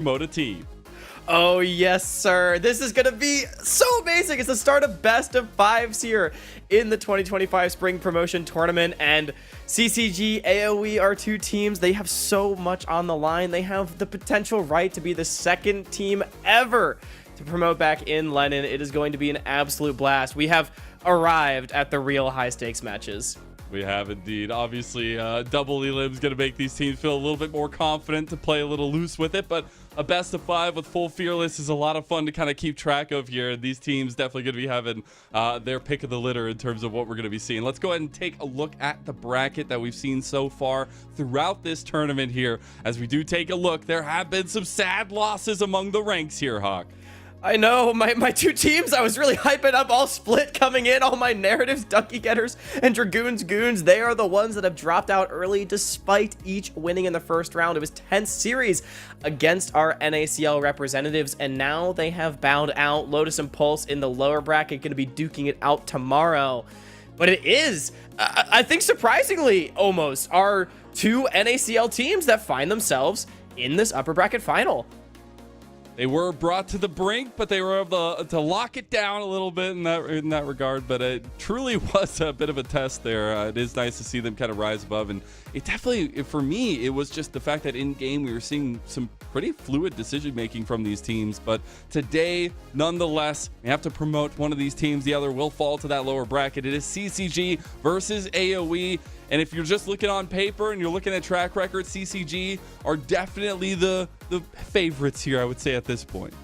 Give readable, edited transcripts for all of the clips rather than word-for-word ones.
promote a team. Oh, yes, sir. This is going to be so amazing. It's the start of best of fives here in the 2025 spring promotion tournament. And CCG, AOE are two teams. They have so much on the line. They have the potential right to be the second team ever to promote back in Lennon. It is going to be an absolute blast. We have arrived at the real high stakes matches. We have indeed. Obviously, Double Elim is going to make these teams feel a little bit more confident to play a little loose with it, but a best of five with full Fearless is a lot of fun to kind of keep track of here. These teams definitely going to be having their pick of the litter in terms of what we're going to be seeing. Let's go ahead and take a look at the bracket that we've seen so far throughout this tournament here. As we do take a look, there have been some sad losses among the ranks here, Hawk. I know, my two teams I was really hyping up all split coming in. All my narratives, Ducky Getters and Dragoons Goons, they are the ones that have dropped out early despite each winning in the first round. It was tense series against our NACL representatives, and now they have bowed out. Lotus and Pulse in the lower bracket going to be duking it out tomorrow. But it is, I think surprisingly almost, our two NACL teams that find themselves in this upper bracket final. They were brought to the brink, but they were able to lock it down a little bit in that regard. But it truly was a bit of a test there. It is nice to see them kind of rise above. And it definitely, for me, it was just the fact that in game we were seeing some pretty fluid decision making from these teams. But today, nonetheless, we have to promote one of these teams. The other will fall to that lower bracket. It is CCG versus AOE. And if you're just looking on paper and you're looking at track record, CCG are definitely the favorites here, I would say, at this point.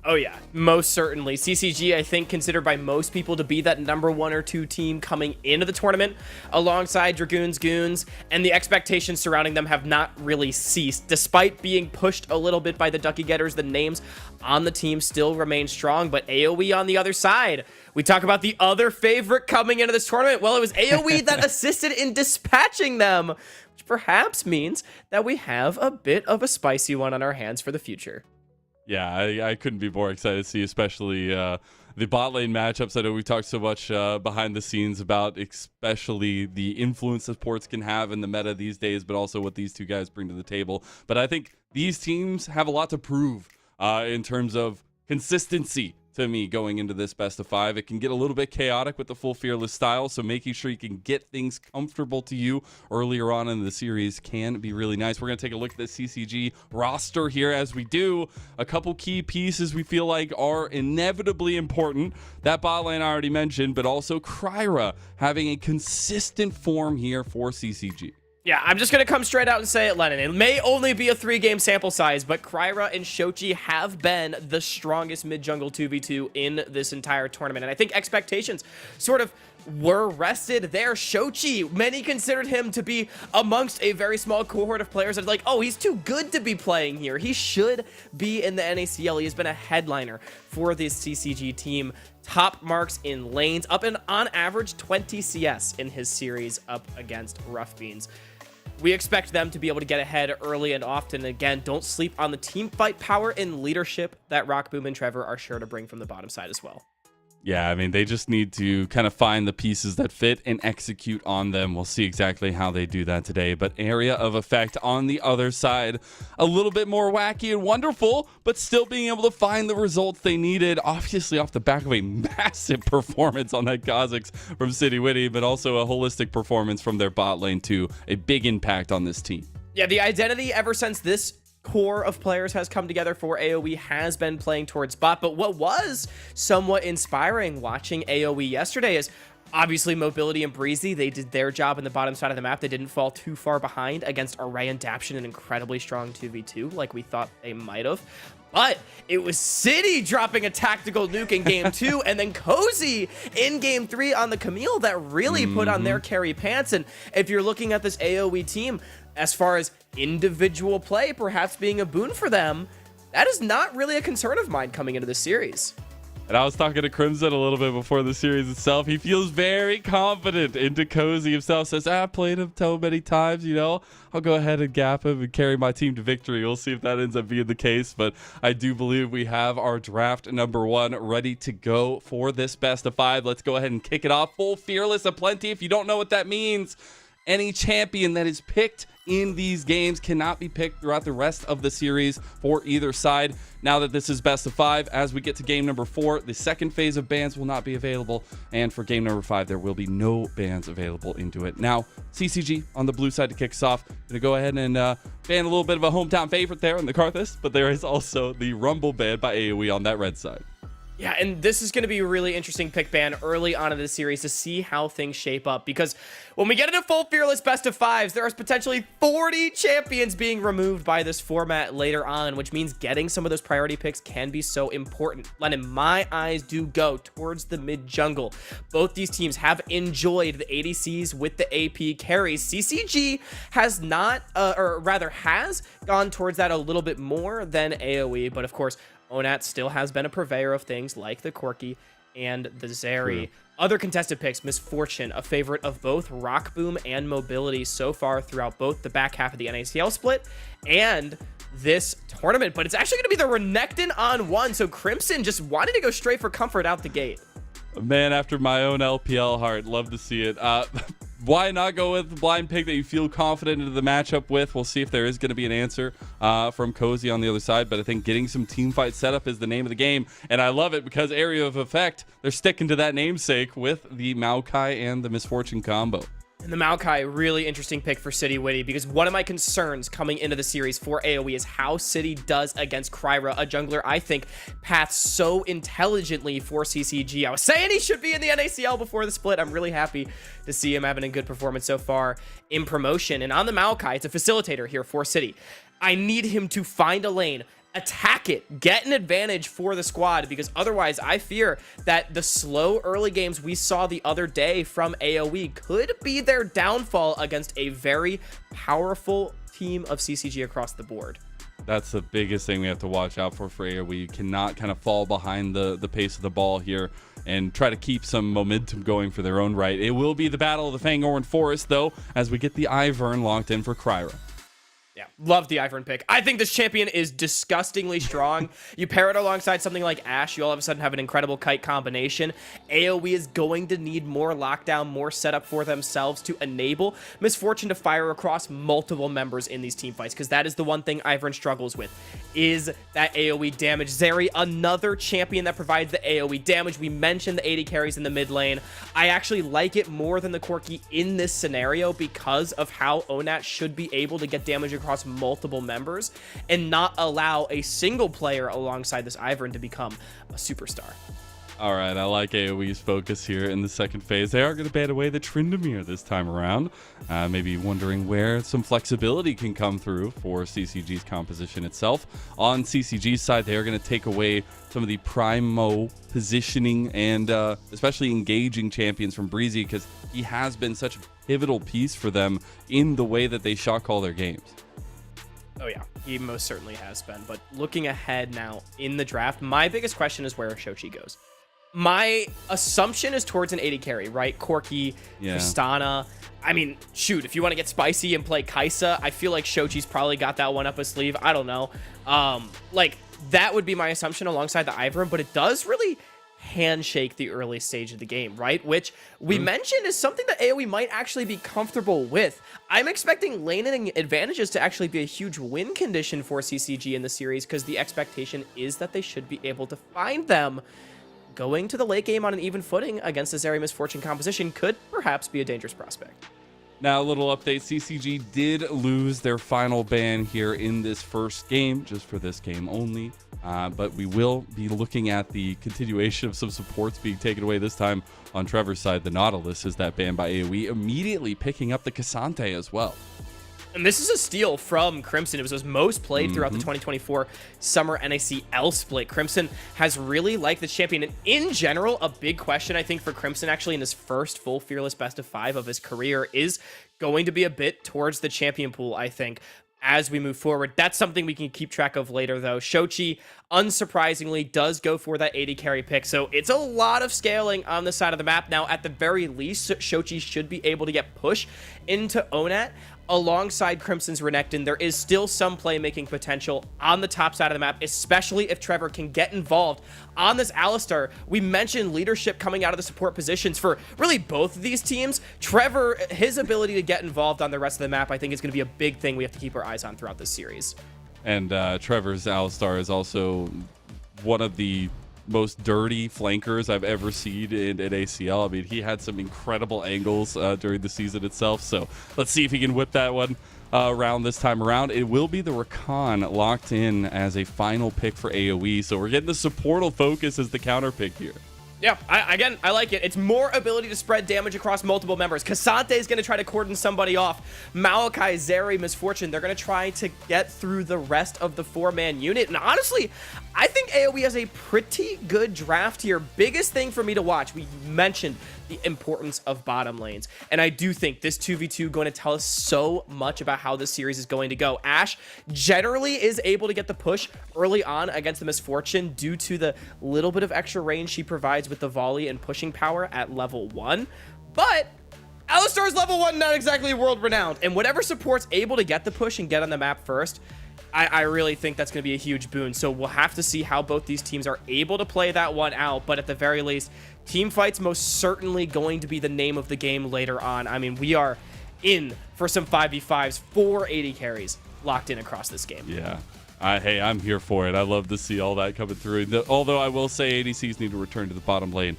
Oh yeah, most certainly. CCG, I think, considered by most people to be that number 1 or 2 team coming into the tournament alongside Dragoons Goons, and the expectations surrounding them have not really ceased. Despite being pushed a little bit by the Ducky Getters, the names on the team still remain strong, but AOE on the other side. We talk about the other favorite coming into this tournament. Well, it was AOE that assisted in dispatching them, which perhaps means that we have a bit of a spicy one on our hands for the future. Yeah, I couldn't be more excited to see, especially the bot lane matchups. I know we talked so much behind the scenes about especially the influence that sports can have in the meta these days, but also what these two guys bring to the table. But I think these teams have a lot to prove in terms of consistency to me going into this best of five. It can get a little bit chaotic with the full Fearless style, so making sure you can get things comfortable to you earlier on in the series can be really nice. We're going to take a look at the CCG roster here. As we do, a couple key pieces we feel like are inevitably important. That bot lane I already mentioned, but also Kryra having a consistent form here for CCG. Yeah, I'm just going to come straight out and say it, Lennon. It may only be a 3-game sample size, but Kryra and Shochi have been the strongest mid-jungle 2v2 in this entire tournament. And I think expectations sort of were rested there. Shochi, many considered him to be amongst a very small cohort of players that are like, oh, he's too good to be playing here. He should be in the NACL. He has been a headliner for this CCG team. Top marks in lanes, up and on average 20 CS in his series up against Rough Beans. We expect them to be able to get ahead early and often. Again, don't sleep on the team fight power and leadership that Rock, Boom, and Trevor are sure to bring from the bottom side as well. Yeah, I mean, they just need to kind of find the pieces that fit and execute on them. We'll see exactly how they do that today. But area of effect on the other side, a little bit more wacky and wonderful, but still being able to find the results they needed, obviously off the back of a massive performance on that Kha'Zix from City Witty, but also a holistic performance from their bot lane too. A big impact on this team. Yeah, the identity ever since this core of players has come together for AOE has been playing towards bot, but what was somewhat inspiring watching AOE yesterday is obviously Mobility and Breezy. They did their job in the bottom side of the map. They didn't fall too far behind against Array and Daption, an incredibly strong 2v2 like we thought they might have. But it was City dropping a tactical nuke in game 2 and then Cozy in game 3 on the Camille that really put on their carry pants. And if you're looking at this AOE team, as far as individual play perhaps being a boon for them, that is not really a concern of mine coming into this series. And I was talking to Crimson a little bit before the series itself. He feels very confident into Cozy himself. Says, I've played him so many times, you know. I'll go ahead and gap him and carry my team to victory. We'll see if that ends up being the case. But I do believe we have our draft number 1 ready to go for this best of 5. Let's go ahead and kick it off. Full Fearless aplenty. If you don't know what that means, Any champion that is picked in these games cannot be picked throughout the rest of the series for either side. Now that this is best of 5, as we get to game number 4, the second phase of bans will not be available, and for game number 5 there will be no bans available into it. Now CCG on the blue side to kick us off, gonna go ahead and ban a little bit of a hometown favorite there in the Karthus, but there is also the Rumble ban by AoE on that red side. Yeah, and this is going to be a really interesting pick ban early on in the series to see how things shape up, because when we get into full Fearless best of 5s, there is potentially 40 champions being removed by this format later on, which means getting some of those priority picks can be so important. Lennon, my eyes do go towards the mid jungle. Both these teams have enjoyed the ADCs with the AP carries. CCG has not, or rather has gone towards that a little bit more than AoE, but of course, Onat still has been a purveyor of things like the Corki and the Zeri. True. Other contested picks, Misfortune, a favorite of both Rock Boom and Mobility so far throughout both the back half of the NACL split and this tournament. But it's actually going to be the Renekton on 1, so Crimson just wanted to go straight for comfort out the gate. A man after my own LPL heart. Love to see it. Why not go with the blind pick that you feel confident into the matchup with? We'll see if there is going to be an answer from Cozy on the other side, but I think getting some team fight setup is the name of the game, and I love it because Area of Effect, they're sticking to that namesake with the Maokai and the Misfortune combo. And the Maokai, really interesting pick for City Witty, because one of my concerns coming into the series for AoE is how City does against Kryra, a jungler I think paths so intelligently for CCG. I was saying he should be in the NACL before the split. I'm really happy to see him having a good performance so far in promotion. And on the Maokai, it's a facilitator here for City. I need him to find a lane, attack it, get an advantage for the squad, because otherwise I fear that the slow early games we saw the other day from AoE could be their downfall against a very powerful team of CCG across the board. That's the biggest thing we have to watch out for AoE. You cannot kind of fall behind the pace of the ball here and try to keep some momentum going for their own right. It will be the Battle of the Fangorn Forest, though, as we get the Ivern locked in for Kryra. Yeah, love the Ivern pick. I think this champion is disgustingly strong. You pair it alongside something like Ashe, you all of a sudden have an incredible kite combination. AoE is going to need more lockdown, more setup for themselves to enable Misfortune to fire across multiple members in these team fights, because that is the one thing Ivern struggles with, is that AoE damage. Zeri, another champion that provides the AoE damage. We mentioned the AD carries in the mid lane. I actually like it more than the Corki in this scenario because of how Onat should be able to get damage across multiple members and not allow a single player alongside this Ivern to become a superstar. All right, I like AoE's focus here in the second phase. They are going to ban away the Tryndamere this time around. Maybe wondering where some flexibility can come through for CCG's composition itself. On CCG's side, they are going to take away some of the primo positioning and especially engaging champions from Breezy, because he has been such a pivotal piece for them in the way that they shot call their games. Oh yeah, he most certainly has been. But looking ahead now in the draft, my biggest question is where Shochi goes. My assumption is towards an AD carry, right? Corki, Tristana. I mean, shoot, if you want to get spicy and play Kaisa, I feel like Shochi's probably got that one up his sleeve. I don't know. Like, that would be my assumption alongside the Ivern, but it does really handshake the early stage of the game, right? Which we mentioned is something that AoE might actually be comfortable with. I'm expecting laning advantages to actually be a huge win condition for CCG in the series, because the expectation is that they should be able to find them. Going to the late game on an even footing against the Zeri Misfortune composition could perhaps be a dangerous prospect. Now, a little update. CCG did lose their final ban here in this first game, just for this game only. But we will be looking at the continuation of some supports being taken away this time on Trevor's side. The Nautilus is that ban by AoE, immediately picking up the Cassante as well. And this is a steal from Crimson. It was his most played throughout the 2024 Summer NACL split. Crimson has really liked this champion. And in general, a big question, I think, for Crimson actually in his first full Fearless Best of 5 of his career is going to be a bit towards the champion pool, I think, as we move forward. That's something we can keep track of later, though. Shochi, unsurprisingly, does go for that AD carry pick, so it's a lot of scaling on the side of the map. Now, at the very least, Shochi should be able to get push into Onat. alongside Crimson's Renekton, there is still some playmaking potential on the top side of the map, especially if Trevor can get involved on this Alistar. We mentioned leadership coming out of the support positions for really both of these teams. Trevor, his ability to get involved on the rest of the map, I think is going to be a big thing we have to keep our eyes on throughout this series. And Trevor's Alistar is also one of the most dirty flankers I've ever seen in NACL. I mean, he had some incredible angles during the season itself. So let's see if he can whip that one around this time around. It will be the Rakan locked in as a final pick for AoE. So we're getting the supportal focus as the counter pick here. Yeah, I like it. It's more ability to spread damage across multiple members. Kasante is going to try to cordon somebody off. Maokai, Zeri, Misfortune, they're going to try to get through the rest of the 4-man unit. And honestly, I think AoE has a pretty good draft here. Biggest thing for me to watch, we mentioned the importance of bottom lanes. And I do think this 2v2 going to tell us so much about how this series is going to go. Ashe generally is able to get the push early on against the Misfortune due to the little bit of extra range she provides with the volley and pushing power at level 1. But Alistar's level 1, not exactly world renowned. And whatever support's able to get the push and get on the map first, I really think that's going to be a huge boon. So we'll have to see how both these teams are able to play that one out. But at the very least, team fight's most certainly going to be the name of the game later on. I mean, we are in for some 5v5s, 480 carries locked in across this game. Yeah. Hey, I'm here for it. I love to see all that coming through. Although I will say ADCs need to return to the bottom lane.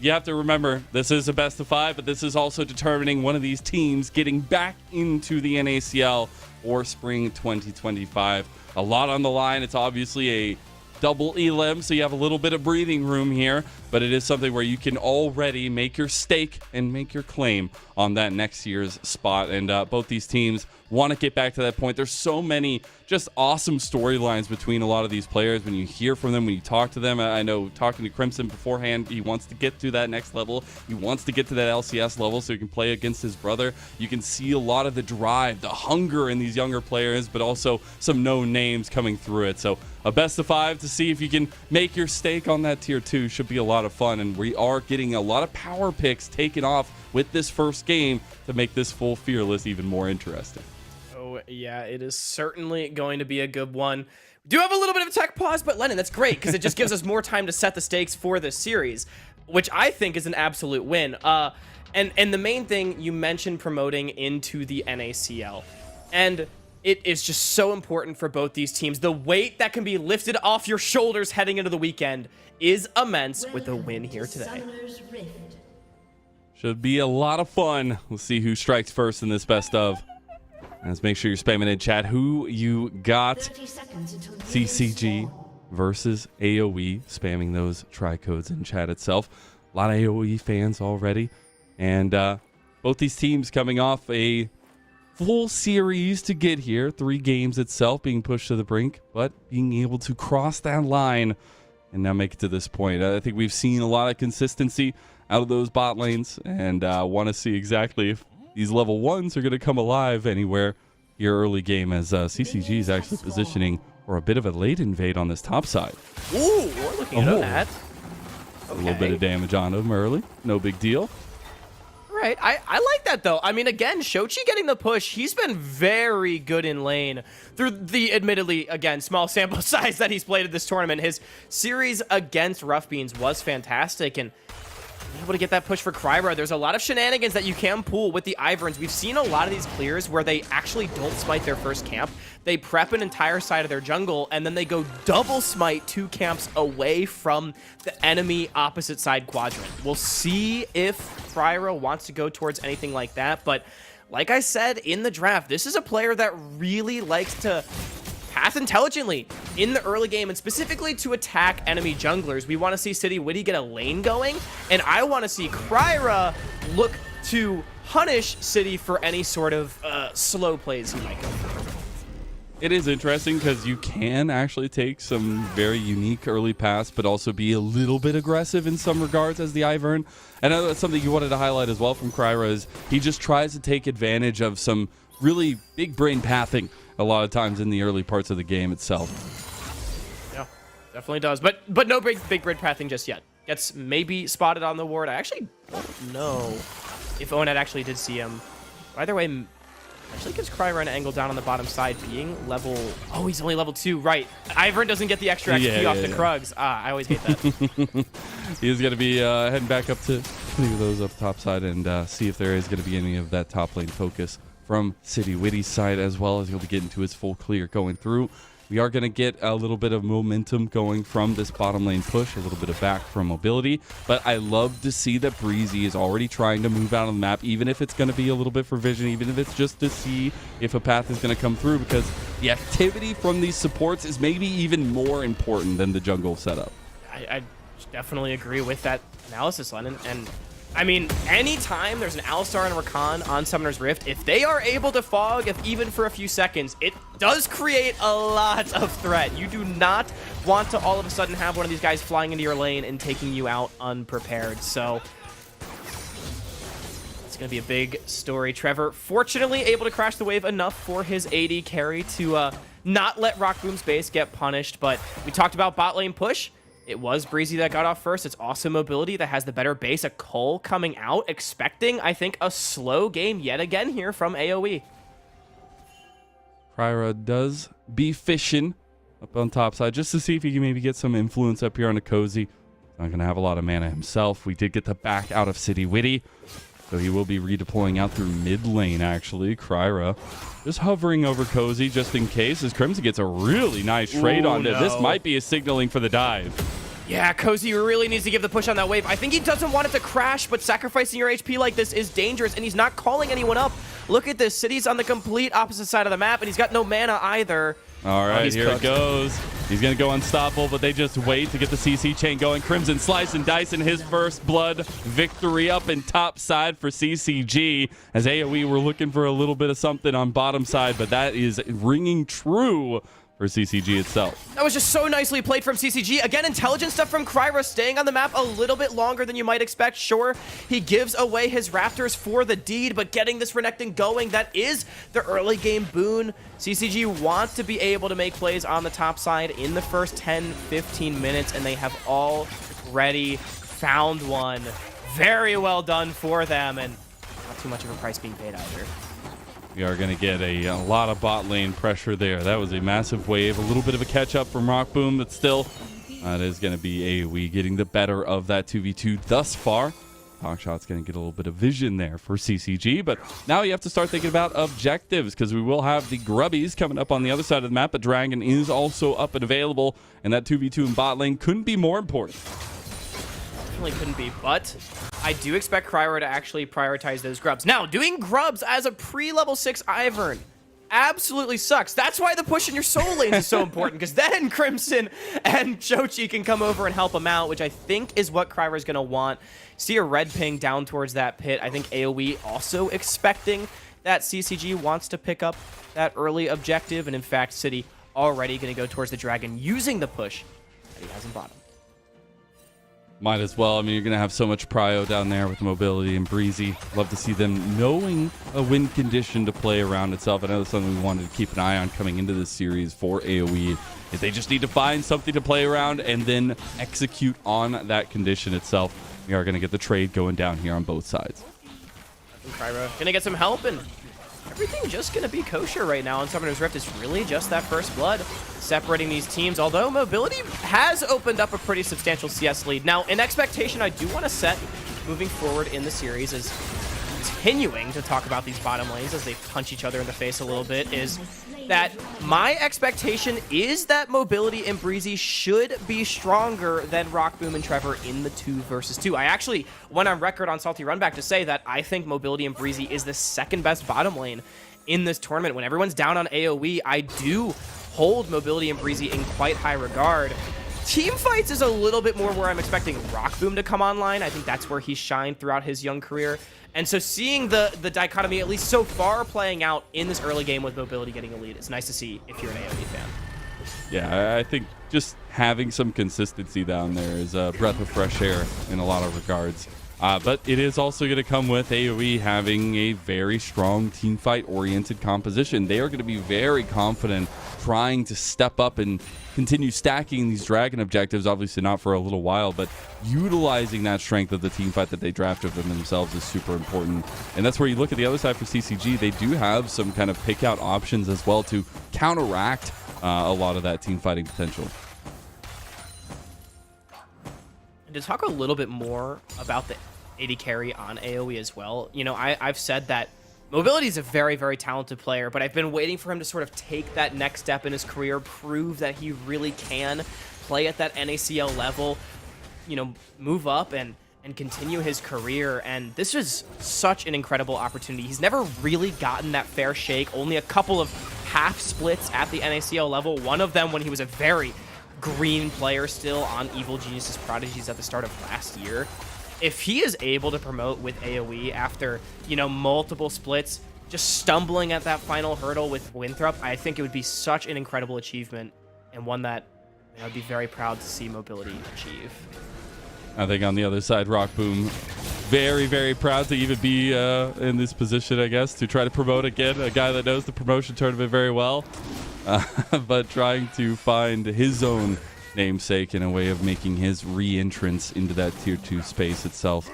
You have to remember, this is a best of 5, but this is also determining one of these teams getting back into the NACL or spring 2025. A lot on the line. It's obviously a double elim, so you have a little bit of breathing room here, but it is something where you can already make your stake and make your claim on that next year's spot. And both these teams want to get back to that point. There's so many just awesome storylines between a lot of these players. When you hear from them, when you talk to them, I know talking to Crimson beforehand, he wants to get to that next level. He wants to get to that LCS level so he can play against his brother. You can see a lot of the drive, the hunger in these younger players, but also some known names coming through it. So a best of 5 to see if you can make your stake on that tier 2 should be a lot of fun. And we are getting a lot of power picks taken off with this first game to make this full Fearless even more interesting. Oh, yeah, it is certainly going to be a good one. We do have a little bit of a tech pause, but Lennon, that's great because it just gives us more time to set the stakes for this series, which I think is an absolute win. And the main thing, you mentioned promoting into the NACL. And it is just so important for both these teams. The weight that can be lifted off your shoulders heading into the weekend is immense with a win here today. Should be a lot of fun. We'll see who strikes first in this best of. Let's make sure you're spamming in chat who you got. CCG versus AoE. Spamming those tri-codes in chat itself. A lot of AoE fans already. And both these teams coming off a full series to get here. 3 games itself being pushed to the brink. But being able to cross that line and now make it to this point. I think we've seen a lot of consistency out of those bot lanes. And want to see exactly if these level 1s are going to come alive anywhere here early game as CCG is actually positioning for a bit of a late invade on this top side. Ooh, we're looking at that. Okay. A little bit of damage on him early. No big deal. Right. I like that, though. I mean, again, Shochi getting the push. He's been very good in lane through the, admittedly, again, small sample size that he's played at this tournament. His series against Rough Beans was fantastic, and able to get that push for Kryra. There's a lot of shenanigans that you can pull with the Iverns. We've seen a lot of these clears where they actually don't smite their first camp. They prep an entire side of their jungle, and then they go double smite 2 camps away from the enemy opposite side quadrant. We'll see if Kryra wants to go towards anything like that, but like I said in the draft, this is a player that really likes to path intelligently in the early game, and specifically to attack enemy junglers. We want to see City Witty get a lane going, and I want to see Kryra look to punish City for any sort of slow plays he might go for. It is interesting because you can actually take some very unique early pass, but also be a little bit aggressive in some regards as the Ivern. And I know that's something you wanted to highlight as well from Kryra is he just tries to take advantage of some really big brain pathing a lot of times in the early parts of the game itself. Yeah, definitely does. But no big brain pathing just yet. Gets maybe spotted on the ward. I actually don't know if Oned actually did see him. Either way, Actually gives Cryer an angle down on the bottom side, being level... Oh, he's only level 2, right. Ivern doesn't get the extra XP off the Krugs. I always hate that. He's going to be heading back up to clear those up top side and see if there is going to be any of that top lane focus from City Witty's side, as well as he'll be getting to his full clear going through. We are going to get a little bit of momentum going from this bottom lane push, a little bit of back from mobility. But I love to see that Breezy is already trying to move out on the map, even if it's going to be a little bit for vision, even if it's just to see if a path is going to come through, because the activity from these supports is maybe even more important than the jungle setup. I definitely agree with that analysis, Lennon. And I mean, anytime there's an Alistar and Rakan on Summoner's Rift, if they are able to fog, if even for a few seconds, it does create a lot of threat. You do not want to all of a sudden have one of these guys flying into your lane and taking you out unprepared. So it's going to be a big story. Trevor, fortunately, able to crash the wave enough for his AD carry to not let Rockboom's base get punished. But we talked about bot lane push. It was Breezy that got off first. It's also Mobility that has the better base. A Cole coming out, expecting, I think, a slow game yet again here from AoE. Cryer does be fishing up on top side just to see if he can maybe get some influence up here on a Cozy. Not going to have a lot of mana himself. We did get the back out of City Witty, so he will be redeploying out through mid lane, actually. Cryer just hovering over Cozy just in case, as Crimson gets a really nice trade on there. This might be a signaling for the dive. Yeah, Cozy really needs to give the push on that wave. I think he doesn't want it to crash, but sacrificing your HP like this is dangerous, and he's not calling anyone up. Look at this. City's on the complete opposite side of the map, and he's got no mana either. All right, here it goes. He's going to go unstoppable, but they just wait to get the CC chain going. Crimson slice and dice in his first blood victory up in top side for CCG. As AoE, we're looking for a little bit of something on bottom side, but that is ringing true for CCG itself. That was just so nicely played from CCG. Again, intelligent stuff from Cryer, staying on the map a little bit longer than you might expect. Sure, he gives away his Raptors for the deed, but getting this Renekton going, that is the early game boon. CCG wants to be able to make plays on the top side in the first 10-15 minutes, and they have already found one. Very well done for them, and not too much of a price being paid either. We are going to get a lot of bot lane pressure there. That was a massive wave. A little bit of a catch-up from Rockboom, but still, that is going to be AoE getting the better of that 2v2 thus far. Hawkshot's going to get a little bit of vision there for CCG, but now you have to start thinking about objectives, because we will have the Grubbies coming up on the other side of the map, but Dragon is also up and available, and that 2v2 in bot lane couldn't be more important. Definitely couldn't be, but I do expect Cryer to actually prioritize those grubs. Now, doing grubs as a pre-level 6 Ivern absolutely sucks. That's why the push in your soul lane is so important, because then Crimson and Chochi can come over and help him out, which I think is what Cryer is going to want. See a red ping down towards that pit. I think AoE also expecting that CCG wants to pick up that early objective, and in fact, City already going to go towards the Dragon using the push that he has in bottom. Might as well. I mean, you're going to have so much prio down there with Mobility and Breezy. Love to see them knowing a win condition to play around itself. I know that's something we wanted to keep an eye on coming into this series for AoE. Is they just need to find something to play around and then execute on that condition itself. We are going to get the trade going down here on both sides. Cryer gonna get some help, and everything just gonna be kosher right now on Summoner's Rift. It's really just that first blood separating these teams, although Mobility has opened up a pretty substantial CS lead. Now, an expectation I do want to set moving forward in the series is continuing to talk about these bottom lanes as they punch each other in the face a little bit, is that my expectation is that Mobility and Breezy should be stronger than Rockboom and Trevor in the 2 versus 2. I actually went on record on Salty Runback to say that I think Mobility and Breezy is the second best bottom lane in this tournament. When everyone's down on AoE, I do hold Mobility and Breezy in quite high regard. Team fights is a little bit more where I'm expecting Rockboom to come online. I think that's where he shined throughout his young career. And so seeing the dichotomy, at least so far, playing out in this early game with Mobility getting a lead, it's nice to see if you're an AoE fan. Yeah, I think just having some consistency down there is a breath of fresh air in a lot of regards. But it is also going to come with AoE having a very strong teamfight-oriented composition. They are going to be very confident trying to step up and continue stacking these dragon objectives, obviously not for a little while, but utilizing that strength of the teamfight that they drafted for themselves is super important. And that's where you look at the other side for CCG. They do have some kind of pick-out options as well to counteract a lot of that team-fighting potential. And to talk a little bit more about the AD carry on AoE as well, you know, I've said that Mobility is a very, very talented player, but I've been waiting for him to sort of take that next step in his career, prove that he really can play at that NACL level, you know, move up and continue his career. And this is such an incredible opportunity. He's never really gotten that fair shake, only a couple of half splits at the NACL level, one of them when he was a very green player still on Evil Genius's Prodigies at the start of last year. If he is able to promote with AoE after, you know, multiple splits, just stumbling at that final hurdle with Winthrop, I think it would be such an incredible achievement and one that I would be very proud to see Mobility achieve. I think on the other side, Rockboom, very, very proud to even be in this position, I guess, to try to promote again, a guy that knows the promotion tournament very well, but trying to find his own namesake in a way of making his re-entrance into that tier 2 space itself,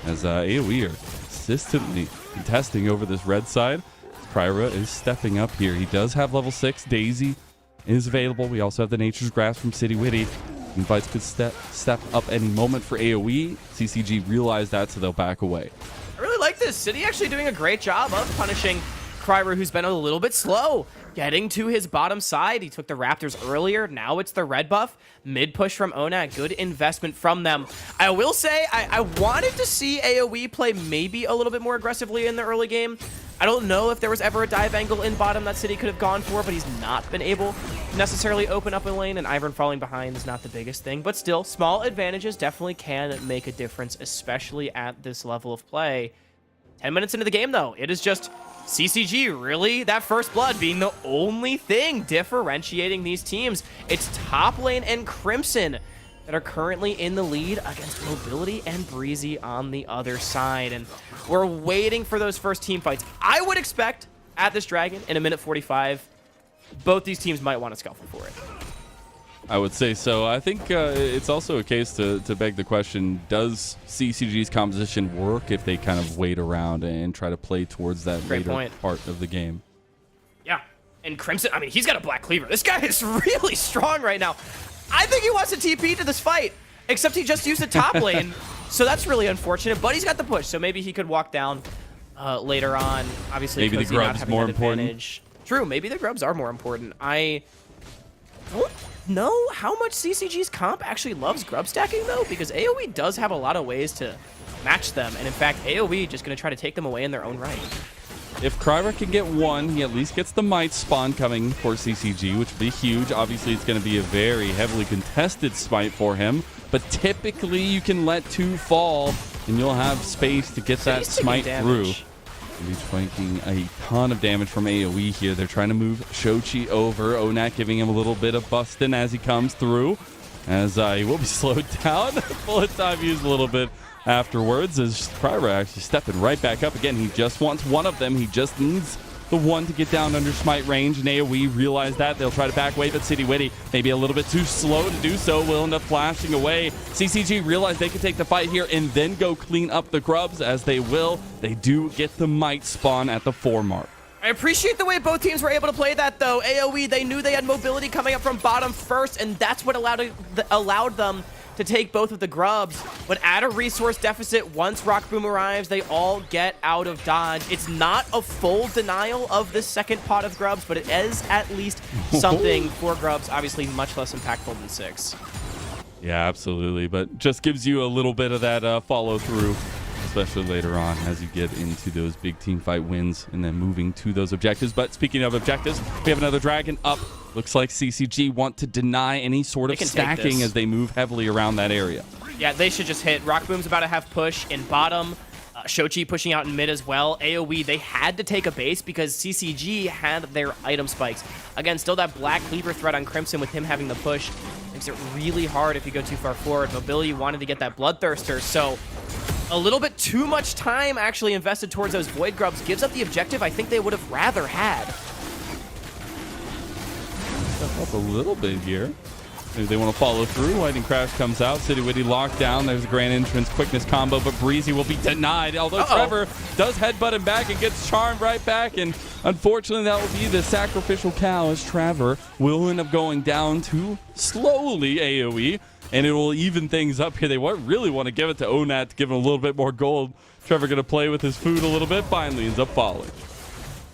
as AoE are consistently contesting over this red side. Kryra is stepping up here. He does have level 6. Daisy is available. We also have the Nature's Grasp from City Witty. Invites could step up any moment for AoE. CCG realized that, so they'll back away. I really like this. City actually doing a great job of punishing Kryra, who's been a little bit slow getting to his bottom side. He took the Raptors earlier. Now it's the red buff. Mid push from Onak. Good investment from them. I will say I wanted to see AoE play maybe a little bit more aggressively in the early game. I don't know if there was ever a dive angle in bottom that City could have gone for, but he's not been able to necessarily open up a lane, and Ivern falling behind is not the biggest thing. But still, small advantages definitely can make a difference, especially at this level of play. 10 minutes into the game, though, it is just CCG, really, that first blood being the only thing differentiating these teams. It's top lane and Crimson that are currently in the lead against Mobility and Breezy on the other side. And we're waiting for those first team fights. I would expect at this Dragon in a minute 45, both these teams might want to scuffle for it. I would say so. I think it's also a case to beg the question, does CCG's composition work if they kind of wait around and try to play towards that later part of the game? Yeah, and Crimson, I mean, he's got a Black Cleaver. This guy is really strong right now. I think he wants to TP to this fight, except he just used the top lane, so that's really unfortunate, but he's got the push, so maybe he could walk down later on. Obviously, maybe the grub's more important. Advantage. True, maybe the grubs are more important. I don't know how much CCG's comp actually loves grub stacking, though, because AoE does have a lot of ways to match them, and in fact, AoE just going to try to take them away in their own right. If Kryra can get one, he at least gets the Might spawn coming for CCG, which would be huge. Obviously, it's going to be a very heavily contested Smite for him, but typically you can let 2 fall, and you'll have space to get that Smite through. He's making a ton of damage from AoE here. They're trying to move Shochi over. Onak giving him a little bit of bustin' as he comes through, as he will be slowed down. Bullet time used a little bit afterwards, as Kryra actually stepping right back up again. He just wants one of them. He just needs the one to get down under Smite range, and AoE realize that. They'll try to back away, but City Witty maybe a little bit too slow to do so. Will end up flashing away. CCG realize they can take the fight here and then go clean up the grubs, as they will. They do get the Might spawn at the 4 mark. I appreciate the way both teams were able to play that, though. AoE, they knew they had Mobility coming up from bottom first, and that's what allowed them to take both of the grubs. But at a resource deficit, once Rockboom arrives, they all get out of dodge. It's not a full denial of this second pot of grubs, but it is at least something for grubs. Obviously much less impactful than 6. Yeah, absolutely. But just gives you a little bit of that follow through, especially later on as you get into those big team fight wins and then moving to those objectives. But speaking of objectives, we have another Dragon up. Looks like CCG want to deny any sort of stacking as they move heavily around that area. Yeah, they should just hit. Rockboom's about to have push in bottom. Shochi pushing out in mid as well. AoE, they had to take a base because CCG had their item spikes. Again, still that Black Cleaver threat on Crimson with him having the push. Makes it really hard if you go too far forward. Mobility wanted to get that Bloodthirster, so A little bit too much time actually invested towards those Void Grubs. Gives up the objective I think they would have rather had. Step up a little bit here. Maybe they want to follow through. Lightning Crash comes out. City Witty locked down. There's a Grand Entrance quickness combo, but Breezy will be denied. Although Trevor does headbutt him back and gets charmed right back. And unfortunately, that will be the sacrificial cow as Trevor will end up going down to slowly AoE. And it will even things up here. They really want to give it to Onat to give him a little bit more gold. Trevor going to play with his food a little bit. Finally ends up falling.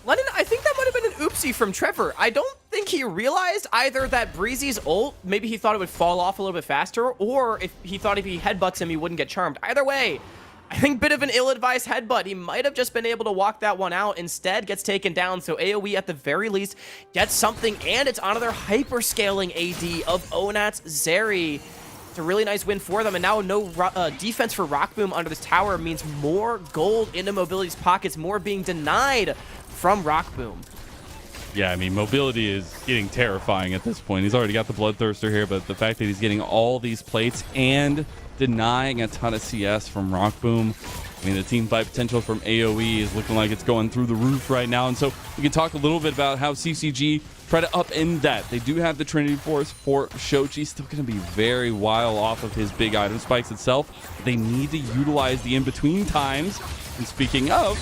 Lennon, I think that might have been an oopsie from Trevor. I don't think he realized either that Breezy's ult, maybe he thought it would fall off a little bit faster, or if he thought if he headbutts him, he wouldn't get charmed. Either way, I think bit of an ill-advised headbutt. He might have just been able to walk that one out. Instead, gets taken down. So AoE at the very least gets something, and it's onto their hyper-scaling AD of Onat's Zeri. It's a really nice win for them, and now no defense for Rock Boom under this tower means more gold into Mobility's pockets, more being denied from Rock Boom. Yeah, I mean, Mobility is getting terrifying at this point. He's already got the Bloodthirster here, but the fact that he's getting all these plates and denying a ton of CS from Rock Boom, I mean, the team fight potential from AoE is looking like it's going through the roof right now. And so we can talk a little bit about how CCG try to upend that. They do have the Trinity Force for Shochi, still going to be very wild off of his big item spikes itself. They need to utilize the in-between times. And speaking of,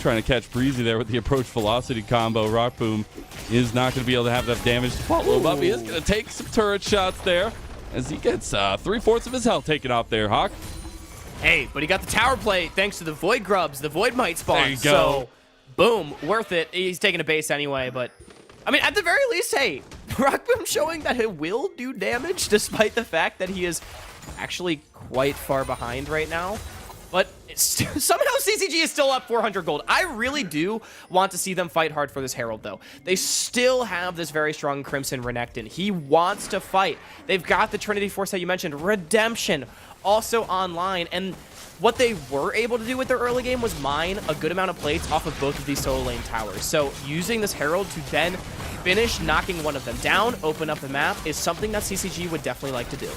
trying to catch Breezy there with the approach velocity combo, Rock Boom is not going to be able to have enough damage to follow him up. He is going to take some turret shots there as he gets 3/4 of his health taken off there, Hawk. Hey, but he got the tower plate thanks to the Void Grubs, the Void Might spawn. There you go. So, boom, worth it. He's taking a base anyway, but I mean, at the very least, hey, Rock Boom showing that he will do damage despite the fact that he is actually quite far behind right now. But somehow CCG is still up 400 gold. I really do want to see them fight hard for this Herald, though. They still have this very strong Crimson Renekton. He wants to fight. They've got the Trinity Force that you mentioned. Redemption also online. And what they were able to do with their early game was mine a good amount of plates off of both of these solo lane towers. So using this Herald to then finish knocking one of them down, open up the map, is something that CCG would definitely like to do.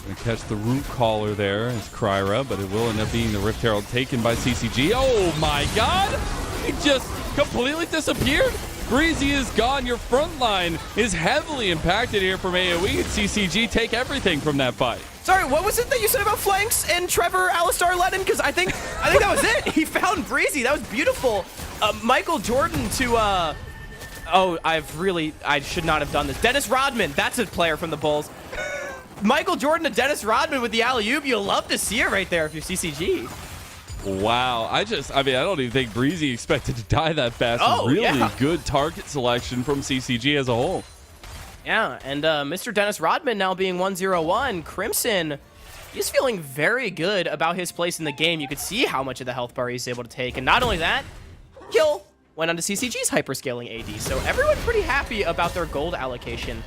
Gonna catch the root caller there as Kryra, but it will end up being the Rift Herald taken by CCG. Oh my god! He just completely disappeared. Breezy is gone. Your front line is heavily impacted here from AoE. CCG take everything from that fight. Sorry, what was it that you said about flanks and Trevor, Alistar, Lennon? Because I think that was it. He found Breezy. That was beautiful. Michael Jordan to I should not have done this. Dennis Rodman, that's a player from the Bulls. Michael Jordan to Dennis Rodman with the alley-oop. You'll love to see it right there if you're CCG. Wow. I don't even think Breezy expected to die that fast. Really good target selection from CCG as a whole. Yeah, and Mr. Dennis Rodman now being 1-0-1. Crimson, he's feeling very good about his place in the game. You could see how much of the health bar he's able to take. And not only that, kill went onto CCG's hyperscaling AD. So everyone pretty happy about their gold allocation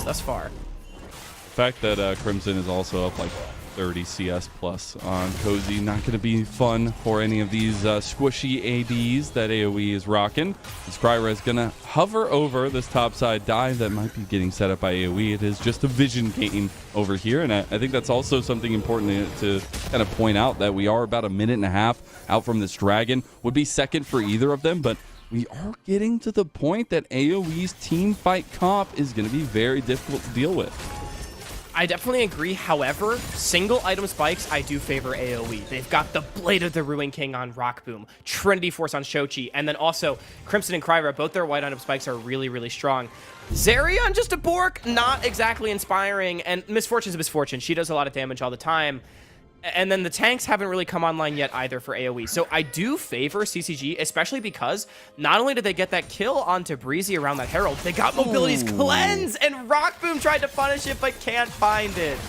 thus far. The fact that Crimson is also up like 30 CS plus on Cozy, not going to be fun for any of these squishy ADs that AoE is rocking. Kryra is going to hover over this topside dive that might be getting set up by AoE. It is just a vision gain over here, and I think that's also something important to kind of point out, that we are about a minute and a half out from this dragon. Would be second for either of them, but we are getting to the point that AoE's team fight comp is going to be very difficult to deal with. I definitely agree. However, single item spikes, I do favor AoE. They've got the Blade of the Ruin King on Rock Boom, Trinity Force on Shochi, and then also Crimson and Kryra, both their white item spikes are really, really strong. Zeri on just a Bork, not exactly inspiring, and Misfortune's a Misfortune. She does a lot of damage all the time. And then the tanks haven't really come online yet either for AoE. So I do favor CCG, especially because not only did they get that kill onto Breezy around that Herald, they got Mobility's Cleanse, and Rock Boom tried to punish it but can't find it.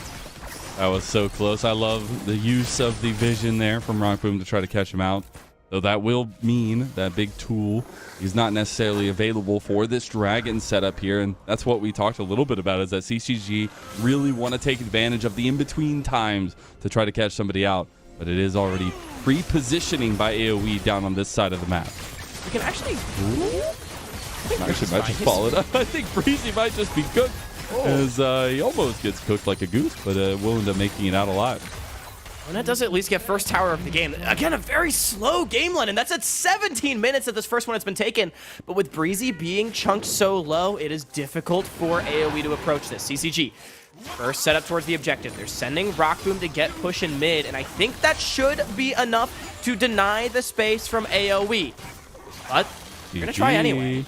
That was so close. I love the use of the vision there from Rock Boom to try to catch him out. Though that will mean that big tool is not necessarily available for this dragon setup here. And that's what we talked a little bit about, is that CCG really want to take advantage of the in-between times to try to catch somebody out. But it is already pre-positioning by AoE down on this side of the map. We can actually... Might just follow it up. I think Breezy might just be cooked, as he almost gets cooked like a goose, but will end up making it out alive. Ona does at least get first tower of the game. Again, a very slow game, Lennon. That's at 17 minutes that this first one has been taken. But with Breezy being chunked so low, it is difficult for AoE to approach this. CCG, first setup towards the objective. They're sending Rock Boom to get push in mid, and I think that should be enough to deny the space from AoE. But we're going to try anyway.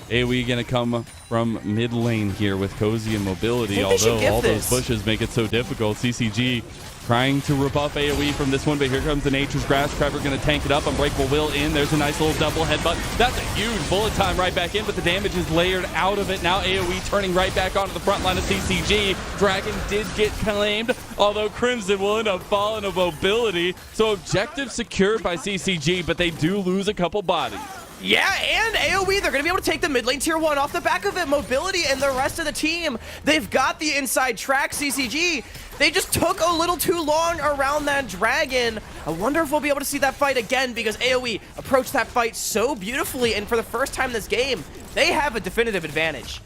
AoE going to come from mid lane here with Cozy and Mobility, although all those bushes make it so difficult. CCG trying to rebuff AoE from this one, but here comes the Nature's Grasp. Trevor going to tank it up. Unbreakable Will in. There's a nice little double headbutt. That's a huge bullet time right back in, but the damage is layered out of it. Now AoE turning right back onto the front line of CCG. Dragon did get claimed, although Crimson will end up falling to Mobility. So objective secured by CCG, but they do lose a couple bodies. Yeah, and AoE, they're going to be able to take the mid lane tier 1 off the back of it. Mobility and the rest of the team, they've got the inside track. CCG, they just took a little too long around that dragon. I wonder if we'll be able to see that fight again, because AoE approached that fight so beautifully, and for the first time this game, they have a definitive advantage.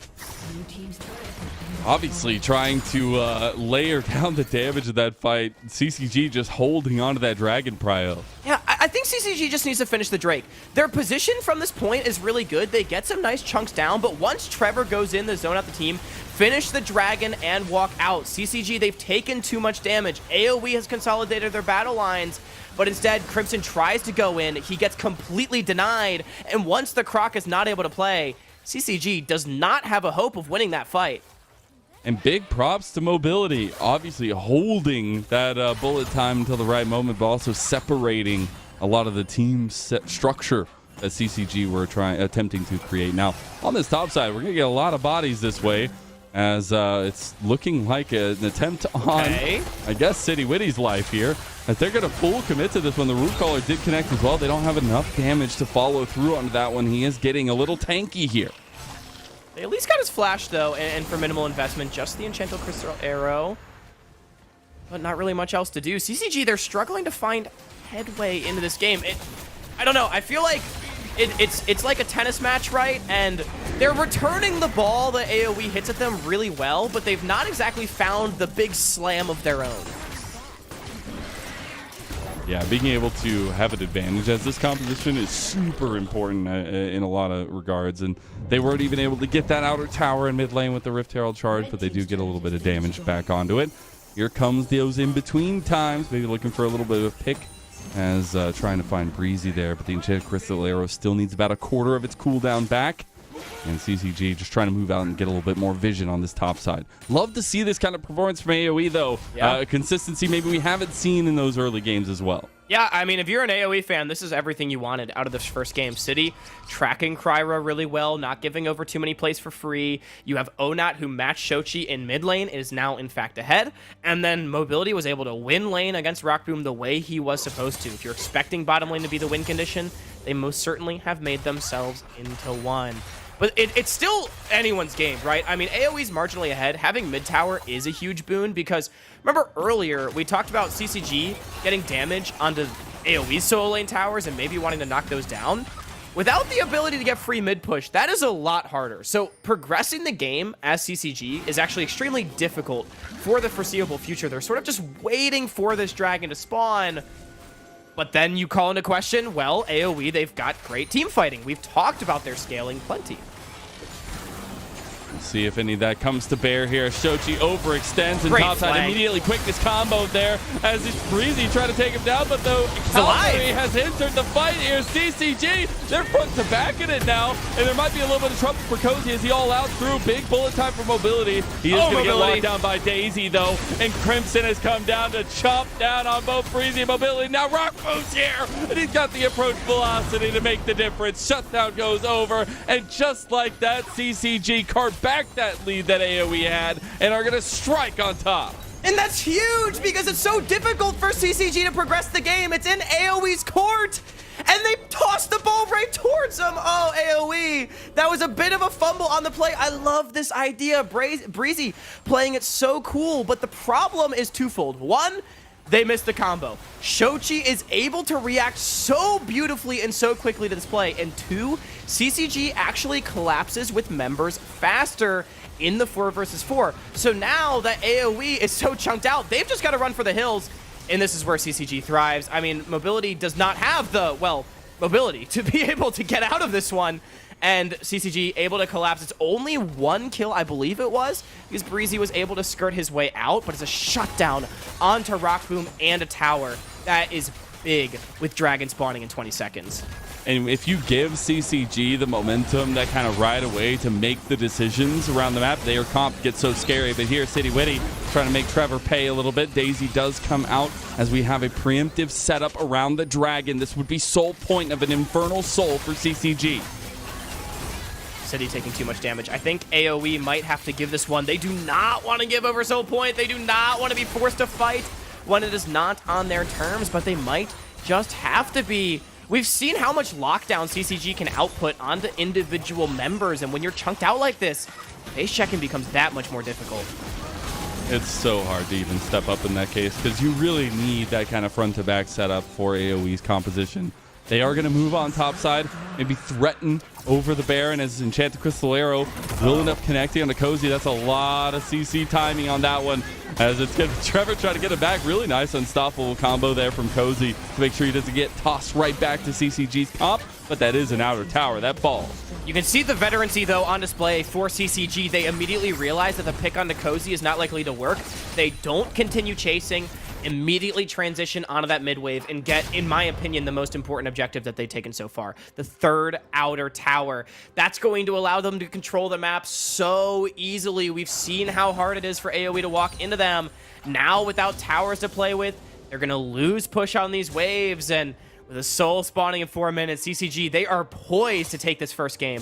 Obviously trying to layer down the damage of that fight. CCG just holding onto that dragon prio. Yeah, I think CCG just needs to finish the Drake. Their position from this point is really good. They get some nice chunks down, but once Trevor goes in the zone out the team, finish the dragon and walk out. CCG, they've taken too much damage. AoE has consolidated their battle lines, but instead Crimson tries to go in. He gets completely denied, and once the Croc is not able to play, CCG does not have a hope of winning that fight. And big props to Mobility, obviously holding that bullet time until the right moment, but also separating a lot of the team structure that CCG were attempting to create. Now, on this top side, we're going to get a lot of bodies this way, as it's looking like an attempt on, I guess, City Witty's life here, as they're going to full commit to this one. The Root Caller did connect as well. They don't have enough damage to follow through on that one. He is getting a little tanky here. They at least got his flash, though, and for minimal investment, just the Enchantal Crystal Arrow. But not really much else to do. CCG, they're struggling to find headway into this game. I don't know. I feel like it's like a tennis match, right? And they're returning the ball that AoE hits at them really well, but they've not exactly found the big slam of their own. Yeah, being able to have an advantage as this composition is super important in a lot of regards, and they weren't even able to get that outer tower in mid lane with the Rift Herald charge, but they do get a little bit of damage back onto it. Here comes those in-between times, maybe looking for a little bit of a pick, as trying to find Breezy there, but the Enchanted Crystal Arrow still needs about a quarter of its cooldown back. And CCG just trying to move out and get a little bit more vision on this top side. Love to see this kind of performance from AoE, though. Yeah. Consistency maybe we haven't seen in those early games as well. Yeah, I mean, if you're an AoE fan, this is everything you wanted out of this first game. City tracking Kryra really well, not giving over too many plays for free. You have Onat, who matched Shochi in mid lane, is now in fact ahead. And then Mobility was able to win lane against Rockboom the way he was supposed to. If you're expecting bottom lane to be the win condition, they most certainly have made themselves into one. But it's still anyone's game, right? I mean, AoE's marginally ahead. Having mid tower is a huge boon, because remember earlier we talked about CCG getting damage onto AoE's solo lane towers and maybe wanting to knock those down. Without the ability to get free mid push, that is a lot harder. So progressing the game as CCG is actually extremely difficult for the foreseeable future. They're sort of just waiting for this dragon to spawn. But then you call into question, well, AoE, they've got great team fighting. We've talked about their scaling plenty. Let's see if any of that comes to bear here. Shochi overextends and topside immediately quickness combo there as it's Breezy trying to take him down, but the Calvary has entered the fight here. CCG, they're front to back in it now, and there might be a little bit of trouble for Cozy as he all out through. Big bullet time for Mobility. He is going to get locked down by Daisy, though, and Crimson has come down to chomp down on both Breezy and Mobility. Now Rockboom's here, and he's got the approach velocity to make the difference. Shutdown goes over, and just like that, CCG carved back that lead that AoE had and are going to strike on top. And that's huge, because it's so difficult for CCG to progress the game. It's in AoE's court, and they tossed the ball right towards them. Oh, AoE. That was a bit of a fumble on the play. I love this idea. Breezy playing it so cool, but the problem is twofold. One, they missed the combo. Shochi is able to react so beautifully and so quickly to this play. And two, CCG actually collapses with members faster in the 4 versus 4. So now that AoE is so chunked out, they've just got to run for the hills. And this is where CCG thrives. I mean, Mobility does not have the, well, mobility to be able to get out of this one. And CCG able to collapse. It's only 1 kill, I believe it was, because Breezy was able to skirt his way out, but it's a shutdown onto Rock Boom and a tower. That is big with Dragon spawning in 20 seconds. And if you give CCG the momentum that kind of right away to make the decisions around the map, their comp gets so scary. But here, City Witty trying to make Trevor pay a little bit. Daisy does come out as we have a preemptive setup around the Dragon. This would be soul point of an Infernal Soul for CCG. City taking too much damage. I think AoE might have to give this one. They do not want to give over soul point. They do not want to be forced to fight when it is not on their terms, but they might just have to be. We've seen how much lockdown CCG can output onto individual members, and when you're chunked out like this, base checking becomes that much more difficult. It's so hard to even step up in that case because you really need that kind of front-to-back setup for AoE's composition. They are going to move on top side, maybe threaten over the Baron as Enchanted Crystal Arrow will end up connecting on the Cozy. That's a lot of CC timing on that one. As it's going to Trevor trying to get it back. Really nice unstoppable combo there from Cozy to make sure he doesn't get tossed right back to CCG's comp. But that is an outer tower. That falls. You can see the veterancy, though, on display for CCG. They immediately realize that the pick on the Cozy is not likely to work. They don't continue chasing, immediately transition onto that mid wave and get, in my opinion, the most important objective that they've taken so far. The 3rd outer tower. That's going to allow them to control the map so easily. We've seen how hard it is for AoE to walk into them. Now, without towers to play with, they're going to lose push on these waves, and with a soul spawning in 4 minutes, CCG, they are poised to take this first game.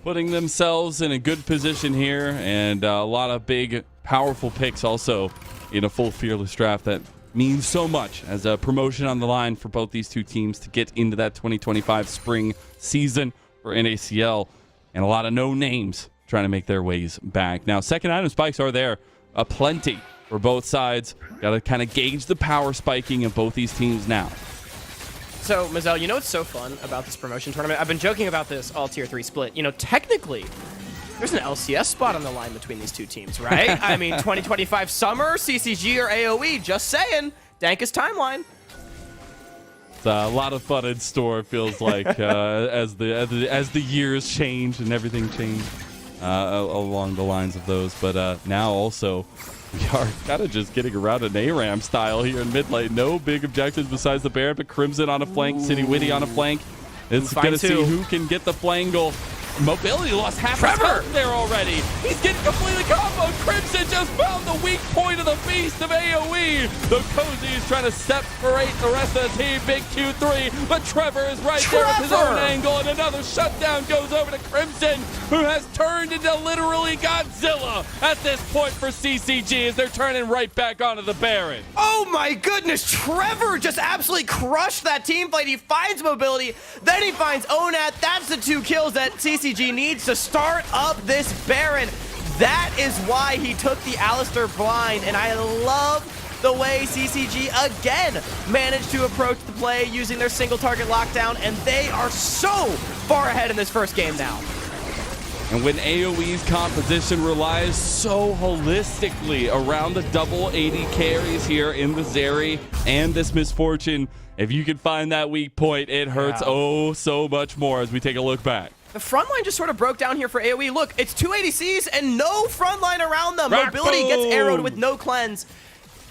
Putting themselves in a good position here, and a lot of big, powerful picks also in a full Fearless draft that means so much as a promotion on the line for both these two teams to get into that 2025 spring season for NACL, and a lot of no names trying to make their ways back. Now, second item spikes are there, aplenty for both sides. Got to kind of gauge the power spiking of both these teams now. So, Mazel, you know what's so fun about this promotion tournament? I've been joking about this all Tier 3 split. You know, technically, there's an LCS spot on the line between these two teams, right? I mean, 2025 summer, CCG or AoE, just saying. Dankest timeline. It's a lot of fun in store, it feels like, as the years change and everything change along the lines of those. But now also, we are kind of just getting around an ARAM style here in mid lane. No big objectives besides the Baron, but Crimson on a flank, City Witty on a flank. It's going to see who can get the flangle. Mobility lost half his health there already. He's getting completely comboed. Crimson just found the weak point of the beast of AoE. The Cozy is trying to separate the rest of the team. Big Q3, but Trevor is right there with his own angle, and another shutdown goes over to Crimson, who has turned into literally Godzilla at this point for CCG as they're turning right back onto the Baron. Oh my goodness, Trevor just absolutely crushed that team fight. He finds Mobility, then he finds Onat. That's the 2 kills that CCG needs to start up this Baron. That is why he took the Alistair blind, and I love the way CCG again managed to approach the play using their single target lockdown, and they are so far ahead in this first game now. And when AoE's composition relies so holistically around the double 80 carries here in the Zeri and this Misfortune, if you can find that weak point, it hurts so much more as we take a look back. The front line just sort of broke down here for AoE. Look, it's 2 ADCs and no front line around them. Mobility gets arrowed with no cleanse.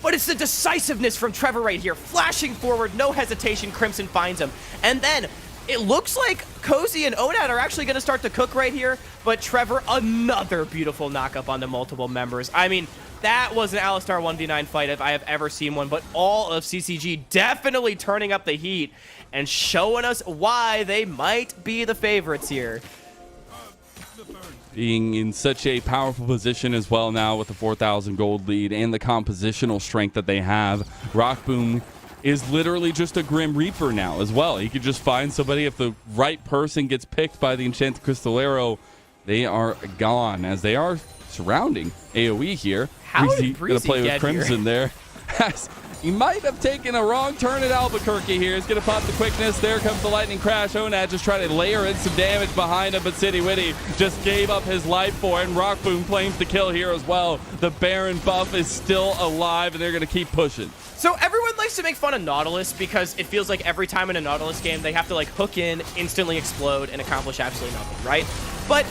But it's the decisiveness from Trevor right here. Flashing forward, no hesitation, Crimson finds him. And then it looks like Cozy and Onat are actually going to start to cook right here. But Trevor, another beautiful knockup onto multiple members. I mean, that was an Alistar 1v9 fight if I have ever seen one. But all of CCG definitely turning up the heat and showing us why they might be the favorites here. Being in such a powerful position as well now with the 4,000 gold lead and the compositional strength that they have, Rock Boom is literally just a Grim Reaper now as well. He could just find somebody. If the right person gets picked by the Enchanted Crystal Arrow, they are gone as they are surrounding AoE here. How did Breezy gonna play with get Crimson here? there. He might have taken a wrong turn at Albuquerque here. He's going to pop the quickness. There comes the lightning crash. Onad just trying to layer in some damage behind him, but City Witty just gave up his life for it. And Rock Boom claims the kill here as well. The Baron buff is still alive, and they're going to keep pushing. So everyone likes to make fun of Nautilus because it feels like every time in a Nautilus game, they have to like hook in, instantly explode, and accomplish absolutely nothing, right? But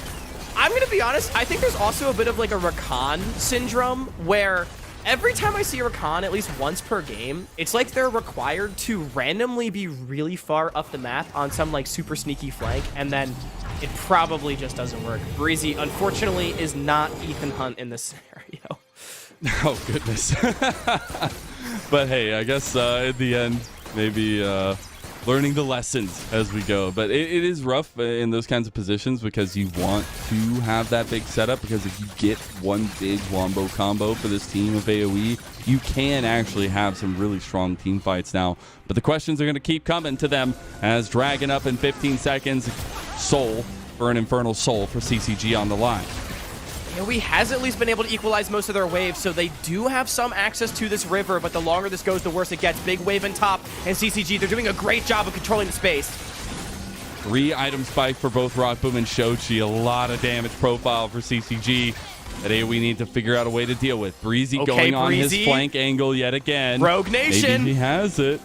I'm going to be honest, I think there's also a bit of like a Rakan syndrome where every time I see a Rakan, at least once per game, it's like they're required to randomly be really far up the map on some like super sneaky flank, and then it probably just doesn't work. Breezy, unfortunately, is not Ethan Hunt in this scenario. Oh, goodness. But hey, I guess in the end, maybe learning the lessons as we go. But it is rough in those kinds of positions because you want to have that big setup, because if you get one big wombo combo for this team of AoE, you can actually have some really strong team fights now. But the questions are going to keep coming to them as Dragon up in 15 seconds. Soul for an Infernal Soul for CCG on the line. AoE has at least been able to equalize most of their waves, so they do have some access to this river, but the longer this goes, the worse it gets. Big wave in top, and CCG, they're doing a great job of controlling the space. 3 item spike for both Rock Boom and Shochi. A lot of damage profile for CCG that AoE need to figure out a way to deal with. Breezy Okay, going on his Breezy. flank angle yet again. Rogue Nation. Maybe he has it.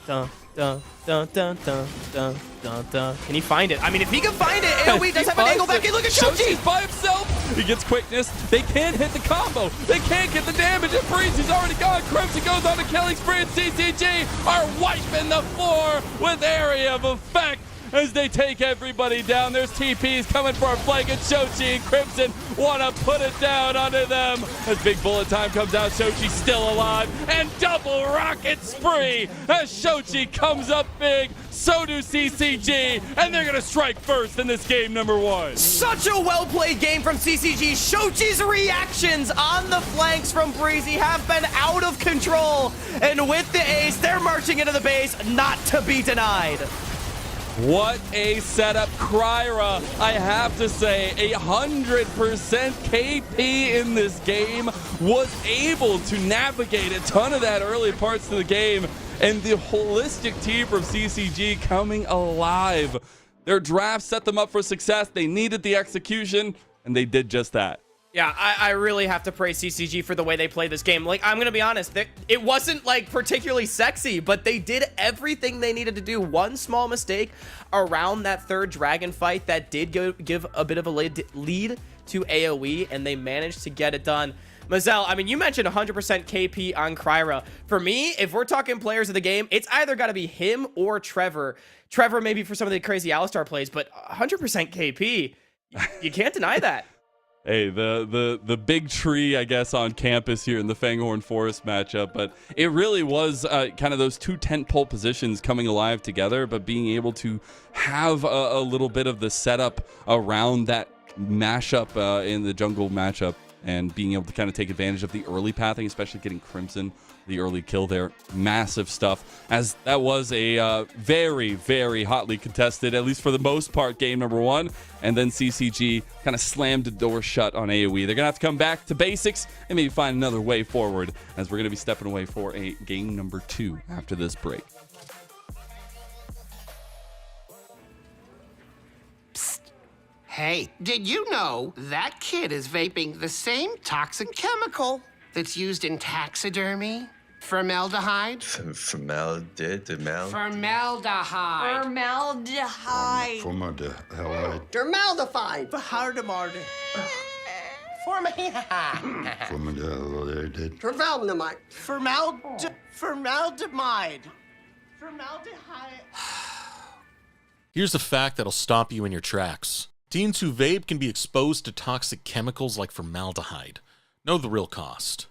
Dun, dun, dun, dun, dun, dun, dun, dun. Can he find it? I mean, if he can find it, AoE does have an angle back in. Look at Shochi! Shochi's by himself. He gets quickness. They can't hit the combo. They can't get the damage. And Breezy's already gone. Crimson goes on a killing spree. And CCG are wiping the floor with area of effect as they take everybody down. There's TPs coming for a flank, and Shochi and Crimson want to put it down onto them. As big bullet time comes out, Shochi's still alive, and double rocket spree as Shochi comes up big. So do CCG, and they're going to strike first in this game number 1. Such a well-played game from CCG. Shochi's reactions on the flanks from Breezy have been out of control. And with the ace, they're marching into the base, not to be denied. What a setup. Kryra, I have to say, 100% KP in this game, was able to navigate a ton of that early parts of the game, and the holistic team from CCG coming alive. Their draft set them up for success. They needed the execution, and they did just that. Yeah, I really have to praise CCG for the way they played this game. Like, I'm going to be honest, it wasn't, like, particularly sexy, but they did everything they needed to do. One small mistake around that third dragon fight that did give a bit of a lead to AoE, and they managed to get it done. Mazel, I mean, you mentioned 100% KP on Kryra. For me, if we're talking players of the game, it's either got to be him or Trevor. Trevor maybe for some of the crazy Alistar plays, but 100% KP, you can't deny that. Hey, the big tree, I guess, on campus here in the Fanghorn Forest matchup, but it really was kind of those two tentpole positions coming alive together, but being able to have a little bit of the setup around that mashup in the jungle matchup, and being able to kind of take advantage of the early pathing, especially getting Crimson the early kill there. Massive stuff, as that was a very, very hotly contested, at least for the most part, game number 1. And then CCG kind of slammed the door shut on AoE. They're going to have to come back to basics and maybe find another way forward, as we're going to be stepping away for a game number 2 after this break. Hey, did you know that kid is vaping the same toxic chemical that's used in taxidermy? Formaldehyde? Formaldehyde. Formaldehyde. Formaldehyde. Formaldehyde. Formaldehyde. Formaldehyde. Formaldehyde. Formaldehyde. Formaldehyde. Formaldehyde. Here's a fact that'll stop you in your tracks. Teens who vape can be exposed to toxic chemicals like formaldehyde. Know the real cost.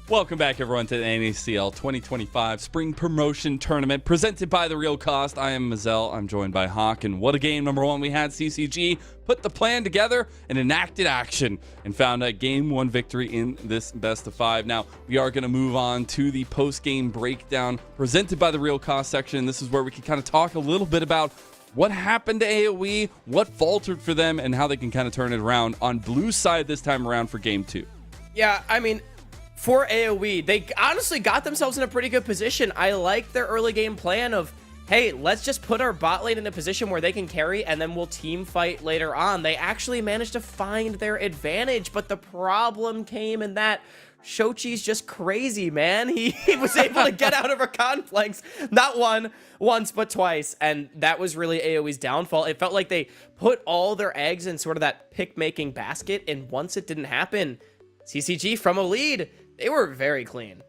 Welcome back, everyone, to the NACL 2025 Spring Promotion Tournament presented by The Real Cost. I am Mazel. I'm joined by Hawk. And what a game number one we had. CCG put the plan together and enacted action and found a game one victory in this best of five. Now, we are going to move on to the post-game breakdown presented by The Real Cost section. This is where we can kind of talk a little bit about what happened to AoE, what faltered for them, and how they can kind of turn it around on blue side this time around for game two. Yeah, I mean, for AoE, they honestly got themselves in a pretty good position. I like their early game plan of, hey, let's just put our bot lane in a position where they can carry and then we'll team fight later on. They actually managed to find their advantage, but the problem came in that Shochi's just crazy, man. He was able to get out of Rakan flanks, not once, but twice, and that was really AoE's downfall. It felt like they put all their eggs in sort of that pick-making basket, and once it didn't happen, CCG from a lead, they were very clean.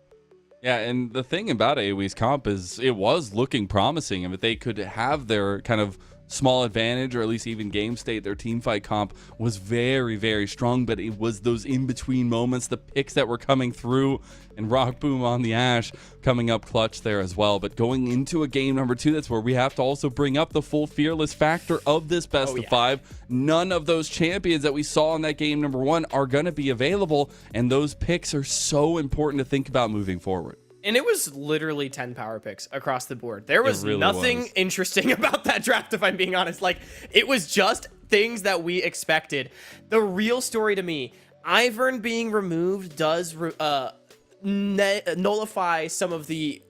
Yeah, and the thing about AoE's comp is it was looking promising. If they could have their kind of small advantage, or at least even game state, their team fight comp was very, very strong, but it was those in-between moments, the picks that were coming through, and Rock Boom on the Ashe coming up clutch there as well. But going into a game number two, that's where we have to also bring up the full fearless factor of this best of five. None of those champions that we saw in that game number one are going to be available, and those picks are so important to think about moving forward. And it was literally 10 power picks across the board. There was really nothing interesting about that draft, if I'm being honest. Like, it was just things that we expected. The real story to me, Ivern being removed does nullify some of the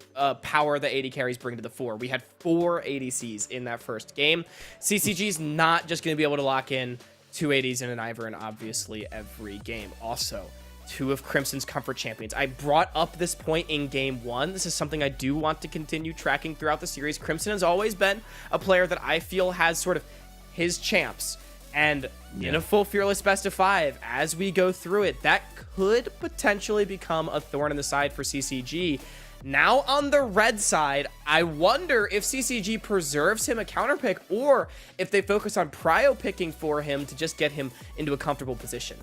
power that AD carries bring to the fore. We had 4 ADCs in that first game. CCG's not just going to be able to lock in 2 ADs and an Ivern, obviously, every game. Also, 2 of Crimson's comfort champions. I brought up this point in game one. This is something I do want to continue tracking throughout the series. Crimson has always been a player that I feel has sort of his champs. And in a full fearless best of five, as we go through it, that could potentially become a thorn in the side for CCG. Now on the red side, I wonder if CCG preserves him a counter pick or if they focus on prio picking for him to just get him into a comfortable position.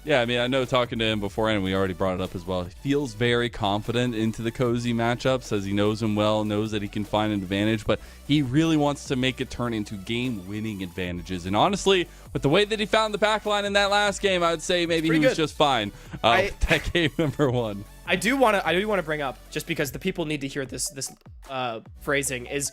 Yeah, I mean, I know talking to him beforehand, we already brought it up as well. He feels very confident into the cozy matchup, says he knows him well, knows that he can find an advantage, but he really wants to make it turn into game-winning advantages. And honestly, with the way that he found the backline in that last game, I would say maybe he was just fine with that game number one. I do want to bring up, just because the people need to hear this phrasing, is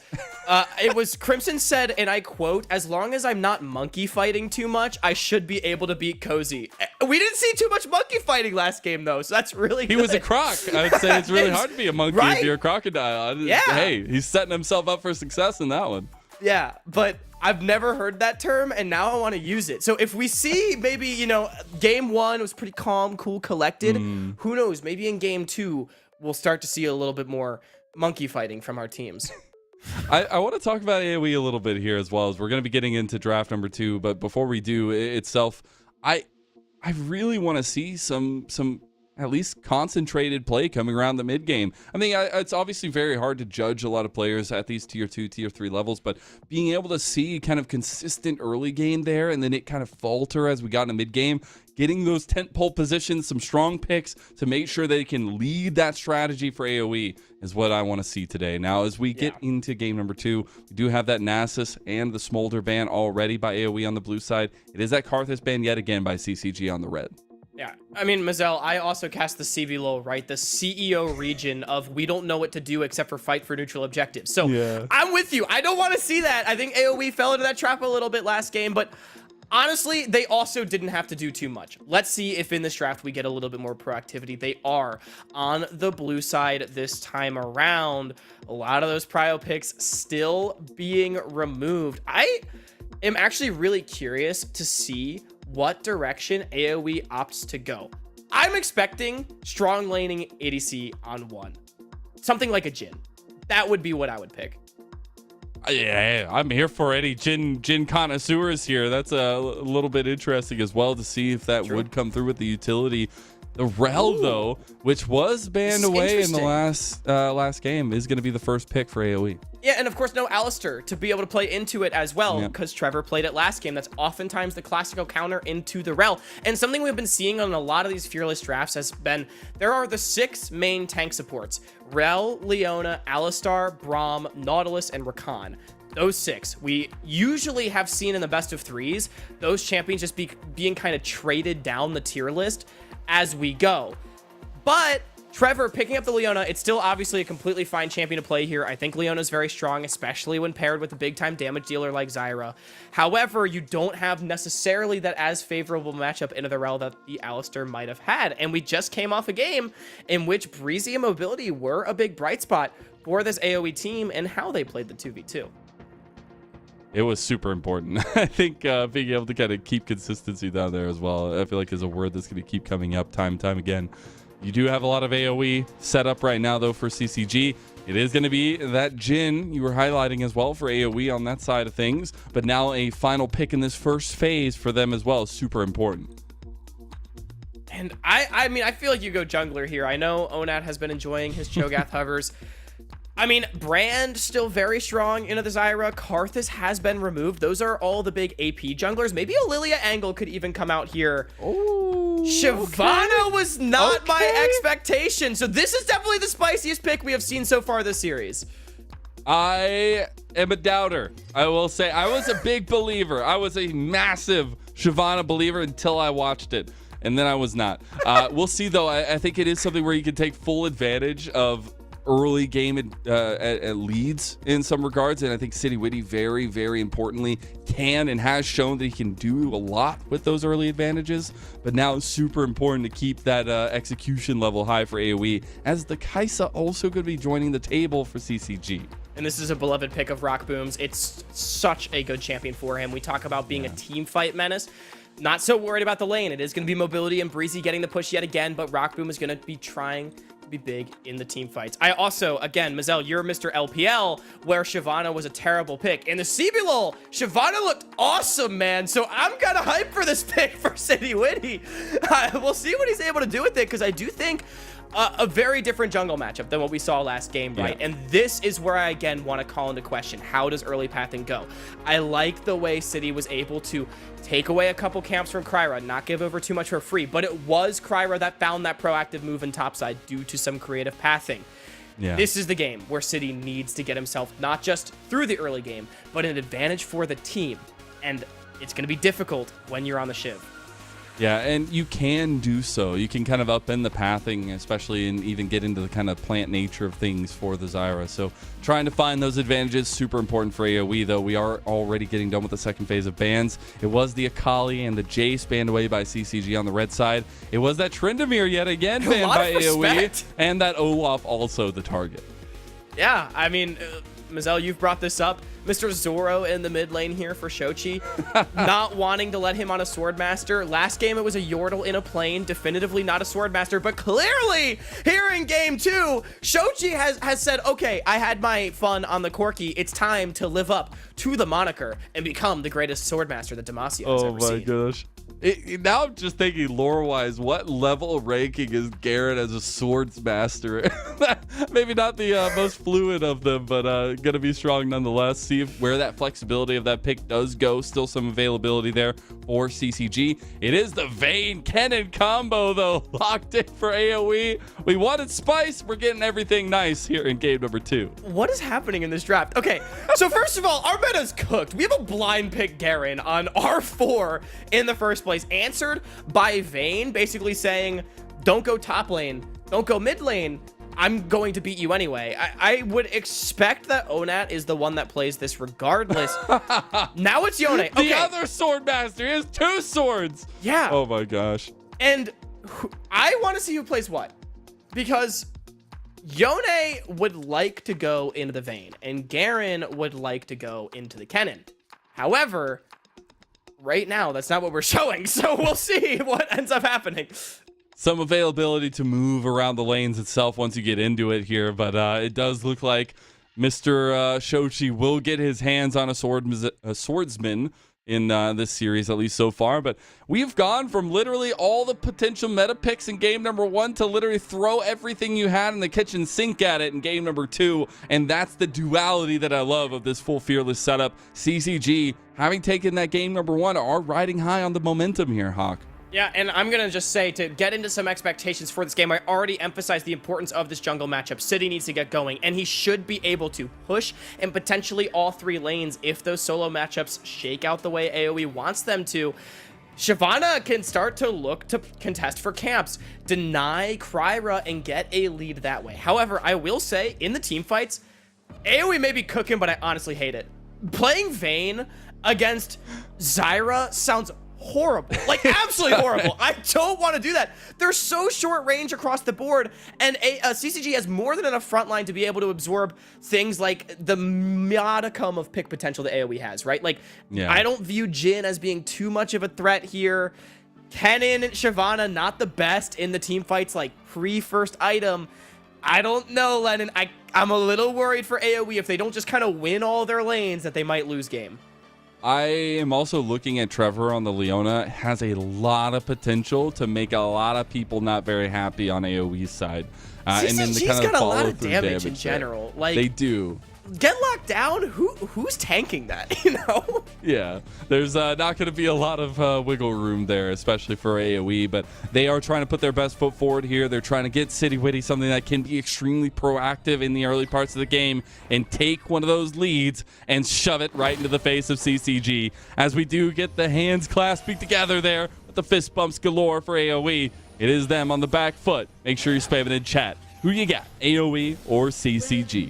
it was Crimson said, and I quote, "As long as I'm not monkey fighting too much, I should be able to beat Cozy." We didn't see too much monkey fighting last game though, so that's really good. He was a croc. I would say it's really hard to be a monkey if you're a crocodile. Yeah. Hey, he's setting himself up for success in that one. Yeah, but I've never heard that term, and now I want to use it. So if we see maybe, game one was pretty calm, cool, collected, who knows? Maybe in game two, we'll start to see a little bit more monkey fighting from our teams. I want to talk about AoE a little bit here as well, as we're going to be getting into draft number two. But before we do itself, I really want to see some at least concentrated play coming around the mid game. I mean, it's obviously very hard to judge a lot of players at these tier 2, tier 3 levels, but being able to see kind of consistent early game there and then it kind of falter as we got in the mid game, getting those tentpole positions, some strong picks to make sure they can lead that strategy for AoE is what I want to see today. Now, as we get into game number two, we do have that Nasus and the Smolder ban already by AoE on the blue side. It is that Karthus ban yet again by CCG on the red. Yeah, I mean, Mazel, I also cast the CV low, right? The CEO region of we don't know what to do except for fight for neutral objectives. So I'm with you. I don't want to see that. I think AoE fell into that trap a little bit last game, but honestly, they also didn't have to do too much. Let's see if in this draft we get a little bit more proactivity. They are on the blue side this time around. A lot of those prio picks still being removed. I am actually really curious to see what direction AoE opts to go. I'm expecting strong laning ADC on one. Something like a Jhin. That would be what I would pick. Yeah, I'm here for any Jhin connoisseurs here. That's a little bit interesting as well to see if that would come through with the utility. The Rel, though, which was banned This is away in the interesting. last game, is going to be the first pick for AoE. Yeah, and of course, no Alistair to be able to play into it as well, Yeah. because Trevor played it last game. That's oftentimes the classical counter into the Rel. And something we've been seeing on a lot of these Fearless drafts has been, there are the 6 main tank supports: Rel, Leona, Alistar, Braum, Nautilus, and Rakan. Those 6. We usually have seen in the best of 3s, those champions just being kind of traded down the tier list as we go. But Trevor picking up the Leona, it's still obviously a completely fine champion to play here. I think Leona's very strong, especially when paired with a big-time damage dealer like Zyra. However, you don't have necessarily that as favorable matchup into the Rel that the Alistair might have had. And we just came off a game in which Breezy and Mobility were a big bright spot for this AoE team and how they played the 2v2. It was super important. I think being able to kind of keep consistency down there as well, I feel like is a word that's going to keep coming up time and time again. You do have a lot of AoE set up right now, though, for CCG. It is going to be that Jhin you were highlighting as well for AoE on that side of things, but now a final pick in this first phase for them as well is super important. And I mean, I feel like you go jungler here. I know Onat has been enjoying his Cho'Gath hovers. I mean, Brand still very strong into the Zyra. Karthus has been removed. Those are all the big AP junglers. Maybe a Lilia angle could even come out here. Oh, Shyvana was not my expectation. So this is definitely the spiciest pick we have seen so far this series. I am a doubter. I will say I was a big believer. I was a massive Shyvana believer until I watched it, and then I was not. We'll see, though. I think it is something where you can take full advantage of early game leads in some regards, and I think City Witty very, very importantly can and has shown that he can do a lot with those early advantages, but now it's super important to keep that execution level high for AoE, as the Kaisa also going to be joining the table for CCG. And this is a beloved pick of Rock Boom's. It's such a good champion for him. We talk about being a team fight menace. Not so worried about the lane. It is going to be Mobility and Breezy getting the push yet again, but Rock Boom is going to be trying be big in the team fights. I also, again, Mazel, you're Mr. LPL, where Shyvana was a terrible pick. In the CBLOL, Shyvana looked awesome, man. So I'm kind of hyped for this pick for City Witty. We'll see what he's able to do with it, because I do think a very different jungle matchup than what we saw last game, right? Yeah. And this is where I, again, want to call into question, how does early pathing go? I like the way City was able to take away a couple camps from Kryra, not give over too much for free, but it was Kryra that found that proactive move in topside due to some creative pathing. Yeah. This is the game where City needs to get himself not just through the early game, but an advantage for the team. And it's going to be difficult when you're on the Shiv. Yeah, and you can do so. You can kind of upend the pathing, especially, and even get into the kind of plant nature of things for the Zyra. So trying to find those advantages, super important for AoE, though. We are already getting done with the second phase of bans. It was the Akali and the Jace banned away by CCG on the red side. It was that Tryndamere yet again banned by AoE, and that Olaf also the target. Yeah, I mean, Mazel, you've brought this up. Mr. Zoro in the mid lane here for Shochi, not wanting to let him on a Swordmaster. Last game, it was a Yordle in a plane, definitively not a Swordmaster, but clearly here in game 2, Shochi has said, okay, I had my fun on the Corki. It's time to live up to the moniker and become the greatest Swordmaster that Demacia has ever seen. Oh my gosh. Now I'm just thinking lore-wise, what level of ranking is Garen as a swords master? Maybe not the most fluid of them, but going to be strong nonetheless. See where that flexibility of that pick does go. Still some availability there for CCG. It is the Vayne Kennen combo, though, locked in for AoE. We wanted spice. We're getting everything nice here in game number 2. What is happening in this draft? Okay, so first of all, our meta's cooked. We have a blind pick Garen on R4 in the first place, answered by Vayne, basically saying, don't go top lane, don't go mid lane, I'm going to beat you anyway. I would expect that Onat is the one that plays this regardless. Now it's Yone. Okay. The other sword master, he has 2 swords. Yeah. Oh my gosh. And I want to see who plays what, because Yone would like to go into the Vayne and Garen would like to go into the Kennen. However, right now, that's not what we're showing, so we'll see what ends up happening. Some availability to move around the lanes itself once you get into it here, but it does look like Mr. Shochi will get his hands on a swordsman in this series, at least so far. But we've gone from literally all the potential meta picks in game number 1 to literally throw everything you had in the kitchen sink at it in game number 2. And that's the duality that I love of this full Fearless setup. CCG, having taken that game number 1, are riding high on the momentum here, Hawk. Yeah, and I'm going to just say, to get into some expectations for this game, I already emphasized the importance of this jungle matchup. City needs to get going, and he should be able to push and potentially all 3 lanes if those solo matchups shake out the way AoE wants them to. Shyvana can start to look to contest for camps, deny Kryra, and get a lead that way. However, I will say, in the team fights, AoE may be cooking, but I honestly hate it. Playing Vayne against Zyra sounds horrible, like absolutely horrible. I don't want to do that. They're so short range across the board, and CCG has more than enough front line to be able to absorb things like the modicum of pick potential that AoE has, right? Like, yeah. I don't view Jhin as being too much of a threat here. Kennen and Shyvana, not the best in the team fights, like pre-first item. I don't know, Lennon. I'm a little worried for AoE if they don't just kind of win all their lanes, that they might lose game. I am also looking at Trevor on the Leona. Has a lot of potential to make a lot of people not very happy on AoE's side. And then the kind of got a lot of damage in general. Like, they do. Get locked down? Who's tanking that, you know? Yeah, there's not going to be a lot of wiggle room there, especially for AoE, but they are trying to put their best foot forward here. They're trying to get City Witty something that can be extremely proactive in the early parts of the game and take one of those leads and shove it right into the face of CCG. As we do get the hands clasping together there with the fist bumps galore for AoE. It is them on the back foot. Make sure you're spamming in chat. Who you got, AoE or CCG?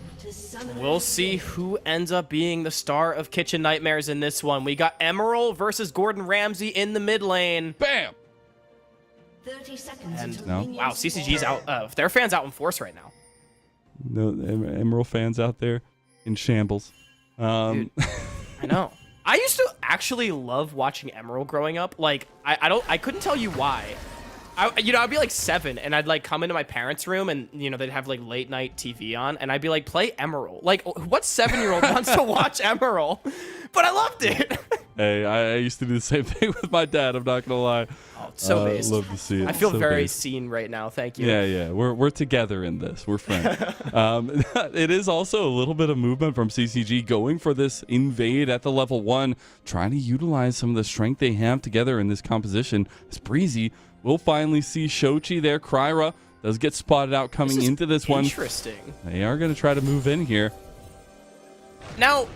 We'll see who ends up being the star of Kitchen Nightmares in this one. We got Emerald versus Gordon Ramsay in the mid lane. Bam! 30 seconds. And wow, CCG's out. Their fans out in force right now. No Emerald fans out there in shambles. Dude, I know. I used to actually love watching Emerald growing up. Like, I couldn't tell you why. I'd be like 7 and I'd like come into my parents' room and, they'd have like late night TV on and I'd be like, play Emerald. Like, what 7-year-old wants to watch Emerald? But I loved it. Hey, I used to do the same thing with my dad. I'm not going to lie. Oh, it's so based. Love to see it. I feel so very based. seen right now. Thank you. Yeah. We're together in this. We're friends. It is also a little bit of movement from CCG going for this invade at the level 1, trying to utilize some of the strength they have together in this composition. It's breezy. We'll finally see Shochi there. Kryra does get spotted out coming into this one. Interesting. They are going to try to move in here. Now,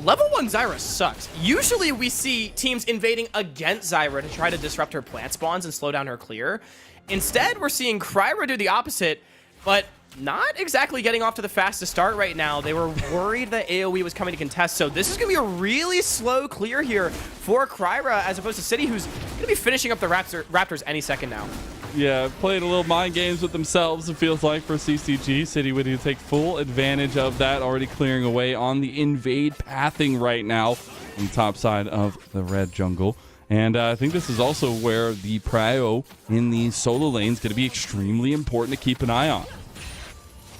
level 1 Zyra sucks. Usually we see teams invading against Zyra to try to disrupt her plant spawns and slow down her clear. Instead, we're seeing Kryra do the opposite, but not exactly getting off to the fastest start right now. They were worried that AoE was coming to contest, so this is going to be a really slow clear here for Kryra as opposed to City, who's going to be finishing up the Raptors any second now. Yeah, played a little mind games with themselves, it feels like, for CCG. City would take full advantage of that, already clearing away on the invade pathing right now on the top side of the red jungle. And I think this is also where the prio in the solo lane is going to be extremely important to keep an eye on.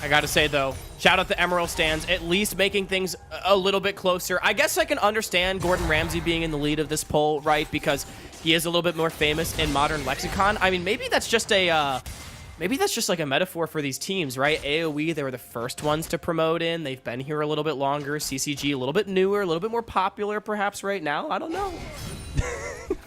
I gotta say, though, shout out to Emerald stands, at least making things a little bit closer. I guess I can understand Gordon Ramsay being in the lead of this poll, right? Because he is a little bit more famous in modern lexicon. I mean, maybe that's just like a metaphor for these teams, right? AoE, they were the first ones to promote in. They've been here a little bit longer. CCG, a little bit newer, a little bit more popular, perhaps right now. I don't know.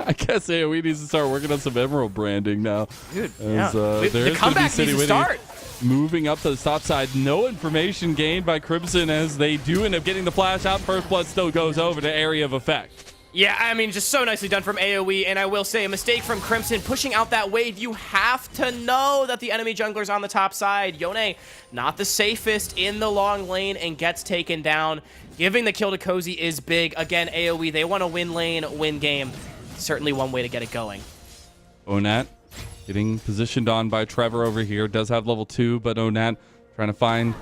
I guess AoE needs to start working on some Emerald branding now. Dude, as, yeah. The comeback needs to start. Moving up to the top side. No information gained by Crimson as they do end up getting the flash out. First blood still goes over to area of effect. Yeah, I mean, just so nicely done from AoE, and I will say a mistake from Crimson pushing out that wave. You have to know that the enemy jungler's on the top side. Yone, not the safest in the long lane and gets taken down. Giving the kill to Cozy is big. Again, AoE, they want to win lane, win game. Certainly one way to get it going. Onat getting positioned on by Trevor over here. Does have level 2, but Onat trying to find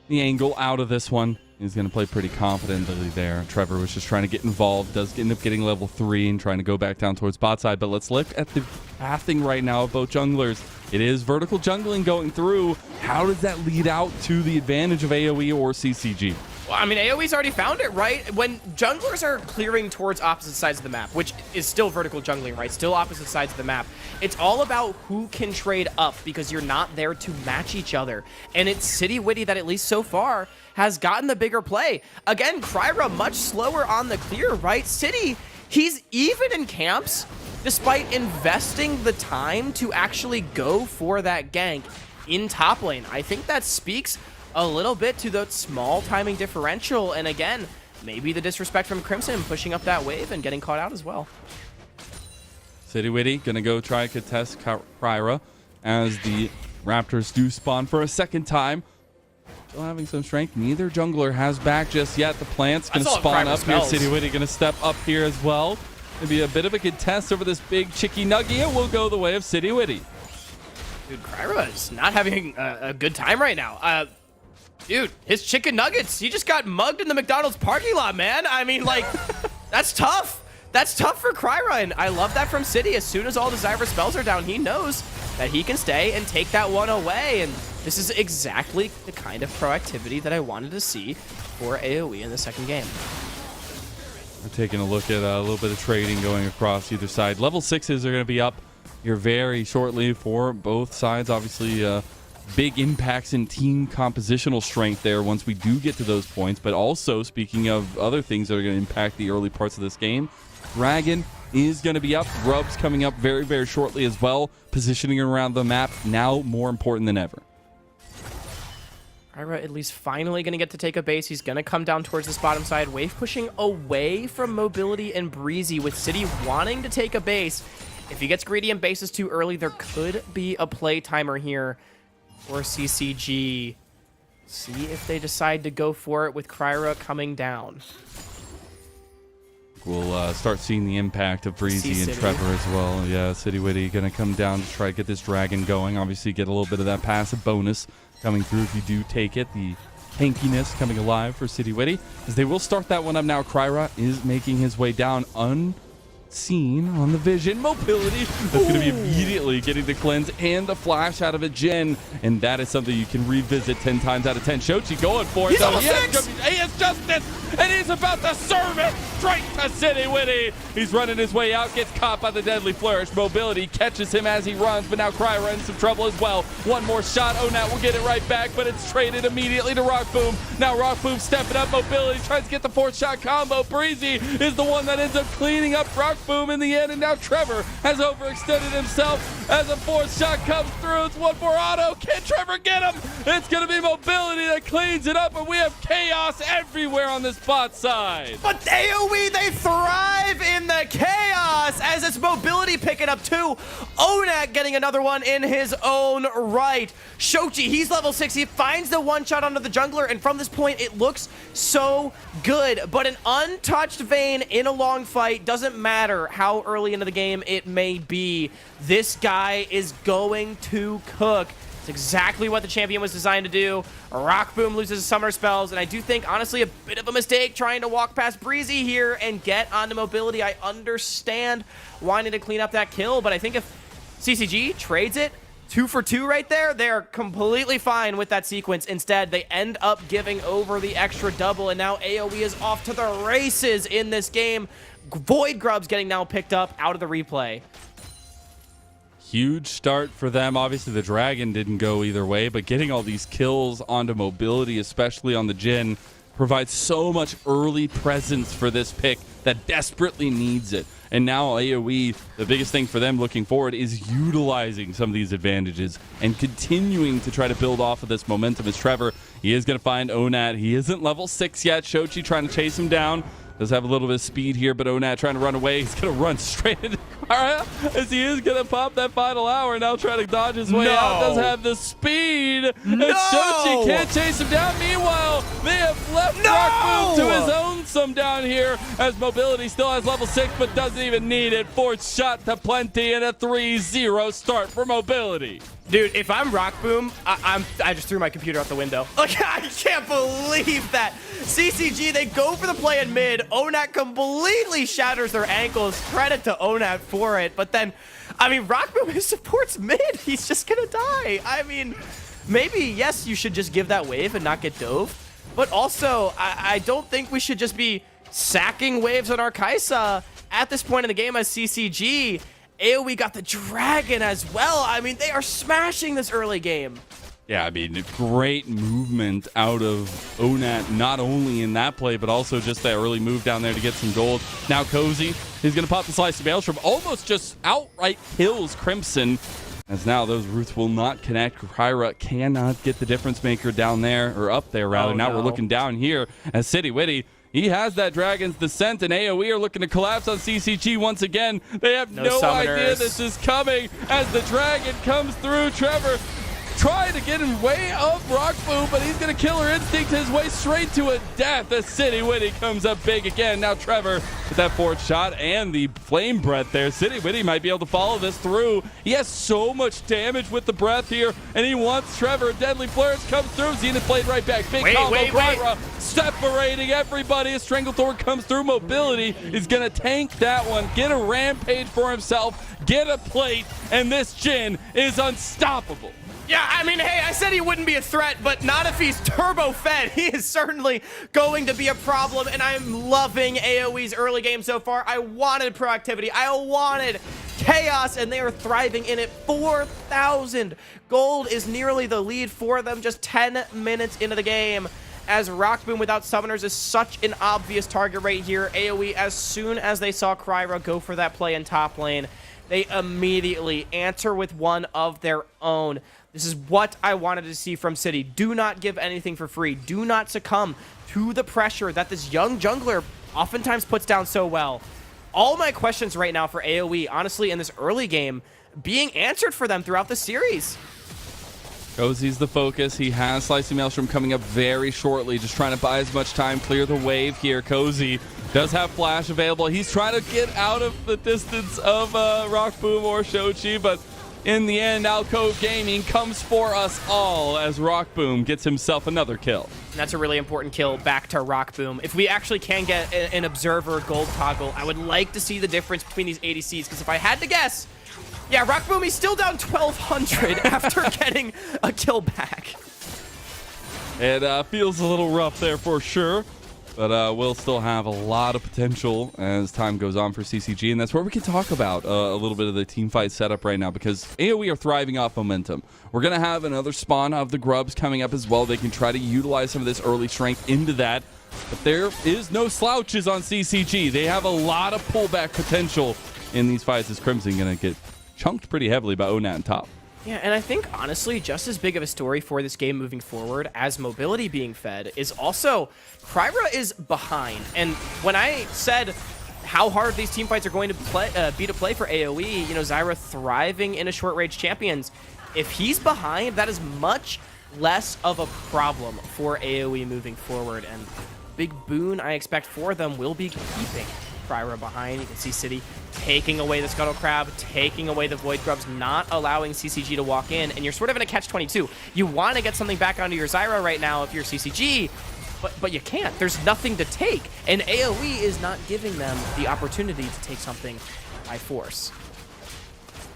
the angle out of this one. He's going to play pretty confidently there. Trevor was just trying to get involved, does end up getting level 3 and trying to go back down towards bot side. But let's look at the pathing right now of both junglers. It is vertical jungling going through. How does that lead out to the advantage of AoE or CCG? Well, I mean, AoE's already found it, right? When junglers are clearing towards opposite sides of the map, which is still vertical jungling, right? Still opposite sides of the map. It's all about who can trade up because you're not there to match each other. And it's City Witty that, at least so far, has gotten the bigger play. Again, Kryra much slower on the clear, right? City, he's even in camps despite investing the time to actually go for that gank in top lane. I think that speaks a little bit to the small timing differential, and again, maybe the disrespect from Crimson pushing up that wave and getting caught out as well. City Witty gonna go try to contest Kryra as the Raptors do spawn for a second time. Still having some strength. Neither jungler has back just yet. The plant's gonna spawn up here. City Witty gonna step up here as well. Gonna be a bit of a contest over this big chicky nugget. It will go the way of City Witty. Dude, Kryra is not having a good time right now. Dude, his chicken nuggets, he just got mugged in the McDonald's parking lot, man. I mean, like, that's tough. That's tough for Kryra, and I love that from City. As soon as all the Zyra spells are down, he knows that he can stay and take that one away, and this is exactly the kind of proactivity that I wanted to see for AoE in the second game. We're taking a look at a little bit of trading going across either side. Level 6s are going to be up here very shortly for both sides. Obviously, big impacts in team compositional strength there once we do get to those points. But also, speaking of other things that are going to impact the early parts of this game, Dragon is going to be up. Grub's coming up very, very shortly as well. Positioning around the map now more important than ever. Kryra at least finally going to get to take a base. He's going to come down towards this bottom side. Wave pushing away from Mobility and Breezy with City wanting to take a base. If he gets greedy and bases too early, there could be a play timer here for CCG. See if they decide to go for it with Kryra coming down. We'll start seeing the impact of Breezy and Trevor as well. Yeah, City Witty going to come down to try to get this dragon going. Obviously, get a little bit of that passive bonus coming through if you do take it. The tankiness coming alive for City Witty, as they will start that one up now. Kryra is making his way down unseen on the vision. Mobility that's going to be immediately getting the cleanse and the flash out of a Jhin, and that is something you can revisit 10 times out of 10. Shochi going for it. He's though. He has justice, and he's about to serve it straight to City Witty. He's running his way out, gets caught by the deadly flourish. Mobility catches him as he runs, but now Kryra in some trouble as well. One more shot. Onat will get it right back, but it's traded immediately to Rock Boom. Now Rock Boom stepping up. Mobility tries to get the 4th shot combo. Breezy is the one that ends up cleaning up Rock Boom in the end, and now Trevor has overextended himself as a 4th shot comes through. It's one more auto. Can Trevor get him? It's going to be Mobility that cleans it up, and we have chaos everywhere on this bot side. But AoE, they thrive in the chaos as it's Mobility picking up 2. Onat getting another one in his own right. Shochi, he's level 6. He finds the 1-shot onto the jungler, and from this point, it looks so good. But an untouched Vayne in a long fight doesn't matter how early into the game it may be. This guy is going to cook. It's exactly what the champion was designed to do. Rock Boom loses summer spells, and I do think, honestly, a bit of a mistake trying to walk past Breezy here and get onto Mobility. I understand wanting to clean up that kill, but I think if CCG trades it 2 for 2 right there, they're completely fine with that sequence. Instead, they end up giving over the extra double, and now AoE is off to the races in this game. Void Grub's getting now picked up out of the replay. Huge start for them. Obviously, the dragon didn't go either way, but getting all these kills onto Mobility, especially on the Jhin, provides so much early presence for this pick that desperately needs it. And now AoE, the biggest thing for them looking forward is utilizing some of these advantages and continuing to try to build off of this momentum. As Trevor, he is going to find Onat. He isn't level 6 yet. Shochi trying to chase him down. Does have a little bit of speed here, but Onat trying to run away. He's going to run straight into All right, as he is going to pop that final hour, now trying to dodge his way out. Does have the speed. And Shochi can't chase him down. Meanwhile, they have left Rock Boom to his own some down here, as Mobility still has level 6, but doesn't even need it. Fourth shot to plenty, and a 3-0 start for Mobility. Dude, if I'm Rock Boom, I just threw my computer out the window. Like, I can't believe that. CCG, they go for the play in mid. Onat completely shatters their ankles. Credit to Onat for it. But then, I mean, Rock Boom, his support's mid. He's just gonna die. I mean, maybe, yes, you should just give that wave and not get dove. But also, I don't think we should just be sacking waves on our Kaisa at this point in the game as CCG. AoE got the dragon as well. I mean, they are smashing this early game. Yeah, I mean, great movement out of Onat, not only in that play, but also just that early move down there to get some gold. Now Cozy is going to pop the slice of Maelstrom, almost just outright kills Crimson, as now those roots will not connect. Kyra cannot get the difference maker down there, or up there rather. Now we're looking down here as City Witty. He has that Dragon's Descent, and AoE are looking to collapse on CCG once again. They have no idea this is coming as the Dragon comes through. Trevor trying to get in way of Rock Boom, but he's going to Killer Instinct his way straight to a death. The City Witty comes up big again. Now Trevor with that fourth shot and the Flame Breath there. City Witty might be able to follow this through. He has so much damage with the breath here, and he wants Trevor. Deadly Flourish comes through. Zenith Blade right back. Big combo. Kyra separating everybody. A Stranglethorn comes through. Mobility is going to tank that one, get a rampage for himself, get a plate, and this Jhin is unstoppable. Yeah, I mean, hey, I said he wouldn't be a threat, but not if he's turbo fed. He is certainly going to be a problem, and I'm loving AoE's early game so far. I wanted proactivity. I wanted chaos, and they are thriving in it. 4,000 gold is nearly the lead for them just 10 minutes into the game, as Rock Boom without summoners is such an obvious target right here. AoE, as soon as they saw Kryra go for that play in top lane, they immediately answer with one of their own. This is what I wanted to see from City. Do not give anything for free. Do not succumb to the pressure that this young jungler oftentimes puts down so well. All my questions right now for AoE, honestly, in this early game, being answered for them throughout the series. Cozy's the focus. He has Slicing Maelstrom coming up very shortly, just trying to buy as much time, clear the wave here. Cozy does have Flash available. He's trying to get out of the distance of Rock Boom or Shochi, but in the end, Alcove Gaming comes for us all as Rock Boom gets himself another kill. And that's a really important kill back to Rock Boom. If we actually can get an Observer gold toggle, I would like to see the difference between these ADCs, because if I had to guess, yeah, Rock Boom, he's still down 1,200 after getting a kill back. It feels a little rough there for sure, but we'll still have a lot of potential as time goes on for CCG, and that's where we can talk about a little bit of the team fight setup right now, because AoE are thriving off momentum. We're going to have another spawn of the Grubs coming up as well. They can try to utilize some of this early strength into that, but there is no slouches on CCG. They have a lot of pullback potential in these fights, as Crimson going to get chunked pretty heavily by Onat on top. Yeah, and I think, honestly, just as big of a story for this game moving forward as Mobility being fed is also Kryra is behind. And when I said how hard these team fights are going to be to play for AoE, you know, Zyra thriving in a short-range champions, if he's behind, that is much less of a problem for AoE moving forward. And big boon I expect for them will be keeping Kryra behind. You can see City taking away the Scuttle Crab, taking away the Void Grubs, not allowing CCG to walk in, and you're sort of in a catch-22. You want to get something back onto your Zyra right now if you're CCG, but you can't. There's nothing to take, and AoE is not giving them the opportunity to take something by force.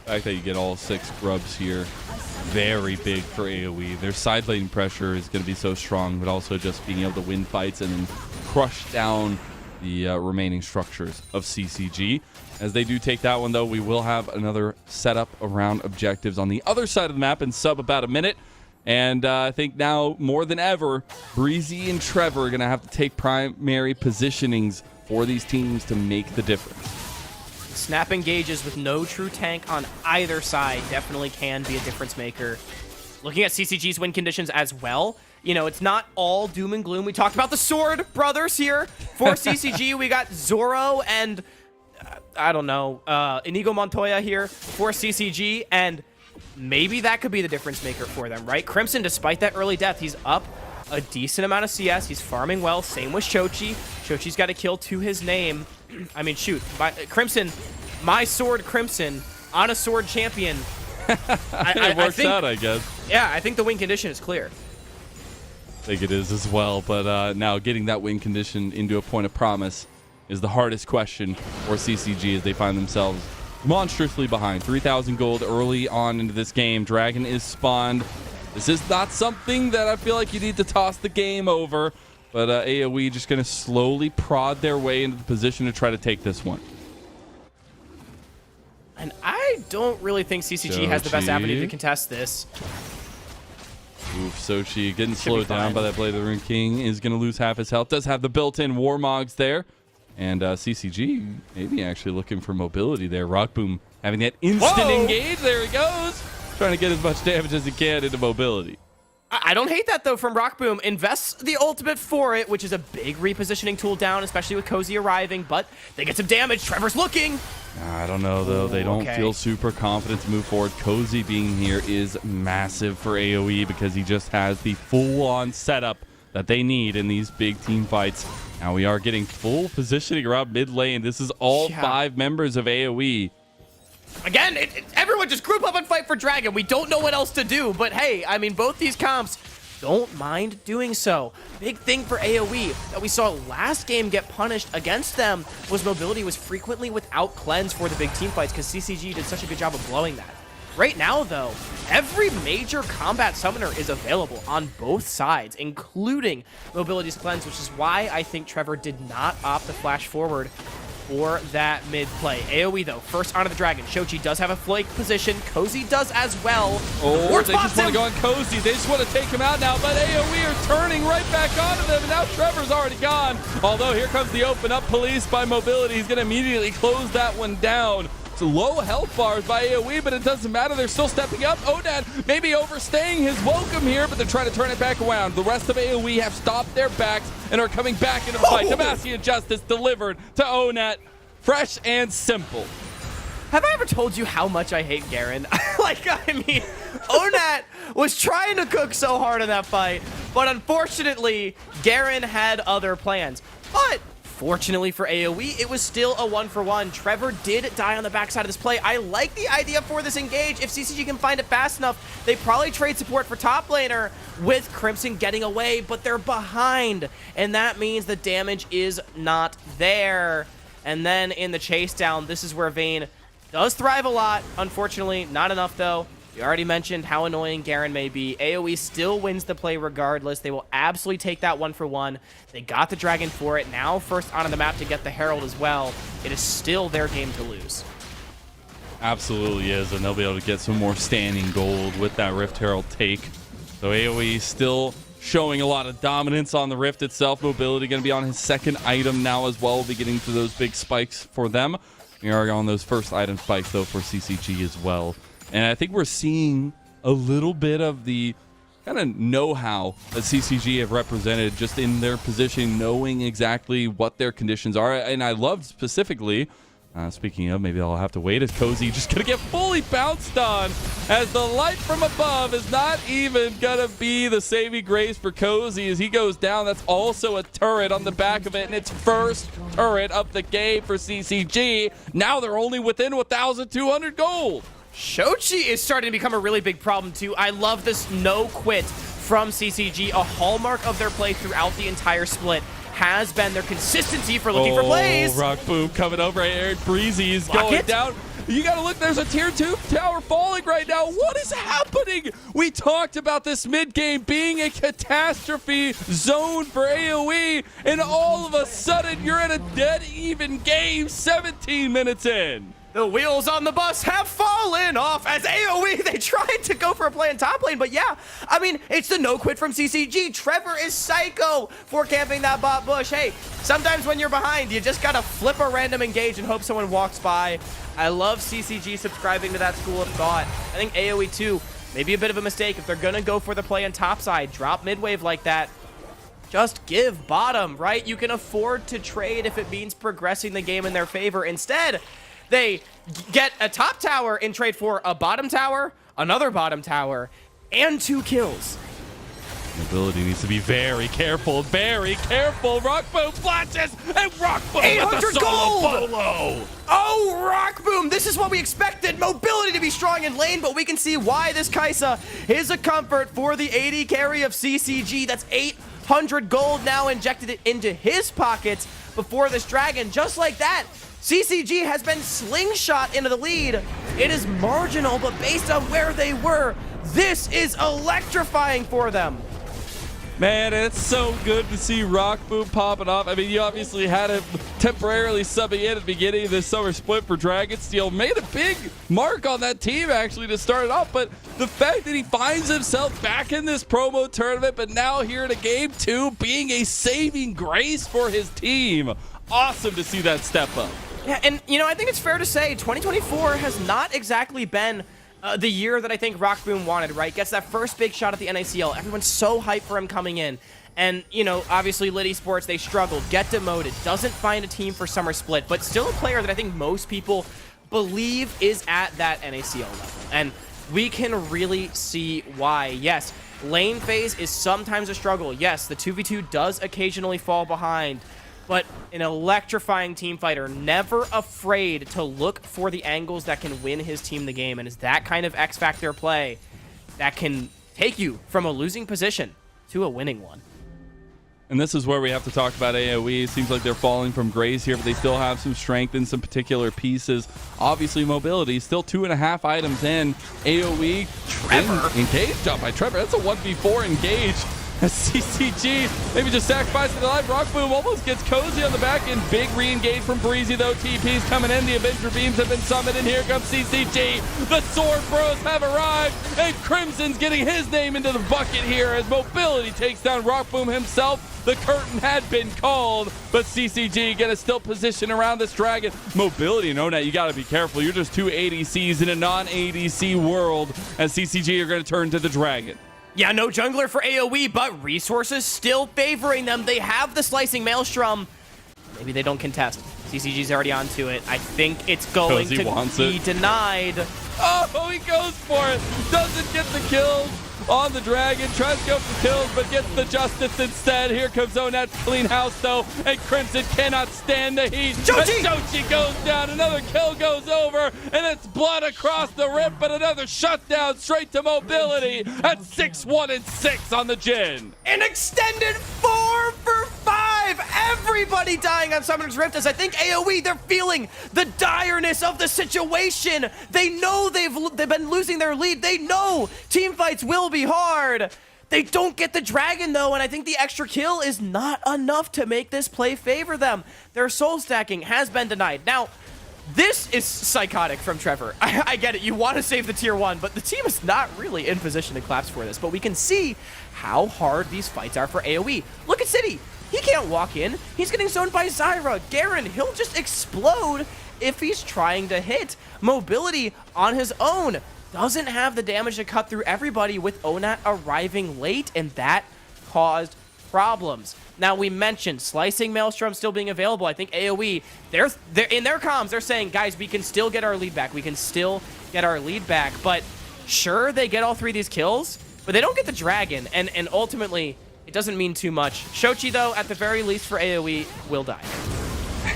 The fact that you get all 6 Grubs here, very big for AoE. Their side lane pressure is going to be so strong, but also just being able to win fights and then crush down the remaining structures of CCG. As they do take that one, though, we will have another setup around objectives on the other side of the map in sub about a minute. And I think now more than ever, Breezy and Trevor are going to have to take primary positionings for these teams to make the difference. Snap engages with no true tank on either side definitely can be a difference maker. Looking at CCG's win conditions as well, you know, it's not all doom and gloom. We talked about the Sword brothers here. For CCG, we got Zoro and I don't know, Inigo Montoya here for CCG, and maybe that could be the difference maker for them, right? Crimson, despite that early death, he's up a decent amount of CS. He's farming well. Same with Shochi. Shochi's got a kill to his name. I mean, shoot. Crimson, my sword Crimson on a sword champion. It works out, I guess. Yeah, I think the win condition is clear. I think it is as well, but now getting that win condition into a point of promise is the hardest question for CCG as they find themselves monstrously behind. 3,000 gold early on into this game. Dragon is spawned. This is not something that I feel like you need to toss the game over, but AoE just going to slowly prod their way into the position to try to take this one. And I don't really think CCG has the best avenue to contest this. Oof, Sochi getting slowed down fine. by that Blade of the Rune King is going to lose half his health. Does have the built-in Warmogs there. And CCG maybe actually looking for mobility there. Rockboom having that instant engage. There he goes. Trying to get as much damage as he can into mobility. I don't hate that, though, from Rockboom. Invests the ultimate for it, which is a big repositioning tool down, especially with Cozy arriving. But they get some damage. Trevor's looking. I don't know, though. They don't okay. feel super confident to move forward. Cozy being here is massive for AoE because he just has the full-on setup that they need in these big team fights. Now we are getting full positioning around mid lane. This is all 5 members of AoE. Again, everyone just group up and fight for Dragon. We don't know what else to do, but hey, I mean, both these comps don't mind doing so. Big thing for AoE that we saw last game get punished against them was mobility was frequently without cleanse for the big team fights because CCG did such a good job of blowing that. Right now, though, every major combat summoner is available on both sides, including Mobility's Cleanse, which is why I think Trevor did not opt to flash forward for that mid play. AoE, though, first onto the Dragon. Shochi does have a flank position. Cozy does as well. Oh, they just want to go on Cozy. They just want to take him out now, but AoE are turning right back onto them, and now Trevor's already gone. Although here comes the open up police by Mobility. He's going to immediately close that one down. Low health bars by AoE, but it doesn't matter. They're still stepping up. Onat maybe overstaying his welcome here, but they're trying to turn it back around. The rest of AoE have stopped their backs and are coming back into the fight. Demacian Justice delivered to Onat. Fresh and simple. Have I ever told you how much I hate Garen? I mean, Onat was trying to cook so hard in that fight, but unfortunately, Garen had other plans. But fortunately for AoE, it was still a 1-for-1. Trevor did die on the backside of this play. I like the idea for this engage. If CCG can find it fast enough, they probably trade support for top laner with Crimson getting away, but they're behind. And that means the damage is not there. And then in the chase down, this is where Vayne does thrive a lot. Unfortunately, not enough though. We already mentioned how annoying Garen may be. AoE still wins the play regardless. They will absolutely take that 1-for-1. They got the Dragon for it. Now first onto the map to get the Herald as well. It is still their game to lose. Absolutely is, and they'll be able to get some more standing gold with that Rift Herald take. So AoE still showing a lot of dominance on the Rift itself. Mobility going to be on his second item now as well. We'll be getting to those big spikes for them. We are on those first item spikes, though, for CCG as well. And I think we're seeing a little bit of the kind of know-how that CCG have represented just in their position, knowing exactly what their conditions are. And I loved specifically, speaking of, maybe I'll have to wait, as Cozy just going to get fully bounced on, as the light from above is not even going to be the saving grace for Cozy as he goes down. That's also a turret on the back of it, and it's first turret of the game for CCG. Now they're only within 1,200 gold. Shochi is starting to become a really big problem too. I love this no quit from CCG. A hallmark of their play throughout the entire split has been their consistency for looking for plays. Rockboom coming over. Eric Breezy is Lock going it. down. You gotta look, there's a tier 2 tower falling right now. What is happening? We talked about this mid game being a catastrophe zone for AoE, and all of a sudden you're in a dead even game 17 minutes in. The wheels on the bus have fallen off as AoE, they tried to go for a play in top lane, but yeah, I mean, it's the no quit from CCG. Trevor is psycho for camping that bot bush. Hey, sometimes when you're behind, you just gotta flip a random engage and hope someone walks by. I love CCG subscribing to that school of thought. I think AoE too, maybe a bit of a mistake if they're gonna go for the play in top side, drop mid wave like that. just give bottom, right? You can afford to trade if it means progressing the game in their favor. Instead, they get a top tower in trade for a bottom tower, another bottom tower, and 2 kills. Mobility needs to be very careful, very careful. Rock Boom flashes, and Rock Boom 800 with the gold! solo bolo. Oh, Rock Boom! This is what we expected. Mobility to be strong in lane, but we can see why this Kaisa is a comfort for the AD carry of CCG. That's 800 gold now injected it into his pockets before this dragon. Just like that, CCG has been slingshot into the lead. It is marginal, but based on where they were, this is electrifying for them. Man, it's so good to see Rock Boom popping off. I mean, you obviously had him temporarily subbing in at the beginning of this summer split for Dragonsteel. Made a big mark on that team, actually, to start it off. But the fact that he finds himself back in this promo tournament, but now here in a game 2, being a saving grace for his team. Awesome to see that step up. Yeah, and, you know, I think it's fair to say 2024 has not exactly been the year that I think Rock Boom wanted, right? Gets that first big shot at the NACL. Everyone's so hyped for him coming in. And, you know, obviously Lit Esports, they struggled, get demoted, doesn't find a team for Summer Split, but still a player that I think most people believe is at that NACL level. And we can really see why. Yes, lane phase is sometimes a struggle. Yes, the 2v2 does occasionally fall behind, but an electrifying team fighter, never afraid to look for the angles that can win his team the game, and is that kind of X-Factor play that can take you from a losing position to a winning one. And this is where we have to talk about AoE. It seems like they're falling from grace here, but they still have some strength in some particular pieces. Obviously, mobility, still 2.5 items in. AoE, Trevor. Engaged up by Trevor. That's a 1v4 engage. CCG maybe just sacrificing the life. Rock Boom almost gets cozy on the back end. Big re-engage from Breezy, though. TP's coming in. The Avenger Beams have been summoned, and here comes CCG. The Sword Bros have arrived, and Crimson's getting his name into the bucket here as Mobility takes down Rock Boom himself. The curtain had been called, but CCG gonna still position around this dragon. Mobility and Onat, you gotta be careful. You're just 2 ADCs in a non-ADC world, as CCG are gonna turn to the dragon. Yeah, no jungler for AoE, but resources still favoring them. They have the Slicing Maelstrom. Maybe they don't contest. CCG's already onto it. I think it's going to be denied. Oh, he goes for it. Doesn't get the kills on the dragon. Tries to go for kills, but gets the justice instead. Here comes Onat's clean house, though, and Crimson cannot stand the heat. Shochi goes down. Another kill goes over, and it's blood across the rip, but another shutdown straight to Mobility at 6-1-6 on the Jhin. An extended 4 for 5. Everybody dying on Summoner's Rift, as I think AoE, they're feeling the direness of the situation. They know they've been losing their lead. They know team fights will be hard. They don't get the dragon, though, and I think the extra kill is not enough to make this play favor them. Their soul stacking has been denied. Now, this is psychotic from Trevor. I get it. You want to save the tier 1, but the team is not really in position to collapse for this. But we can see how hard these fights are for AoE. Look at City. He can't walk in. He's getting zoned by Zyra. Garen, he'll just explode if he's trying to hit. Mobility on his own doesn't have the damage to cut through everybody with Onat arriving late, and that caused problems. Now, we mentioned Slicing Maelstrom still being available. I think AoE, they're in their comms, they're saying, guys, we can still get our lead back. We can still get our lead back. But sure, they get all 3 of these kills, but they don't get the dragon, and ultimately, it doesn't mean too much. Shochi, though, at the very least for AoE, will die.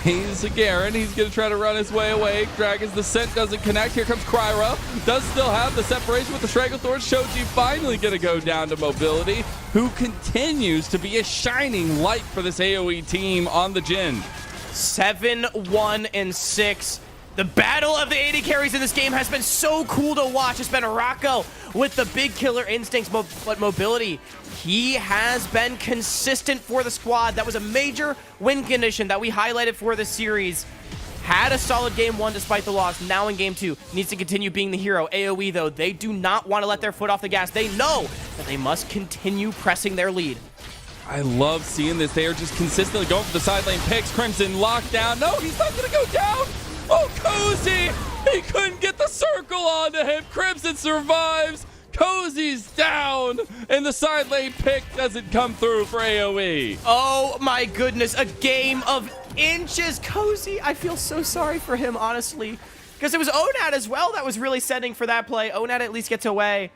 He's a Garen. He's going to try to run his way away. Dragon's Descent doesn't connect. Here comes Kryra. Does still have the separation with the Stranglethorn. Shochi finally going to go down to Mobility, who continues to be a shining light for this AoE team on the Jhin. 7-1-6. The battle of the AD carries in this game has been so cool to watch. It's been Rocco with the big killer instincts, but Mobility, he has been consistent for the squad. That was a major win condition that we highlighted for this series. Had a solid game 1 despite the loss. Now in game 2, needs to continue being the hero. AoE, though, they do not want to let their foot off the gas. They know that they must continue pressing their lead. I love seeing this. They are just consistently going for the side lane picks. Crimson locked down. No, he's not going to go down. Oh, Cozy! He couldn't get the circle onto him. Crimson survives. Cozy's down, and the side lane pick doesn't come through for AoE. Oh my goodness, a game of inches. Cozy, I feel so sorry for him, honestly, because it was Onat as well that was really setting for that play. Onat at least gets away,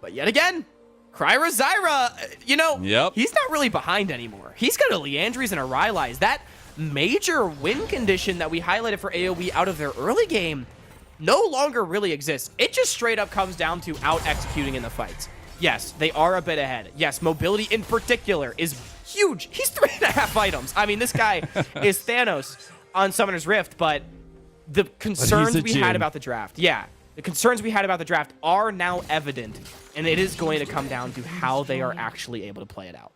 but yet again, Kryra Zyra, you know, he's not really behind anymore. He's got a Leandries and a Rylai's. That major win condition that we highlighted for AoE out of their early game no longer really exists. It just straight up comes down to out-executing in the fights. Yes, they are a bit ahead. Yes, mobility in particular is huge. He's 3.5 items. I mean, this guy is Thanos on Summoner's Rift, but the concerns we had about the draft, the concerns we had about the draft are now evident, and it is going to come down to how they are actually able to play it out.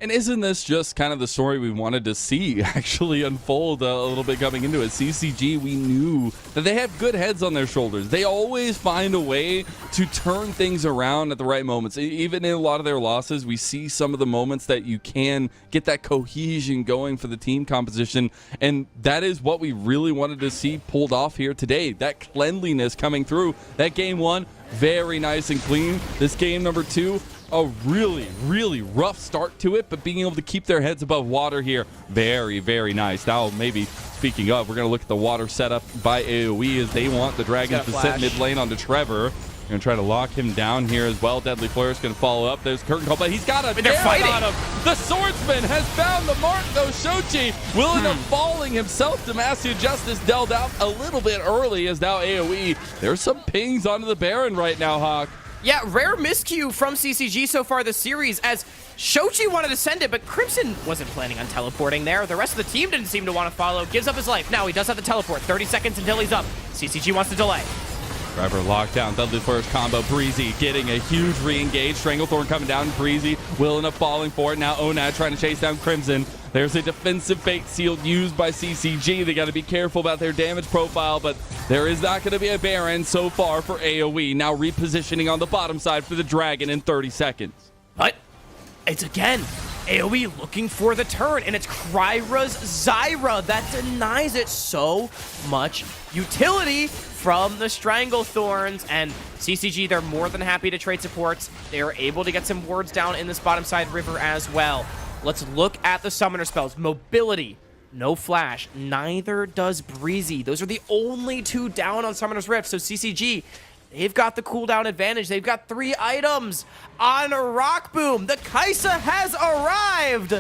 And isn't this just kind of the story we wanted to see actually unfold a little bit coming into it? CCG, we knew that they have good heads on their shoulders. They always find a way to turn things around at the right moments. Even in a lot of their losses, we see some of the moments that you can get that cohesion going for the team composition. And that is what we really wanted to see pulled off here today. That cleanliness coming through. That game one, very nice and clean. This game number two, a really, really rough start to it, but being able to keep their heads above water here, very, very nice. Now, maybe speaking of, we're going to look at the water setup by AoE as they want the Dragons to set mid lane onto Trevor. Going to try to lock him down here as well. Deadly Flourish going to follow up. There's Curtain Call, but he's got a fighting on him. The swordsman has found the mark, though. Shochi will end up falling himself. Demacia Justice dealt out a little bit early as now AoE. There's some pings onto the Baron right now, Hawk. Yeah, rare miscue from CCG so far this series, as Shochi wanted to send it, but Crimson wasn't planning on teleporting there. The rest of the team didn't seem to want to follow. Gives up his life. Now he does have the teleport. 30 seconds until he's up. CCG wants to delay. Trevor locked down. Deadly Flourish combo. Breezy getting a huge re-engage. Stranglethorn coming down. Breezy will end up falling for it. Now Onat trying to chase down Crimson. There's a defensive fake shield used by CCG. They got to be careful about their damage profile, but there is not going to be a Baron so far for AoE. Now repositioning on the bottom side for the Dragon in 30 seconds. But it's again AoE looking for the turn, and it's Kryra's Zyra that denies it so much utility from the Stranglethorns. And CCG, they're more than happy to trade supports. They are able to get some wards down in this bottom side river as well. Let's look at the summoner spells. Mobility, no flash. Neither does Breezy. Those are the only two down on Summoner's Rift. So CCG, they've got the cooldown advantage. They've got 3 items on Rock Boom. The Kaisa has arrived.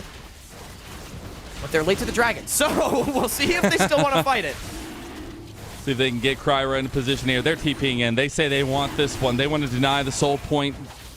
But they're late to the Dragon. So we'll see if they still want to fight it. See if they can get Kryra in position here. They're TPing in. They say they want this one. They want to deny the soul point,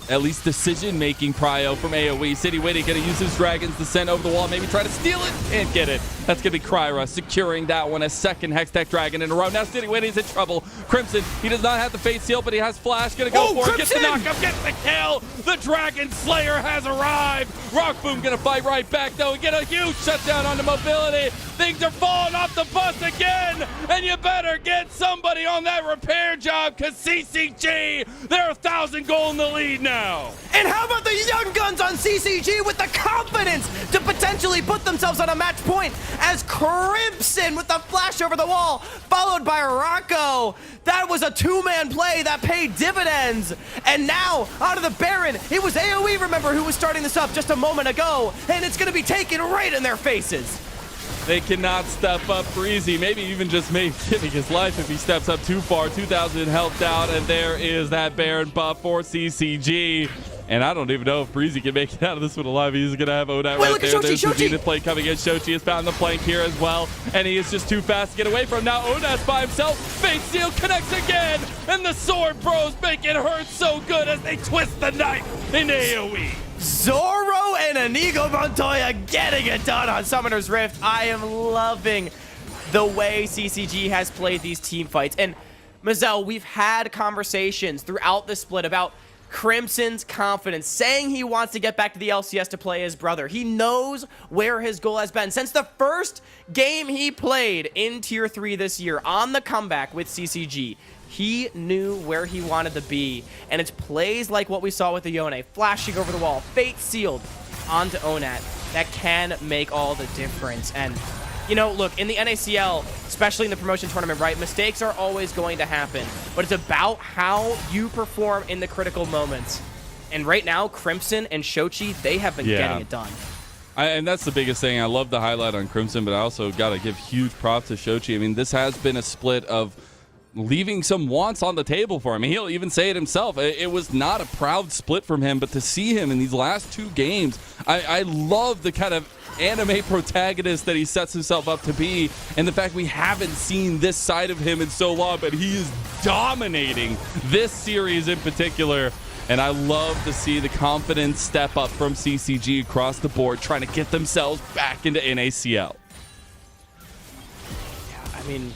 at least decision-making prio from AoE. City Witty going to use his Dragon's Descent over the wall, maybe try to steal it. Can't get it. That's going to be Kryra securing that one, a second Hextech Dragon in a row. Now City Witty's in trouble. Crimson, he does not have the Fate Seal, but he has Flash. Going to go for it. Gets the knockup, gets the kill. The Dragon Slayer has arrived. Rock Boom going to fight right back, though, and get a huge shutdown on the mobility. Things are falling off the bus again, and you better get somebody on that repair job, because CCG, they're 1,000 gold in the lead now. And how about the young guns on CCG with the confidence to potentially put themselves on a match point, as Crimson with the flash over the wall, followed by Rocco. That was a 2-man play that paid dividends. And now, out of the Baron, it was AoE, remember, who was starting this up just a moment ago, and it's going to be taken right in their faces. They cannot step up Breezy, maybe even just giving his life if he steps up too far. 2,000 health down, and there is that Baron buff for CCG. And I don't even know if Breezy can make it out of this one alive. He's going to have Onat right there. There's the Zenith play coming in. Shochi has found the flank here as well, and he is just too fast to get away from. Now Onat's by himself. Fate Seal connects again, and the Sword Bros make it hurt so good as they twist the knife in AoE. Zoro and Inigo Montoya getting it done on Summoner's Rift. I am loving the way CCG has played these team fights. And Mazel, we've had conversations throughout the split about Crimson's confidence, saying he wants to get back to the LCS to play his brother. He knows where his goal has been. Since the first game he played in Tier 3 this year on the comeback with CCG, he knew where he wanted to be. And it's plays like what we saw with the Yone, flashing over the wall, Fate Sealed onto Onat, that can make all the difference. And you know, look, in the NACL, especially in the promotion tournament, right, mistakes are always going to happen, but it's about how you perform in the critical moments. And right now, Crimson and Shochi, they have been getting it done. And that's the biggest thing. I love the highlight on Crimson, but I also got to give huge props to Shochi. I mean, this has been a split of leaving some wants on the table for him. I mean, he'll even say it himself. It was not a proud split from him, but to see him in these last 2 games, I love the kind of anime protagonist that he sets himself up to be, and the fact we haven't seen this side of him in so long, but he is dominating this series in particular. And I love to see the confidence step up from CCG across the board, trying to get themselves back into NACL. Yeah, I mean,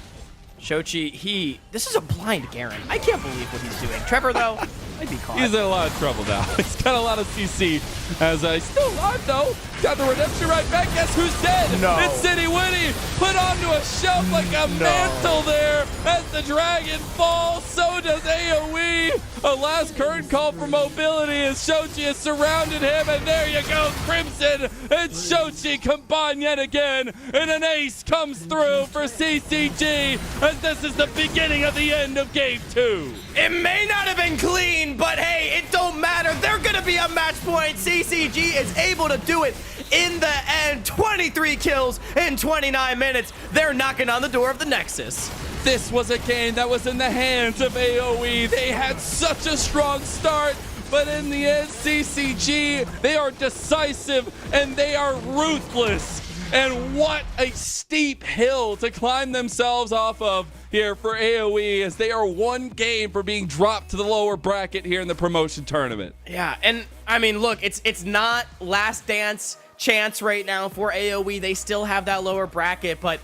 Shochi, this is a blind Garen. I can't believe what he's doing. Trevor, though, might be caught. He's in a lot of trouble now. He's got a lot of CC as he's still alive, though. Got the redemption right back. Guess who's dead? No. It's City Winnie. Put onto a shelf like a mantle there as the dragon falls. So does AoE. A last current call for mobility as Shochi has surrounded him. And there you go, Crimson and Shochi combine yet again. And an ace comes through for CCG as this is the beginning of the end of Game 2. It may not have been clean, but hey, it don't matter. They're going to be a match point. CCG is able to do it in the end. 23 kills in 29 minutes. They're knocking on the door of the Nexus. This was a game that was in the hands of AoE. They had such a strong start, but in the end, CCG, they are decisive and they are ruthless. And what a steep hill to climb themselves off of here for AoE, as they are 1 game for being dropped to the lower bracket here in the promotion tournament. Yeah, and I mean, look, it's not last dance chance right now for AoE. They still have that lower bracket, but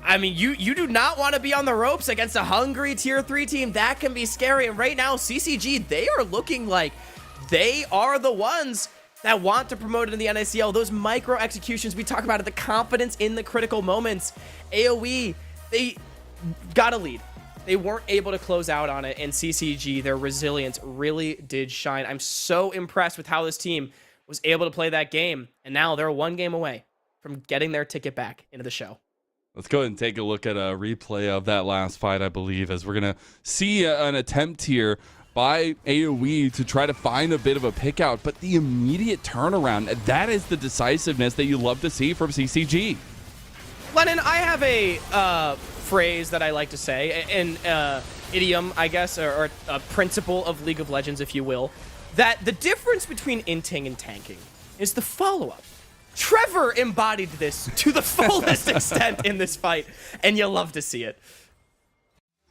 I mean, you do not want to be on the ropes against a hungry tier 3 team. That can be scary. And right now, CCG, they are looking like they are the ones that want to promote it in the NACL. Those micro executions we talk about, it, the confidence in the critical moments. AoE, they got a lead. They weren't able to close out on it, and CCG, their resilience really did shine. I'm so impressed with how this team was able to play that game, and now they're 1 game away from getting their ticket back into the show. Let's go ahead and take a look at a replay of that last fight, I believe, as we're going to see an attempt here by AoE to try to find a bit of a pick out, but the immediate turnaround, that is the decisiveness that you love to see from CCG. Lennon, I have a phrase that I like to say, an idiom, I guess, or a principle of League of Legends, if you will, that the difference between inting and tanking is the follow-up. Trevor embodied this to the fullest extent in this fight, and you'll love to see it.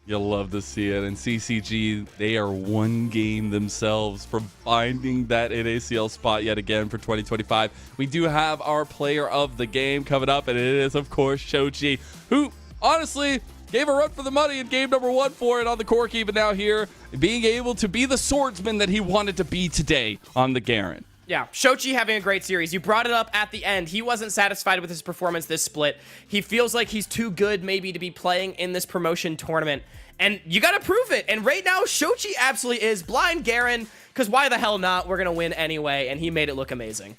You'll love to see it. And CCG, they are 1 game themselves from finding that NACL spot yet again for 2025. We do have our player of the game coming up, and it is, of course, Shochi, who honestly gave a run for the money in game number 1 for it on the Corki, but now here being able to be the swordsman that he wanted to be today on the Garen. Yeah, Shochi having a great series. You brought it up at the end. He wasn't satisfied with his performance this split. He feels like he's too good maybe to be playing in this promotion tournament. And you got to prove it. And right now, Shochi absolutely is. Blind Garen, because why the hell not? We're going to win anyway. And he made it look amazing.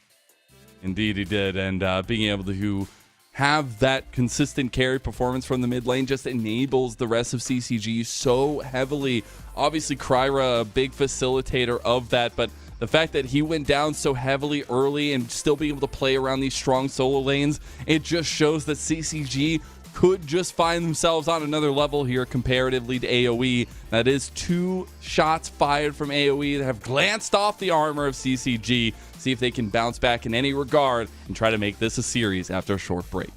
Indeed, he did. And being able to have that consistent carry performance from the mid lane just enables the rest of CCG so heavily. Obviously, Kryra, a big facilitator of that, but the fact that he went down so heavily early and still being able to play around these strong solo lanes, it just shows that CCG could just find themselves on another level here comparatively to AoE. That is 2 shots fired from AoE that have glanced off the armor of CCG. See if they can bounce back in any regard and try to make this a series after a short break.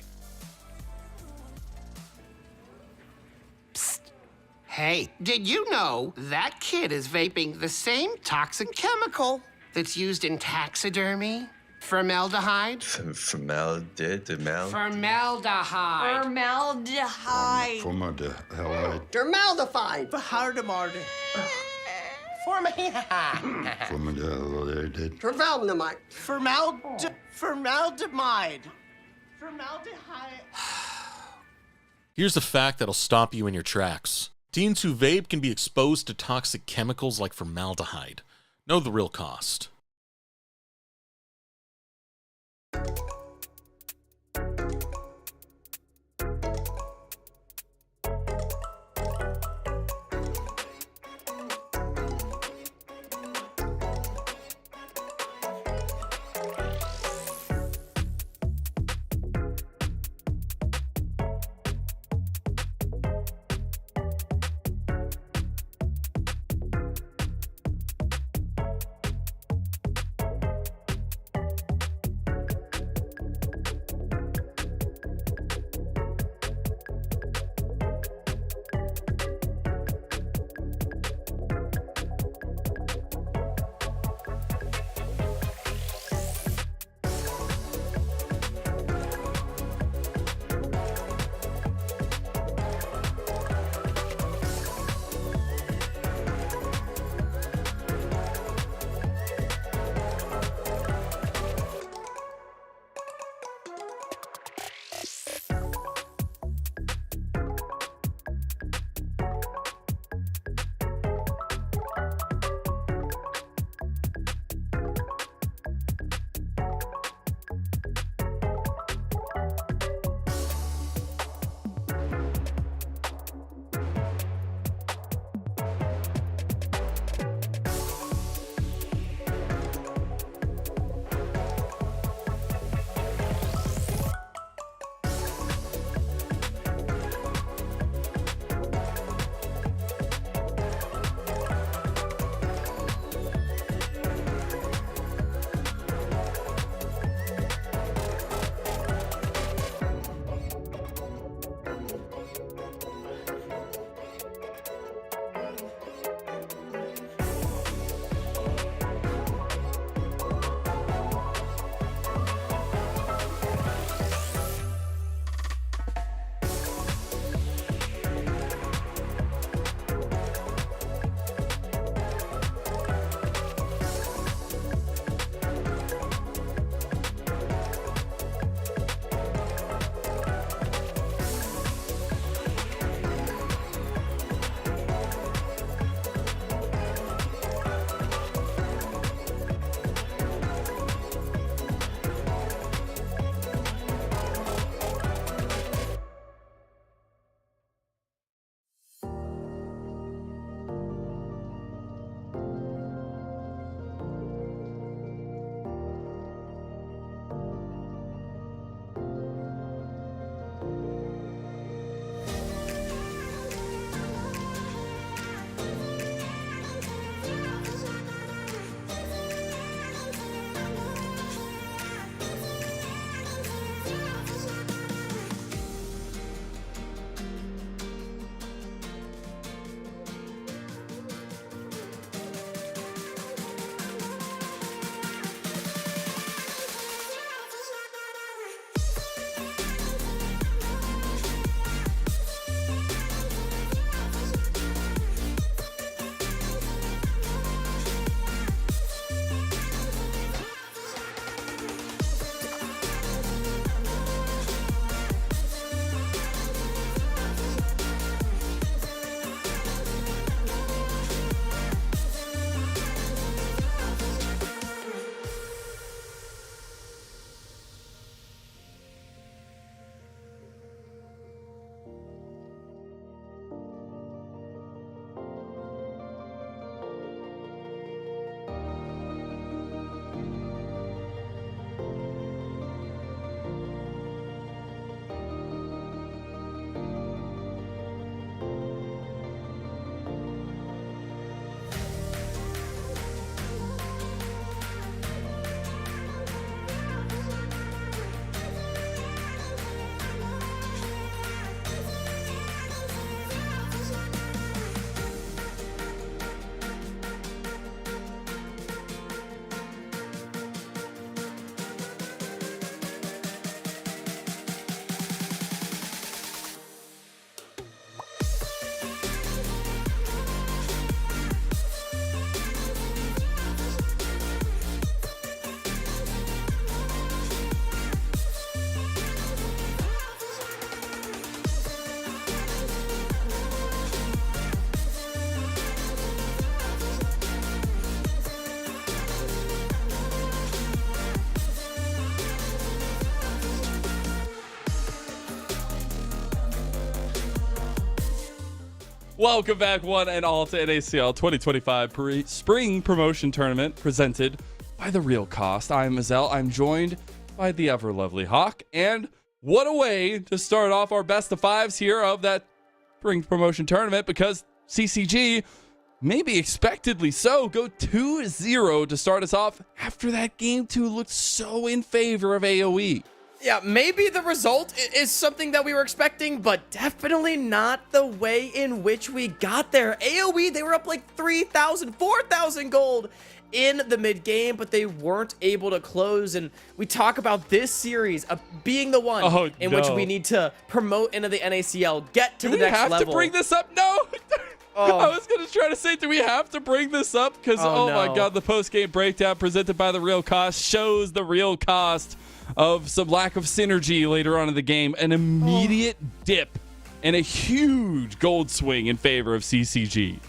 Hey, did you know that kid is vaping the same toxic chemical that's used in taxidermy? Formaldehyde? Formaldehyde. Formaldehyde. Formaldehyde. Formaldehyde. Formaldehyde. Formaldehyde. Formaldehyde. Formaldehyde. Formaldehyde. Formaldehyde. Here's a fact that'll stop you in your tracks. Teens who vape can be exposed to toxic chemicals like formaldehyde. Know the real cost. Welcome back, one and all, to NACL 2025 Spring Promotion Tournament presented by The Real Cost. I'm Mazel. I'm joined by the ever lovely Hawk. And what a way to start off our best of fives here of that Spring Promotion Tournament, because CCG, maybe expectedly so, go 2-0 to start us off after that game 2 looked so in favor of AoE. Yeah, maybe the result is something that we were expecting, but definitely not the way in which we got there. AoE, they were up like 3,000, 4,000 gold in the mid game, but they weren't able to close. And we talk about this series being the one in which we need to promote into the NACL, get to the next level. Do we have to bring this up? No. I was going to try to say, do we have to bring this up? Because, my God, the post-game breakdown presented by The Real Cost shows the real cost of some lack of synergy later on in the game. An immediate dip and a huge gold swing in favor of CCG.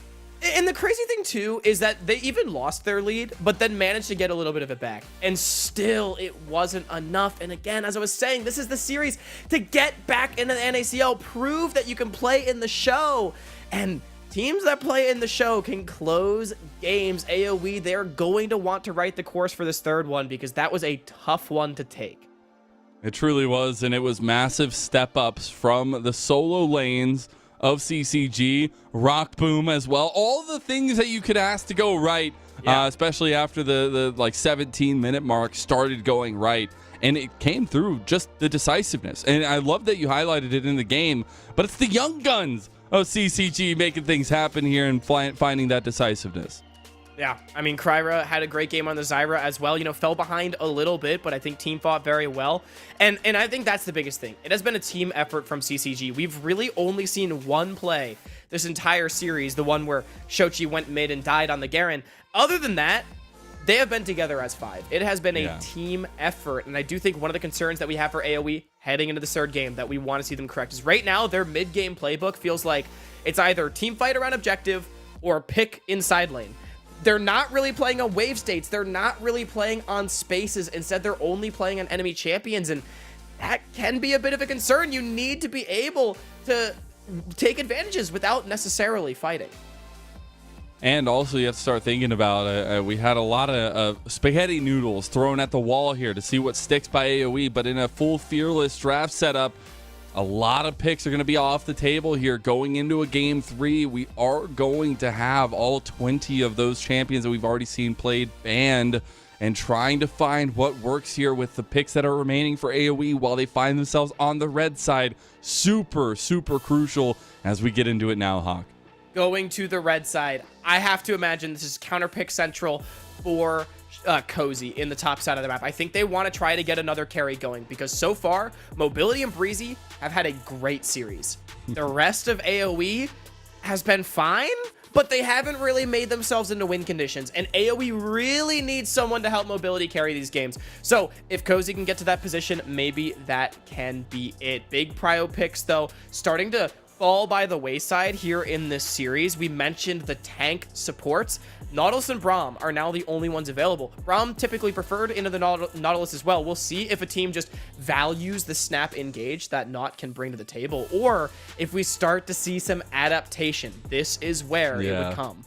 And the crazy thing, too, is that they even lost their lead, but then managed to get a little bit of it back. And still, it wasn't enough. And again, as I was saying, this is the series to get back into the NACL, prove that you can play in the show. And teams that play in the show can close games. AoE, they're going to want to write the course for this third one, because that was a tough one to take. It truly was, and it was massive step-ups from the solo lanes of CCG, Rock Boom as well. All the things that you could ask to go right, especially after the like 17-minute mark started going right. And it came through just the decisiveness. And I love that you highlighted it in the game, but it's the young guns of CCG making things happen here and finding that decisiveness. Yeah, I mean, Kryra had a great game on the Zyra as well. You know, fell behind a little bit, but I think team fought very well. And I think that's the biggest thing. It has been a team effort from CCG. We've really only seen one play this entire series, the one where Shochi went mid and died on the Garen. Other than that, they have been together as 5. It has been a team effort, and I do think one of the concerns that we have for AoE heading into the third game that we want to see them correct is right now their mid-game playbook feels like it's either team fight around objective or pick inside lane. They're not really playing on wave states. They're not really playing on spaces. Instead, they're only playing on enemy champions, and that can be a bit of a concern. You need to be able to take advantages without necessarily fighting. And also, you have to start thinking about, we had a lot of spaghetti noodles thrown at the wall here to see what sticks by AoE, but in a full fearless draft setup, a lot of picks are going to be off the table here going into a game 3. We are going to have all 20 of those champions that we've already seen played banned, and trying to find what works here with the picks that are remaining for AoE while they find themselves on the red side. Super, super crucial as we get into it now, Hawk. Going to the red side, I have to imagine this is counter pick central for Cozy in the top side of the map. I think they want to try to get another carry going, because so far, Mobility and Breezy have had a great series. The rest of AoE has been fine, but they haven't really made themselves into win conditions, and AoE really needs someone to help Mobility carry these games. So if Cozy can get to that position, maybe that can be it. Big prio picks, though, starting to fall by the wayside here in this series. We mentioned the tank supports. Nautilus and Braum are now the only ones available. Braum typically preferred into the Nautilus as well. We'll see if a team just values the snap engage that Naut can bring to the table, or if we start to see some adaptation. This is where it would come.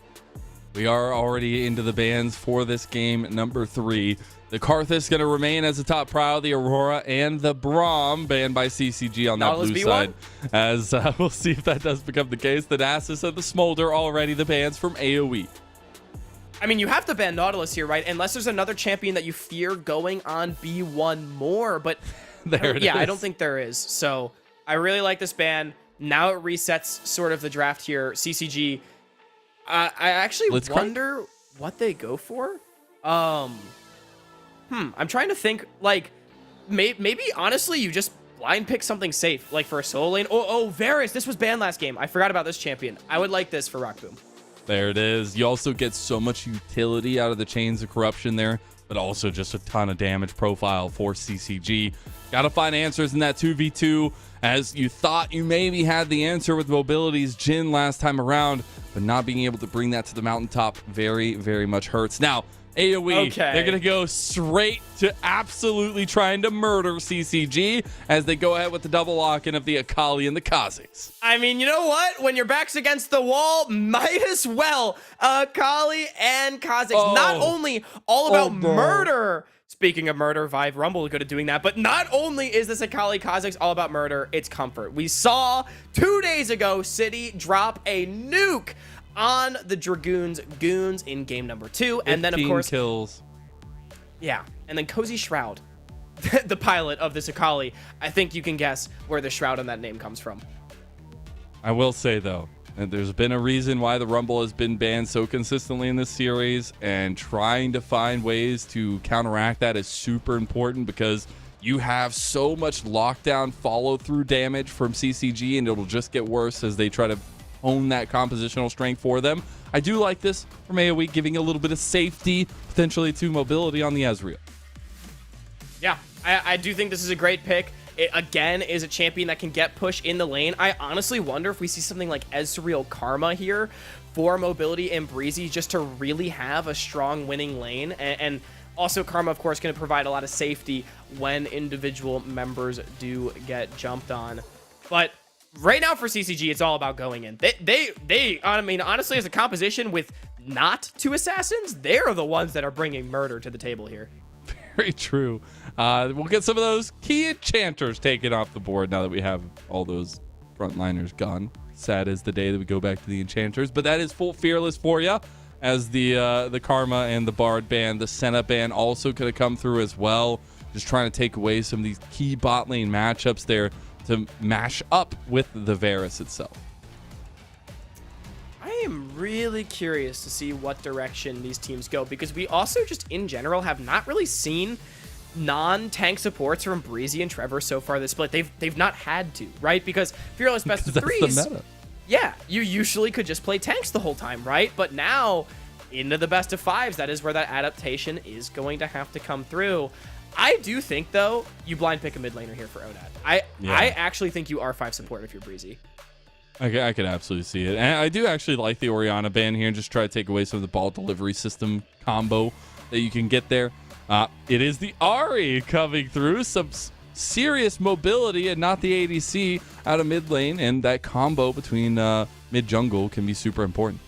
We are already into the bans for this game number 3. The Karthus is going to remain as the top prio, the Aurora and the Braum banned by CCG on that Nautilus blue B1? side. As we'll see if that does become the case. The Nasus and the Smolder already the bans from AoE. I mean, you have to ban Nautilus here, right? Unless there's another champion that you fear going on B1 more, but there it is. I don't think there is. So I really like this ban. Now it resets sort of the draft here. CCG, I actually wonder what they go for. I'm trying to think, like, maybe honestly you just blind pick something safe, like for a solo lane. Oh, Varus, this was banned last game. I forgot about this champion. I would like this for Rock Boom. There it is. You also get so much utility out of the Chains of Corruption there, but also just a ton of damage profile for CCG. Got to find answers in that 2v2, as you thought you maybe had the answer with Mobility's Jhin last time around, but not being able to bring that to the mountaintop very, very much hurts. Now, AoE. Okay. They're going to go straight to absolutely trying to murder CCG as they go ahead with the double lock-in of the Akali and the Kazakhs. I mean, you know what? When your back's against the wall, might as well. Kali and Kazakhs, not only all about murder. Speaking of murder, Vive Rumble good at doing that, but not only is this Akali Kazakhs all about murder, it's comfort. We saw 2 days ago City drop a nuke on the Dragoons goons in game number 2, and then of course kills. Yeah, and then Cozy Shroud, the pilot of this Akali. I think you can guess where the Shroud on that name comes from. I will say, though, that there's been a reason why the Rumble has been banned so consistently in this series, and trying to find ways to counteract that is super important because you have so much lockdown follow-through damage from CCG, and it'll just get worse as they try to own that compositional strength for them. I do like this from AoE, giving a little bit of safety, potentially to mobility on the Ezreal. Yeah, I do think this is a great pick. It, again, is a champion that can get push in the lane. I honestly wonder if we see something like Ezreal Karma here for mobility and Breezy just to really have a strong winning lane. And also Karma, of course, going to provide a lot of safety when individual members do get jumped on. But right now for CCG, it's all about going in. I mean, honestly, as a composition with not 2 assassins, they're the ones that are bringing murder to the table here. Very true. We'll get some of those key enchanters taken off the board now that we have all those frontliners gone. Sad is the day that we go back to the enchanters, but that is full fearless for you, as the Karma and the Bard ban, the Senna ban also could have come through as well. Just trying to take away some of these key bot lane matchups there to mash up with the Varus itself. I am really curious to see what direction these teams go, because we also just in general have not really seen non-tank supports from Breezy and Trevor so far this split. They've not had to, right? Because Fearless Best of That's Threes, the meta. yeah, you usually could just play tanks the whole time, right? But now into the best of 5s, that is where that adaptation is going to have to come through. I do think, though, you blind pick a mid laner here for Onat. I actually think you R5 support if you're Breezy. I could absolutely see it. And I do actually like the Orianna ban here and just try to take away some of the ball delivery system combo that you can get there. It is the Ahri coming through. Some serious mobility and not the ADC out of mid lane. And that combo between mid jungle can be super important.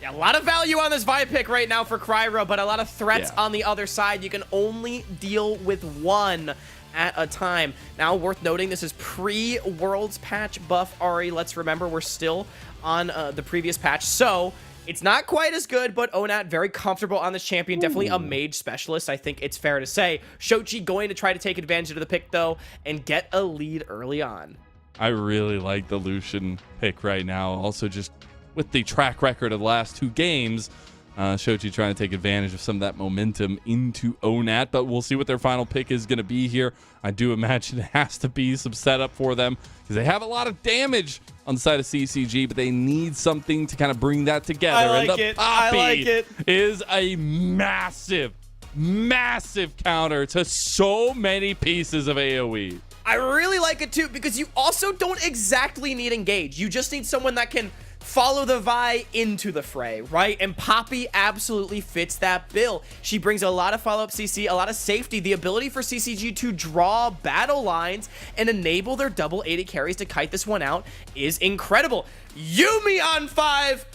Yeah, a lot of value on this Vi pick right now for Kryra, but a lot of threats on the other side. You can only deal with one at a time. Now, worth noting, this is pre-Worlds patch buff Ahri. Let's remember, we're still on the previous patch, so it's not quite as good, but Onat very comfortable on this champion. Definitely a mage specialist, I think it's fair to say. Shochi going to try to take advantage of the pick, though, and get a lead early on. I really like the Lucian pick right now. Also, just with the track record of the last 2 games, Shochi trying to take advantage of some of that momentum into Onat, but we'll see what their final pick is going to be here. I do imagine it has to be some setup for them because they have a lot of damage on the side of CCG, but they need something to kind of bring that together. I like and the it. I like it. is a massive, massive counter to so many pieces of AoE. I really like it too, because you also don't exactly need engage. You just need someone that can follow the Vi into the fray, right? And Poppy absolutely fits that bill. She brings a lot of follow-up CC, a lot of safety, the ability for CCG to draw battle lines and enable their double 80 carries to kite this one out is incredible. Yuumi on 5.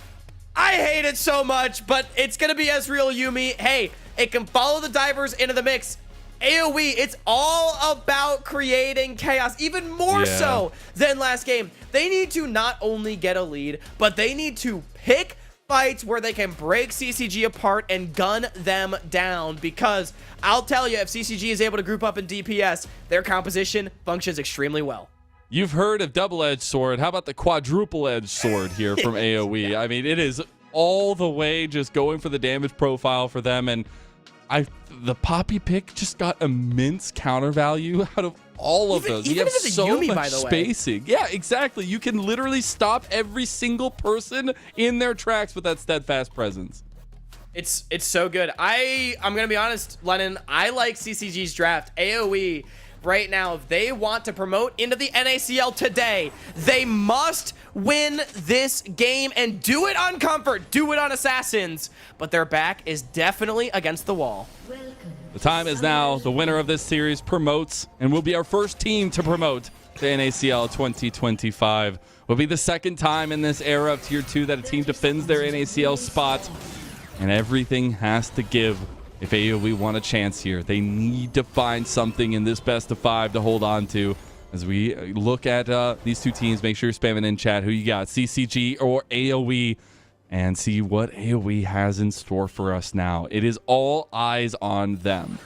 I hate it so much, but it's gonna be Ezreal Yuumi. Hey, it can follow the divers into the mix. AoE, it's all about creating chaos, even more so than last game. They need to not only get a lead, but they need to pick fights where they can break CCG apart and gun them down, because I'll tell you, if CCG is able to group up in DPS, their composition functions extremely well. You've heard of double-edged sword. How about the quadruple-edged sword here from AoE? I mean, it is all the way just going for the damage profile for them, and the Poppy pick just got immense counter value out of all of those. You have so Yuumi, much by the way. spacing. Yeah, exactly. You can literally stop every single person in their tracks with that steadfast presence. It's so good. I'm gonna be honest, Lennon, I like CCG's draft. AoE right now, if they want to promote into the NACL today, they must win this game and do it on Comfort, do it on Assassins. But their back is definitely against the wall. The time is now. The winner of this series promotes and will be our first team to promote to NACL 2025. Will be the second time in this era of Tier 2 that a team defends their NACL spot. And everything has to give if AOE want a chance here. They need to find something in this best of 5 to hold on to. As we look at these two teams, make sure you're spamming in chat who you got, CCG or AOE, and see what AOE has in store for us now. It is all eyes on them.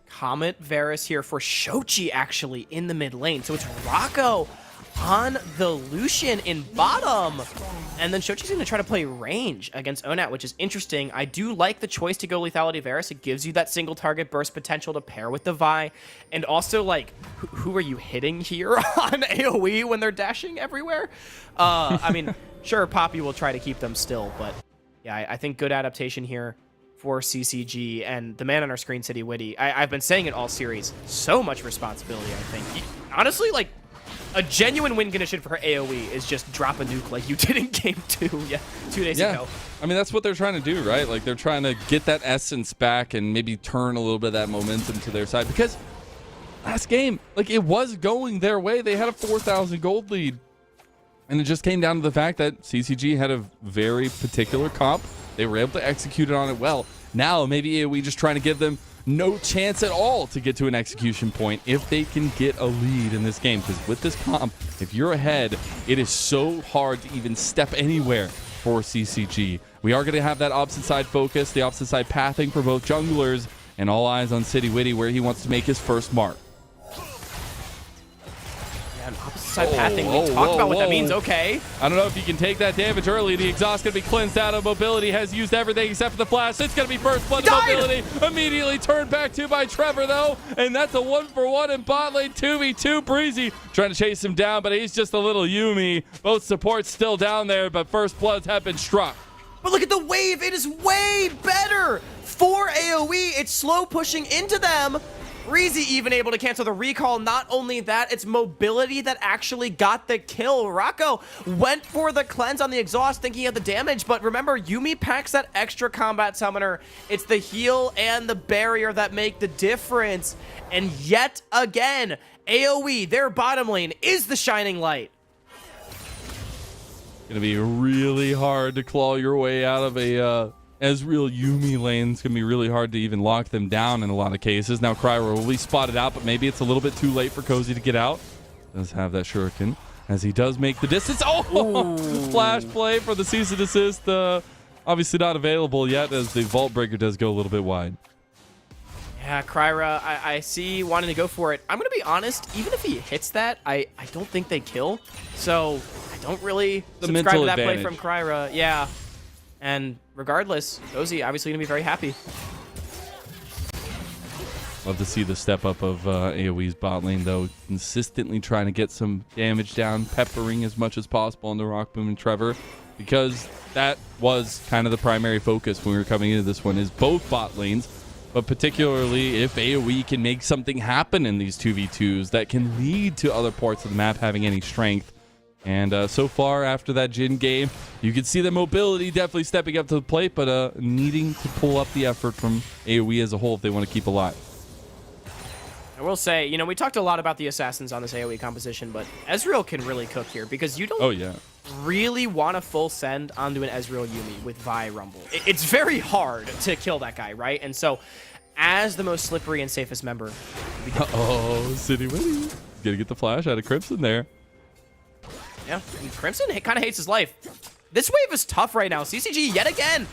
Comet Varus here for Shochi actually in the mid lane. So it's Rocco on the Lucian in bottom. And then Shochi's going to try to play range against Onat, which is interesting. I do like the choice to go Lethality Varus. It gives you that single target burst potential to pair with the Vi. And also, like, who are you hitting here on AoE when they're dashing everywhere? I mean, sure, Poppy will try to keep them still. But yeah, I think good adaptation here for CCG. And the man on our screen, City Witty, I've been saying it all series. So much responsibility, I think. Honestly, like, a genuine win condition for AoE is just drop a nuke like you did in game 2 2 days ago. I mean, that's what they're trying to do, right? Like, they're trying to get that essence back and maybe turn a little bit of that momentum to their side. Because last game, like, it was going their way. They had a 4,000 gold lead. And it just came down to the fact that CCG had a very particular comp. They were able to execute it on it well. Now, maybe AoE just trying to give them no chance at all to get to an execution point if they can get a lead in this game. Because with this comp, if you're ahead, it is so hard to even step anywhere for CCG. We are going to have that opposite side focus, the opposite side pathing for both junglers, and all eyes on City Witty where he wants to make his first mark. And opposite side pathing, we talked about what that means, okay. I don't know if you can take that damage early. The exhaust going to be cleansed out of mobility, has used everything except for the flash. It's going to be first blood mobility. Immediately turned back to by Trevor, though. And that's a 1-for-1 in bot lane, 2v2. Breezy trying to chase him down, but he's just a little Yumi. Both supports still down there, but first bloods have been struck. But look at the wave. It is way better for AoE. It's slow pushing into them. Breezy even able to cancel the recall. Not only that, it's mobility that actually got the kill. Rocco went for the cleanse on the exhaust thinking he had the damage, but remember, Yumi packs that extra combat summoner. It's the heal and the barrier that make the difference. And yet again, AoE, their bottom lane, is the shining light. Gonna be really hard to claw your way out of a Ezreal Yumi lane. It's gonna be really hard to even lock them down in a lot of cases. Now Kryra will be spotted out, but maybe it's a little bit too late for Cozy to get out. Does have that shuriken as he does make the distance. Oh, flash play for the cease and desist. Obviously not available yet as the Vault Breaker does go a little bit wide. Yeah, Kryra, I see wanting to go for it. I'm going to be honest, even if he hits that, I don't think they kill. So I don't really subscribe to that play from Kryra. Yeah. And regardless, Cozy obviously going to be very happy. Love to see the step up of AoE's bot lane, though. Consistently trying to get some damage down, peppering as much as possible into Rockboom and Trevor. Because that was kind of the primary focus when we were coming into this one, is both bot lanes. But particularly if AoE can make something happen in these 2v2s that can lead to other parts of the map having any strength. And so far after that Jhin game, you can see the mobility definitely stepping up to the plate, but needing to pull up the effort from AoE as a whole if they want to keep alive. I will say, you know, we talked a lot about the assassins on this AoE composition, but Ezreal can really cook here because you don't really want a full send onto an Ezreal Yumi with Vi Rumble. It's very hard to kill that guy, right? And so, as the most slippery and safest member... City Witty. Gonna get the flash out of Crimson there. Yeah, and Crimson kind of hates his life. This wave is tough right now. CCG, yet again,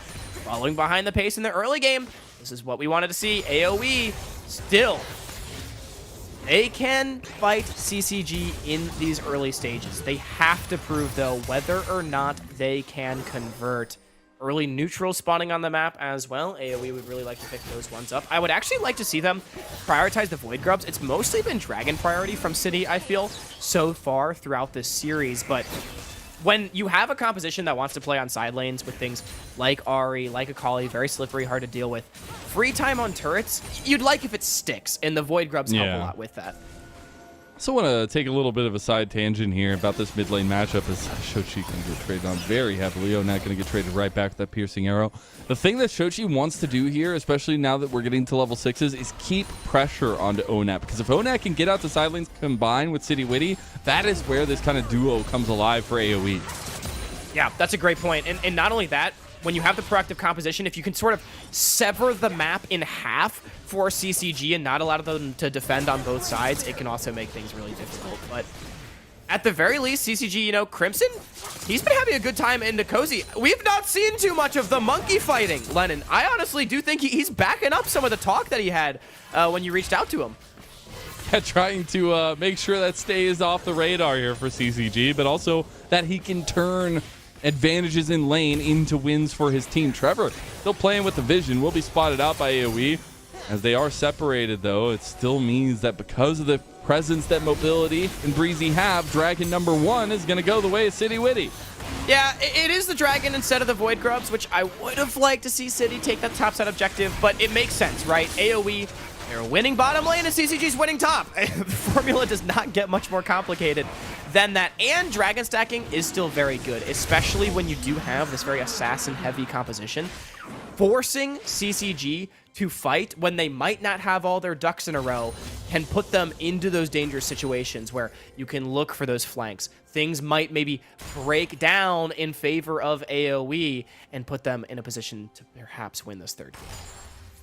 following behind the pace in the early game. This is what we wanted to see. AoE, still... They can fight CCG in these early stages. They have to prove, though, whether or not they can convert. Early neutral spawning on the map as well. AoE would really like to pick those ones up. I would actually like to see them prioritize the Void Grubs. It's mostly been Dragon priority from City, I feel, so far throughout this series. But when you have a composition that wants to play on side lanes with things like Ahri, like Akali, very slippery, hard to deal with, free time on turrets, you'd like if it sticks, and the Void Grubs help a lot with that. Also want to take a little bit of a side tangent here about this mid lane matchup as Shochi going to get traded on very heavily. Onat going to get traded right back with that piercing arrow. The thing that Shochi wants to do here, especially now that we're getting to level 6s, is keep pressure onto Onat. Because if Onat can get out the side lanes combined with City Witty, that is where this kind of duo comes alive for AoE. Yeah, that's a great point. And not only that, when you have the proactive composition, if you can sort of sever the map in half for CCG and not allow them to defend on both sides, it can also make things really difficult. But at the very least, CCG, you know, Crimson, he's been having a good time in Cozy. We've not seen too much of the monkey fighting, Lennon. I honestly do think he's backing up some of the talk that he had when you reached out to him. Yeah, trying to make sure that stays off the radar here for CCG, but also that he can turn advantages in lane into wins for his team. Trevor still playing with the vision, will be spotted out by AoE. As they are separated, though, it still means that because of the presence that Mobility and Breezy have, Dragon number 1 is going to go the way of City Witty. Yeah, it is the Dragon instead of the Void Grubs, which I would have liked to see City take that top side objective, but it makes sense, right? AoE, they're winning bottom lane and CCG's winning top. The formula does not get much more complicated than that, and Dragon stacking is still very good, especially when you do have this very assassin-heavy composition. Forcing CCG to fight when they might not have all their ducks in a row can put them into those dangerous situations where you can look for those flanks. Things might maybe break down in favor of AoE and put them in a position to perhaps win this third game.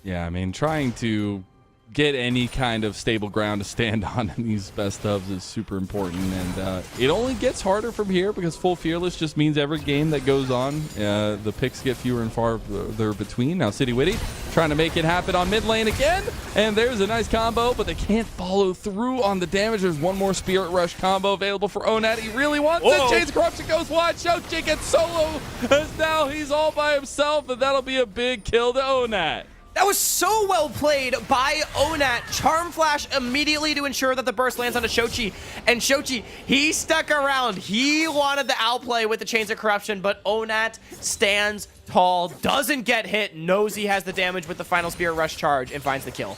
Yeah, I mean, trying to get any kind of stable ground to stand on in these best ofs is super important, and it only gets harder from here because full fearless just means every game that goes on, the picks get fewer and farther between. Now City Witty trying to make it happen on mid lane again, and there's a nice combo, but they can't follow through on the damage. There's one more Spirit Rush combo available for Onat. He really wants it. Chains of Corruption goes wide. Shochi gets solo as now he's all by himself, and that'll be a big kill to Onat. That was so well played by Onat. Charm Flash immediately to ensure that the burst lands onto Shochi. And Shochi, he stuck around. He wanted the outplay with the Chains of Corruption, but Onat stands tall, doesn't get hit, knows he has the damage with the final Spirit Rush charge, and finds the kill.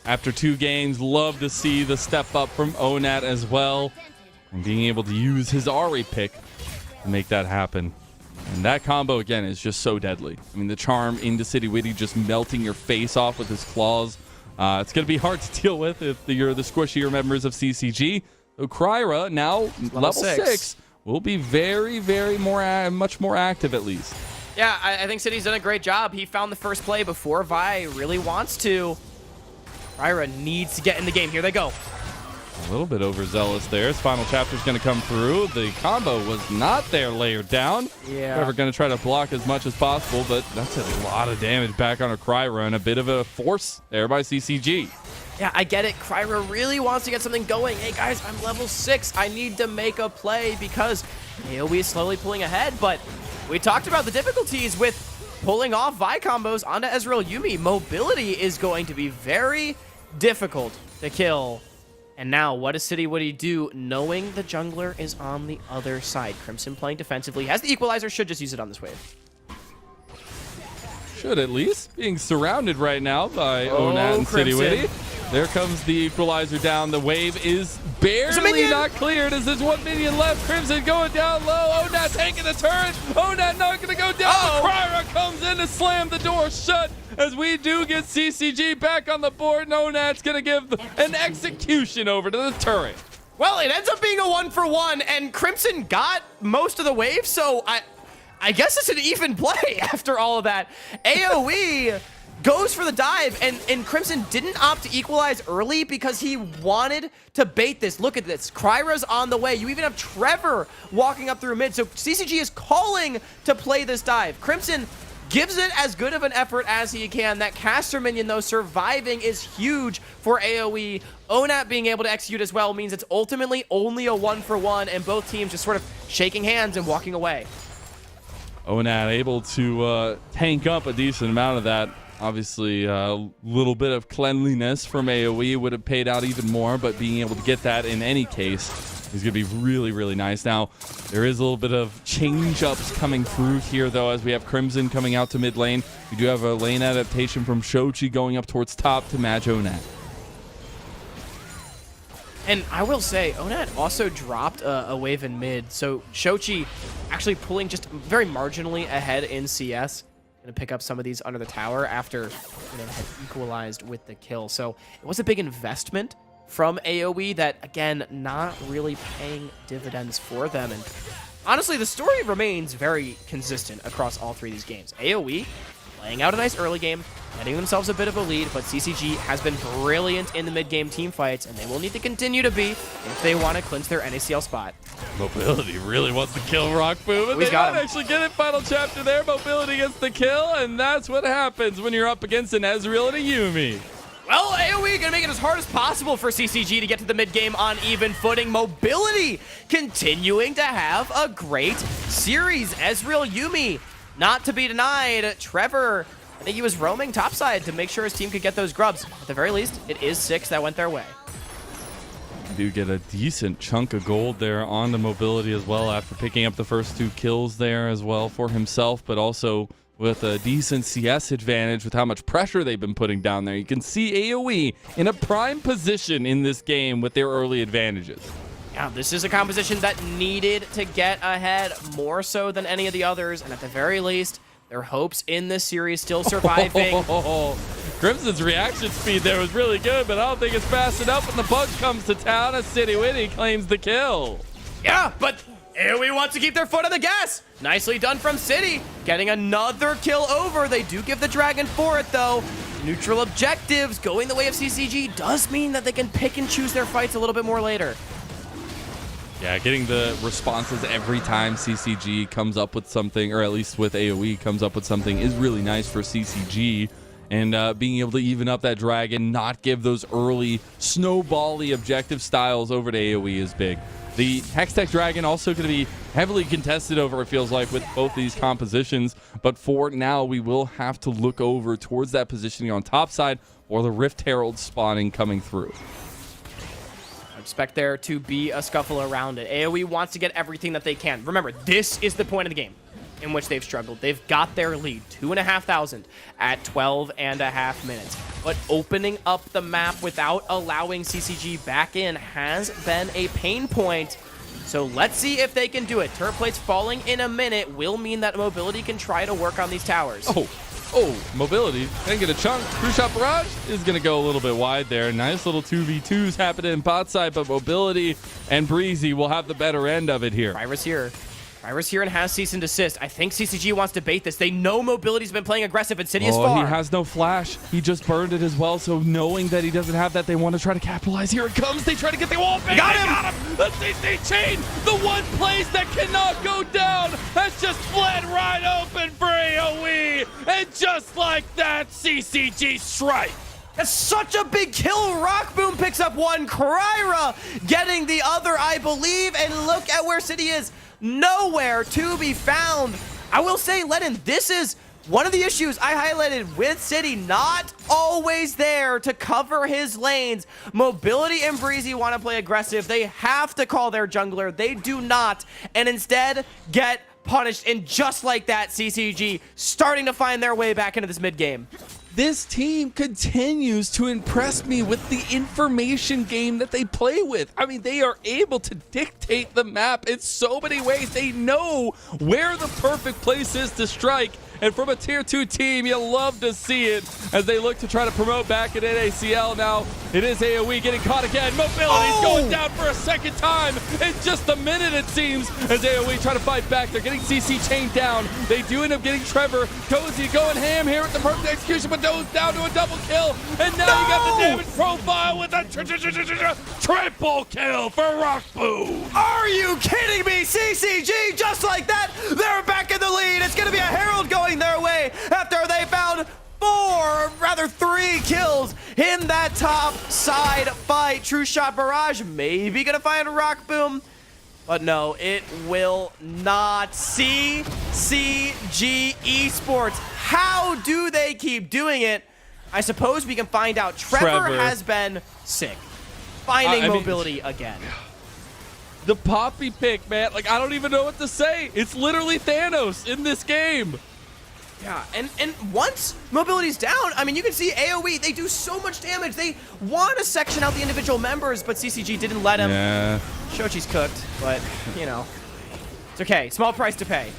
After 2 games, love to see the step up from Onat as well, and being able to use his Ahri pick to make that happen. And that combo, again, is just so deadly. I mean, the charm into City Witty just melting your face off with his claws. It's going to be hard to deal with if you're the squishier members of CCG. So Kryra, now level 6, will be very, very much more active at least. Yeah, I think City's done a great job. He found the first play before Vi really wants to. Kryra needs to get in the game. Here they go. A little bit overzealous there. His final chapter's going to come through. The combo was not there layered down. Yeah. We're going to try to block as much as possible, but that's a lot of damage back on a Kryra and a bit of a force there by CCG. Yeah, I get it. Kryra really wants to get something going. Hey, guys, I'm level 6. I need to make a play because AoE is slowly pulling ahead, but we talked about the difficulties with pulling off Vi combos onto Ezreal Yuumi. Mobility is going to be very difficult to kill. And now, what does City Witty do, knowing the jungler is on the other side? Crimson playing defensively, has the equalizer, should just use it on this wave. Should at least. Being surrounded right now by Onat and City Crimson. Witty. There comes the equalizer down. The wave is barely not cleared as there's 1 minion left. Crimson going down low. Onat taking the turret. Onat not going to go down. Kryra comes in to slam the door shut as we do get CCG back on the board. And Onat's going to give an execution over to the turret. Well, it ends up being a 1-for-1, and Crimson got most of the wave, so I guess it's an even play after all of that. AoE goes for the dive, and Crimson didn't opt to equalize early because he wanted to bait this. Look at this. Kryra's on the way. You even have Trevor walking up through mid, so CCG is calling to play this dive. Crimson gives it as good of an effort as he can. That caster minion, though, surviving is huge for AoE. Onat being able to execute as well means it's ultimately only a 1-for-1, and both teams just sort of shaking hands and walking away. Onat able to tank up a decent amount of that. Obviously, a little bit of cleanliness from AoE would have paid out even more, but being able to get that in any case He's going to be really, really nice. Now, there is a little bit of change-ups coming through here, though, as we have Crimson coming out to mid lane. We do have a lane adaptation from Shochi going up towards top to match Onat. And I will say, Onat also dropped a wave in mid, so Shochi actually pulling just very marginally ahead in CS. Going to pick up some of these under the tower after had equalized with the kill. So it was a big investment from AoE that, again, not really paying dividends for them. And honestly, the story remains very consistent across all three of these games. AoE laying out a nice early game, getting themselves a bit of a lead, but CCG has been brilliant in the mid-game team fights, and they will need to continue to be if they want to clinch their NACL spot. Mobility really wants to kill Rock Boom, and He's they got don't him. actually get it. Final chapter there. Mobility gets the kill, and that's what happens when you're up against an Ezreal and a Yuumi. Well, AoE gonna make it as hard as possible for CCG to get to the mid game on even footing. Mobility continuing to have a great series. Ezreal, Yuumi, not to be denied. Trevor, I think he was roaming topside to make sure his team could get those grubs. At the very least, it is 6 that went their way. Do get a decent chunk of gold there on the Mobility as well after picking up the first 2 kills there as well for himself, but also with a decent CS advantage with how much pressure they've been putting down there. You can see AoE in a prime position in this game with their early advantages. Yeah, this is a composition that needed to get ahead more so than any of the others, and at the very least, their hopes in this series still surviving. Crimson's reaction speed there was really good, but I don't think it's fast enough when the bug comes to town as City Winnie claims the kill. Yeah, but AoE wants to keep their foot on the gas. Nicely done from City, getting another kill over. They do give the dragon for it, though. Neutral objectives going the way of CCG does mean that they can pick and choose their fights a little bit more later. Yeah, getting the responses every time CCG comes up with something, or at least with AoE comes up with something, is really nice for CCG. And being able to even up that dragon, not give those early snowbally objective styles over to AoE is big. The Hextech Dragon also going to be heavily contested over, it feels like, with both these compositions. But for now, we will have to look over towards that positioning on top side or the Rift Herald spawning coming through. I expect there to be a scuffle around it. AoE wants to get everything that they can. Remember, this is the point of the game in which they've struggled. They've got their lead, 2,500 at 12.5 minutes. But opening up the map without allowing CCG back in has been a pain point. So let's see if they can do it. Turret plates falling in a minute will mean that Mobility can try to work on these towers. Oh, Mobility can get a chunk. True Shot Barrage is going to go a little bit wide there. Nice little 2v2s happening in bot side, but Mobility and Breezy will have the better end of it here. Ryra's here. Ryra's here and has cease and desist. I think CCG wants to bait this. They know Mobility's been playing aggressive, and City is far. He has no flash. He just burned it as well, so knowing that he doesn't have that, they want to try to capitalize. Here it comes. They try to get the wall. Got him! The CC chain, the one place that cannot go down, has just fled right open for AoE. And just like that, CCG strike. That's such a big kill. Rock Boom picks up one. Kryra getting the other, I believe. And look at where City is. Nowhere to be found. I will say, Lennon, this is one of the issues I highlighted with City. Not always there to cover his lanes. Mobility and Breezy want to play aggressive. They have to call their jungler. They do not. And instead get punished. And just like that, CCG starting to find their way back into this mid game. This team continues to impress me with the information game that they play with. I mean, they are able to dictate the map in so many ways. They know where the perfect place is to strike. And from a tier 2 team, you love to see it as they look to try to promote back at NACL. Now, it is AoE getting caught again. Mobility's going down for a second time in just a minute, it seems, as AoE try to fight back. They're getting CC chained down. They do end up getting Trevor. Cozy going ham here with the perfect execution, but goes down to a double kill. And now you got the damage profile with a triple kill for Rock Boom. Are you kidding me? CCG, just like that, they're back in the lead. It's going to be a Herald going their way after they found 3 kills in that top side fight. True Shot Barrage maybe gonna find Rock Boom, but no, it will not. CCG Esports, how do they keep doing it? I suppose we can find out. Trevor has been sick, finding Mobility again. The Poppy pick, man. Like, I don't even know what to say. It's literally Thanos in this game. Yeah, and once mobility's down, I mean, you can see AoE, they do so much damage. They want to section out the individual members, but CCG didn't let him. Yeah. Shochi's cooked, but, you know, it's okay. Small price to pay.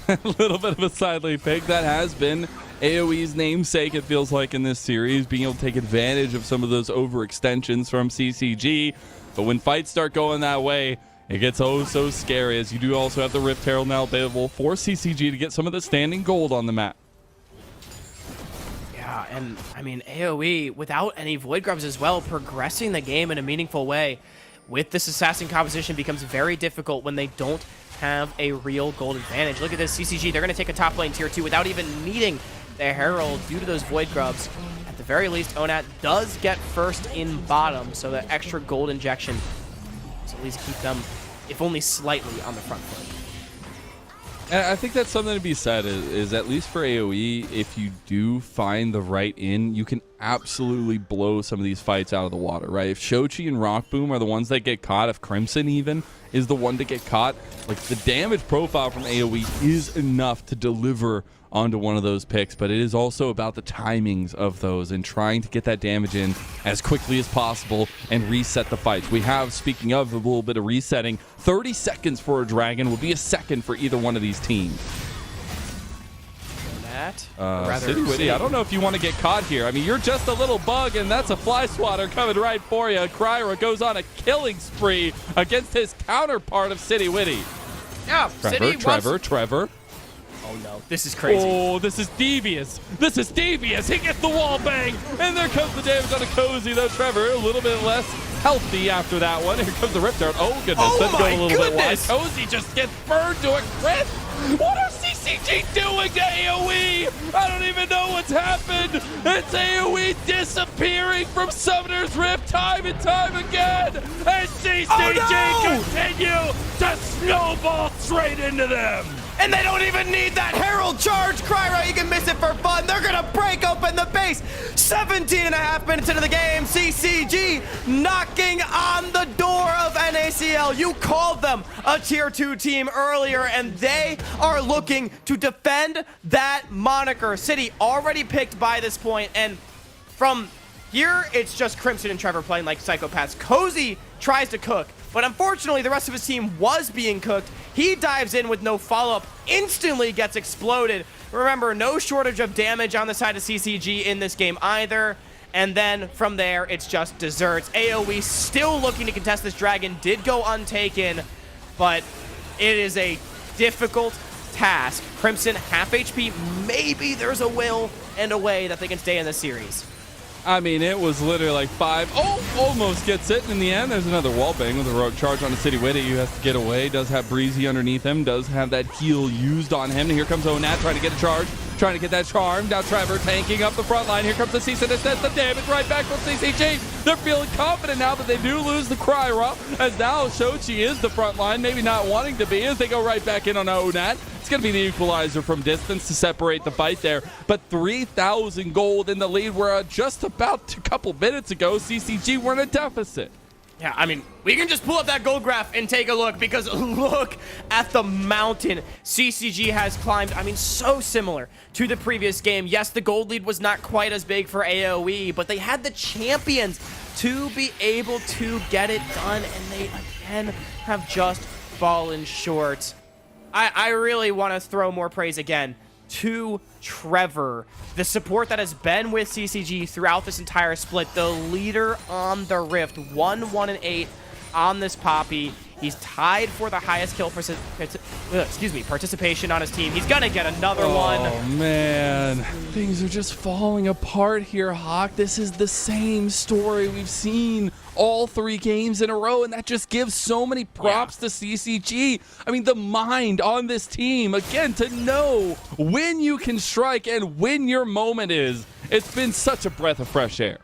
A little bit of a side lane pick. That has been AoE's namesake, it feels like, in this series, being able to take advantage of some of those overextensions from CCG. But when fights start going that way, it gets oh so scary, as you do also have the Rift Herald now available for CCG to get some of the standing gold on the map. Yeah, and I mean, AoE, without any Void Grubs as well, progressing the game in a meaningful way with this assassin composition becomes very difficult when they don't have a real gold advantage. Look at this, CCG, they're going to take a top lane tier 2 without even needing the Herald due to those Void Grubs. At the very least, Onat does get first in bottom, so that extra gold injection to at least keep them, if only slightly, on the front foot. And I think that's something to be said, is at least for AoE, if you do find the right in, you can absolutely blow some of these fights out of the water, right? If Shochi and Rockboom are the ones that get caught, if Crimson even is the one to get caught, like, the damage profile from AoE is enough to deliver onto one of those picks, but it is also about the timings of those and trying to get that damage in as quickly as possible and reset the fights. We have, speaking of a little bit of resetting, 30 seconds for a dragon would be a second for either one of these teams. City Witty, I don't know if you want to get caught here. I mean, you're just a little bug, and that's a fly swatter coming right for you. Kryra goes on a killing spree against his counterpart of City Witty. Yeah, Trevor. Oh no, this is crazy. Oh, this is devious. This is devious. He gets the wall bang, and there comes the damage on a Cozy, though Trevor a little bit less healthy after that one. Here comes the Rift Herald. Oh, goodness. Oh, That's going a little bit wide. goodness. Cozy just gets burned to a crit. What are CCG doing to AoE? I don't even know what's happened. It's AoE disappearing from Summoner's Rift time and time again. And CCG continue to snowball straight into them. And they don't even need that Herald charge. Kryra, you can miss it for fun. They're going to break open the base. 17 and a half minutes into the game. CCG knocking on the door of NACL. You called them a tier 2 team earlier, and they are looking to defend that moniker. City already picked by this point, and from here, it's just Crimson and Trevor playing like psychopaths. Cozy tries to cook, but unfortunately, the rest of his team was being cooked. He dives in with no follow-up, instantly gets exploded. Remember, no shortage of damage on the side of CCG in this game either. And then from there, it's just desserts. AoE still looking to contest this dragon, did go untaken, but it is a difficult task. Crimson, half HP, maybe there's a will and a way that they can stay in this series. I mean, it was literally like 5. Oh, almost gets it. In the end, there's another wall bang with a rogue charge on a City Witty. Who has to get away. Does have Breezy underneath him. Does have that heal used on him. And here comes Onat trying to get a charge. Trying to get that charm. Now Trevor tanking up the front line. Here comes the cease and desist. The damage right back from CCG. They're feeling confident now that they do lose the Kryra. As now Shochi is the front line. Maybe not wanting to be as they go right back in on Onat. It's going to be the equalizer from distance to separate the fight there. But 3,000 gold in the lead, where just about a couple minutes ago, CCG were in a deficit. Yeah, I mean, we can just pull up that gold graph and take a look, because look at the mountain CCG has climbed. I mean, so similar to the previous game. Yes, the gold lead was not quite as big for AoE, but they had the champions to be able to get it done, and they, again, have just fallen short. I really want to throw more praise again to Trevor, the support that has been with CCG throughout this entire split, the leader on the Rift, 1-1-8 on this Poppy. He's tied for the highest kill participation on his team. He's gonna get another one. Oh man, things are just falling apart here, Hawk. This is the same story we've seen all 3 games in a row, and that just gives so many props to CCG. I mean, the mind on this team, again, to know when you can strike and when your moment is. It's been such a breath of fresh air.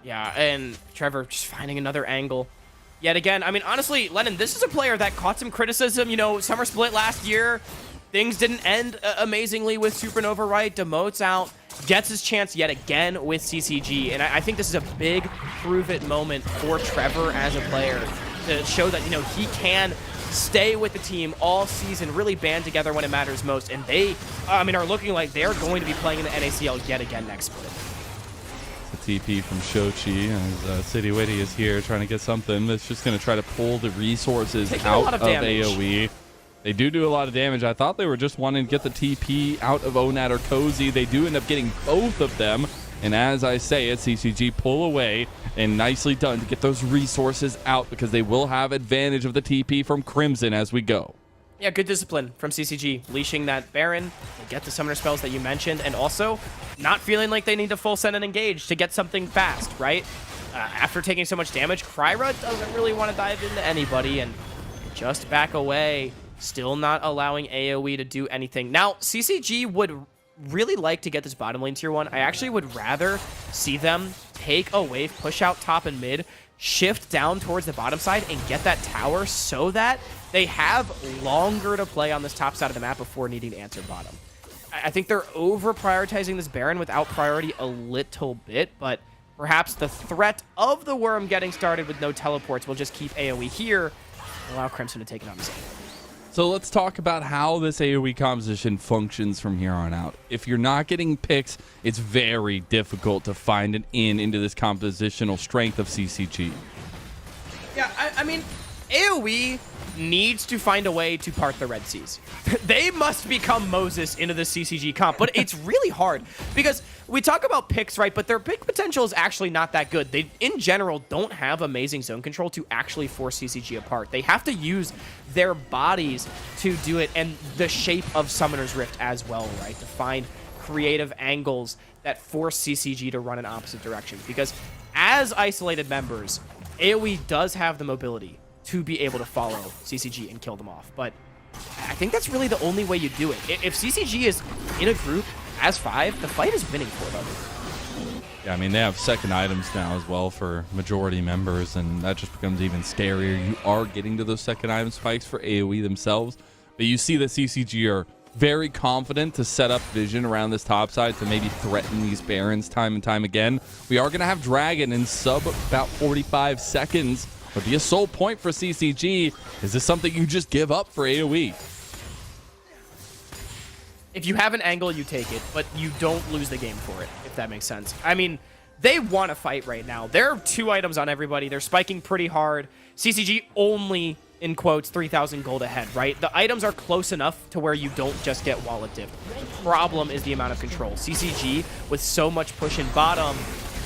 Yeah, and Trevor just finding another angle. Yet again, I mean, honestly, Lennon, this is a player that caught some criticism. You know, Summer Split last year, things didn't end amazingly with Supernova, right? Demotes out, gets his chance yet again with CCG. And I think this is a big prove-it moment for Trevor as a player. to show that, he can stay with the team all season, really band together when it matters most. And they, are looking like they're going to be playing in the NACL yet again next split. The TP from Shochi as City Witty is here trying to get something that's just going to try to pull the resources Taking out a lot of damage. AoE. They do a lot of damage. I thought they were just wanting to get the TP out of Onat or Cozy. They do end up getting both of them. And as I say it, CCG pull away, and nicely done to get those resources out because they will have advantage of the TP from Crimson as we go. Yeah, good discipline from CCG, leashing that Baron, to get the summoner spells that you mentioned, and also not feeling like they need to full send and engage to get something fast, right? After taking so much damage, Kryra doesn't really want to dive into anybody and just back away, still not allowing AoE to do anything. Now, CCG would really like to get this bottom lane tier 1. I actually would rather see them take a wave, push out top and mid, shift down towards the bottom side, and get that tower so that they have longer to play on this top side of the map before needing to answer bottom. I think they're over-prioritizing this Baron without priority a little bit, but perhaps the threat of the Worm getting started with no teleports will just keep AoE here and allow Crimson to take it on his own. So let's talk about how this AoE composition functions from here on out. If you're not getting picks, it's very difficult to find an into this compositional strength of CCG. Yeah, I mean, AoE needs to find a way to part the Red Seas. They must become Moses into the CCG comp, but it's really hard because we talk about picks, right? But their pick potential is actually not that good. They, in general, don't have amazing zone control to actually force CCG apart. They have to use their bodies to do it, and the shape of Summoner's Rift as well, right? To find creative angles that force CCG to run in opposite directions. Because as isolated members, AoE does have the mobility to be able to follow CCG and kill them off. But I think that's really the only way you do it. If CCG is in a group as 5, the fight is winning for them. Yeah, I mean, they have second items now as well for majority members, and that just becomes even scarier. You are getting to those second item spikes for AoE themselves, but you see that CCG are very confident to set up vision around this top side to maybe threaten these Barons time and time again. We are going to have Dragon in sub about 45 seconds. Would be a sole point for CCG. Is this something you just give up for AoE? If you have an angle, you take it, but you don't lose the game for it, if that makes sense. I mean, they want to fight right now. There are 2 items on everybody. They're spiking pretty hard. CCG only, in quotes, 3,000 gold ahead, right? The items are close enough to where you don't just get wallet dipped. The problem is the amount of control. CCG, with so much push in bottom,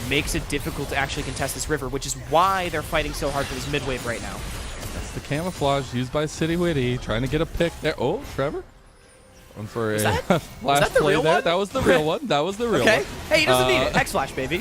makes it difficult to actually contest this river, which is why they're fighting so hard for this mid wave right now. That's the camouflage used by City Witty, trying to get a pick there. Oh, Trevor. One for Was a that flash the play real there. one? That was the real one. That was the real Okay. one. Hey, he doesn't need it. X-Flash, baby.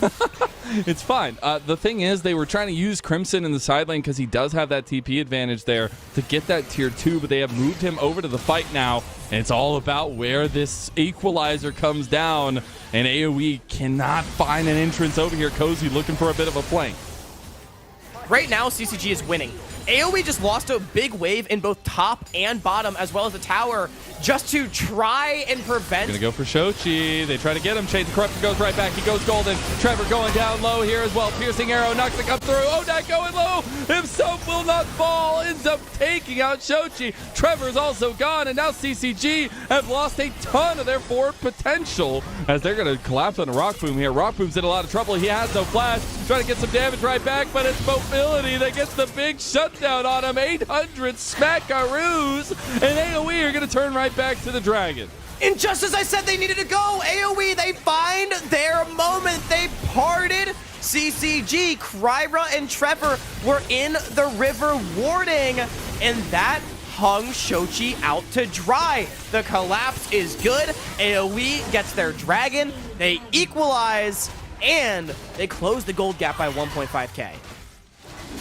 It's fine. The thing is, they were trying to use Crimson in the side lane because he does have that TP advantage there to get that tier 2, but they have moved him over to the fight now, and it's all about where this equalizer comes down, and AoE cannot find an entrance over here. Cozy looking for a bit of a flank. Right now, CCG is winning. AoE just lost a big wave in both top and bottom, as well as the tower, just to try and prevent... Gonna go for Shochi. They try to get him. Shade the Corruptor goes right back. He goes golden. Trevor going down low here as well. Piercing arrow knocks it up through. Odak going low. Himself will not fall. Ends up taking out Shochi. Trevor's also gone, and now CCG have lost a ton of their forward potential as they're gonna collapse on a Rock Boom here. Rock Boom's in a lot of trouble. He has no flash. Trying to get some damage right back, but it's mobility that gets the big shutdown on him. 800 smackaroos, and AoE are gonna turn right back to the Dragon. And just as I said they needed to go, AoE, they find their moment. They parted CCG. Kryra and Trevor were in the river warding, and that hung Shochi out to dry. The collapse is good. AoE gets their Dragon. They equalize, and they close the gold gap by 1.5k.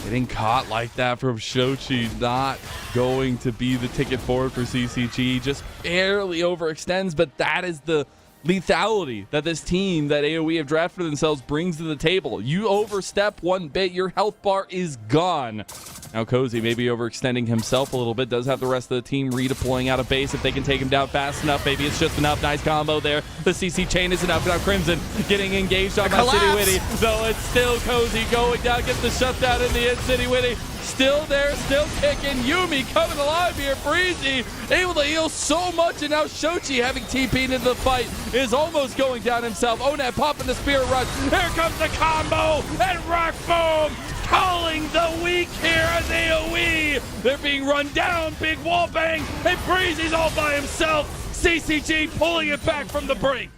Getting caught like that from Shochi, not going to be the ticket forward for CCG. Just barely overextends, but that is the lethality that this team that AoE have drafted themselves brings to the table. You overstep one bit, your health bar is gone. Now Cozy maybe overextending himself a little bit, does have the rest of the team redeploying out of base. If they can take him down fast enough, maybe it's just enough. Nice combo there. The CC chain is enough. Now Crimson getting engaged on by City Witty, though it's still Cozy going down, gets the shutdown in the end. City Witty still there, still kicking. Yumi coming alive here. Breezy able to heal so much, and now Shochi, having TP'd into the fight, is almost going down himself. Onat popping the Spirit Rush. Here comes the combo, and Rock Boom calling the weak here as AoE. They're being run down. Big wall bang, and Breezy's all by himself. CCG pulling it back from the brink.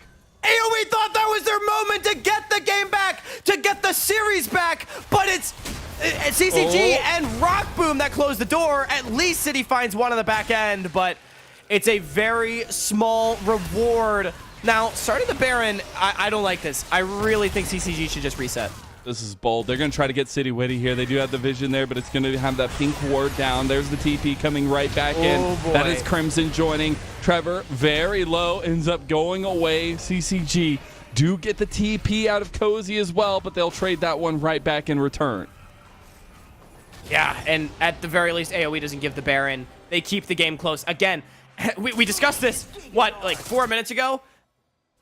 AoE thought that was their moment to get the game back, to get the series back, but it's CCG and Rock Boom that closed the door. At least City finds one on the back end, but it's a very small reward. Now, starting the Baron, I don't like this. I really think CCG should just reset. This is bold. They're going to try to get City Witty here. They do have the vision there, but it's going to have that pink ward down. There's the TP coming right back in. Boy. That is Crimson joining. Trevor, very low, ends up going away. CCG do get the TP out of Cozy as well, but they'll trade that one right back in return. Yeah, and at the very least, AoE doesn't give the Baron. They keep the game close. Again, we discussed this, like 4 minutes ago?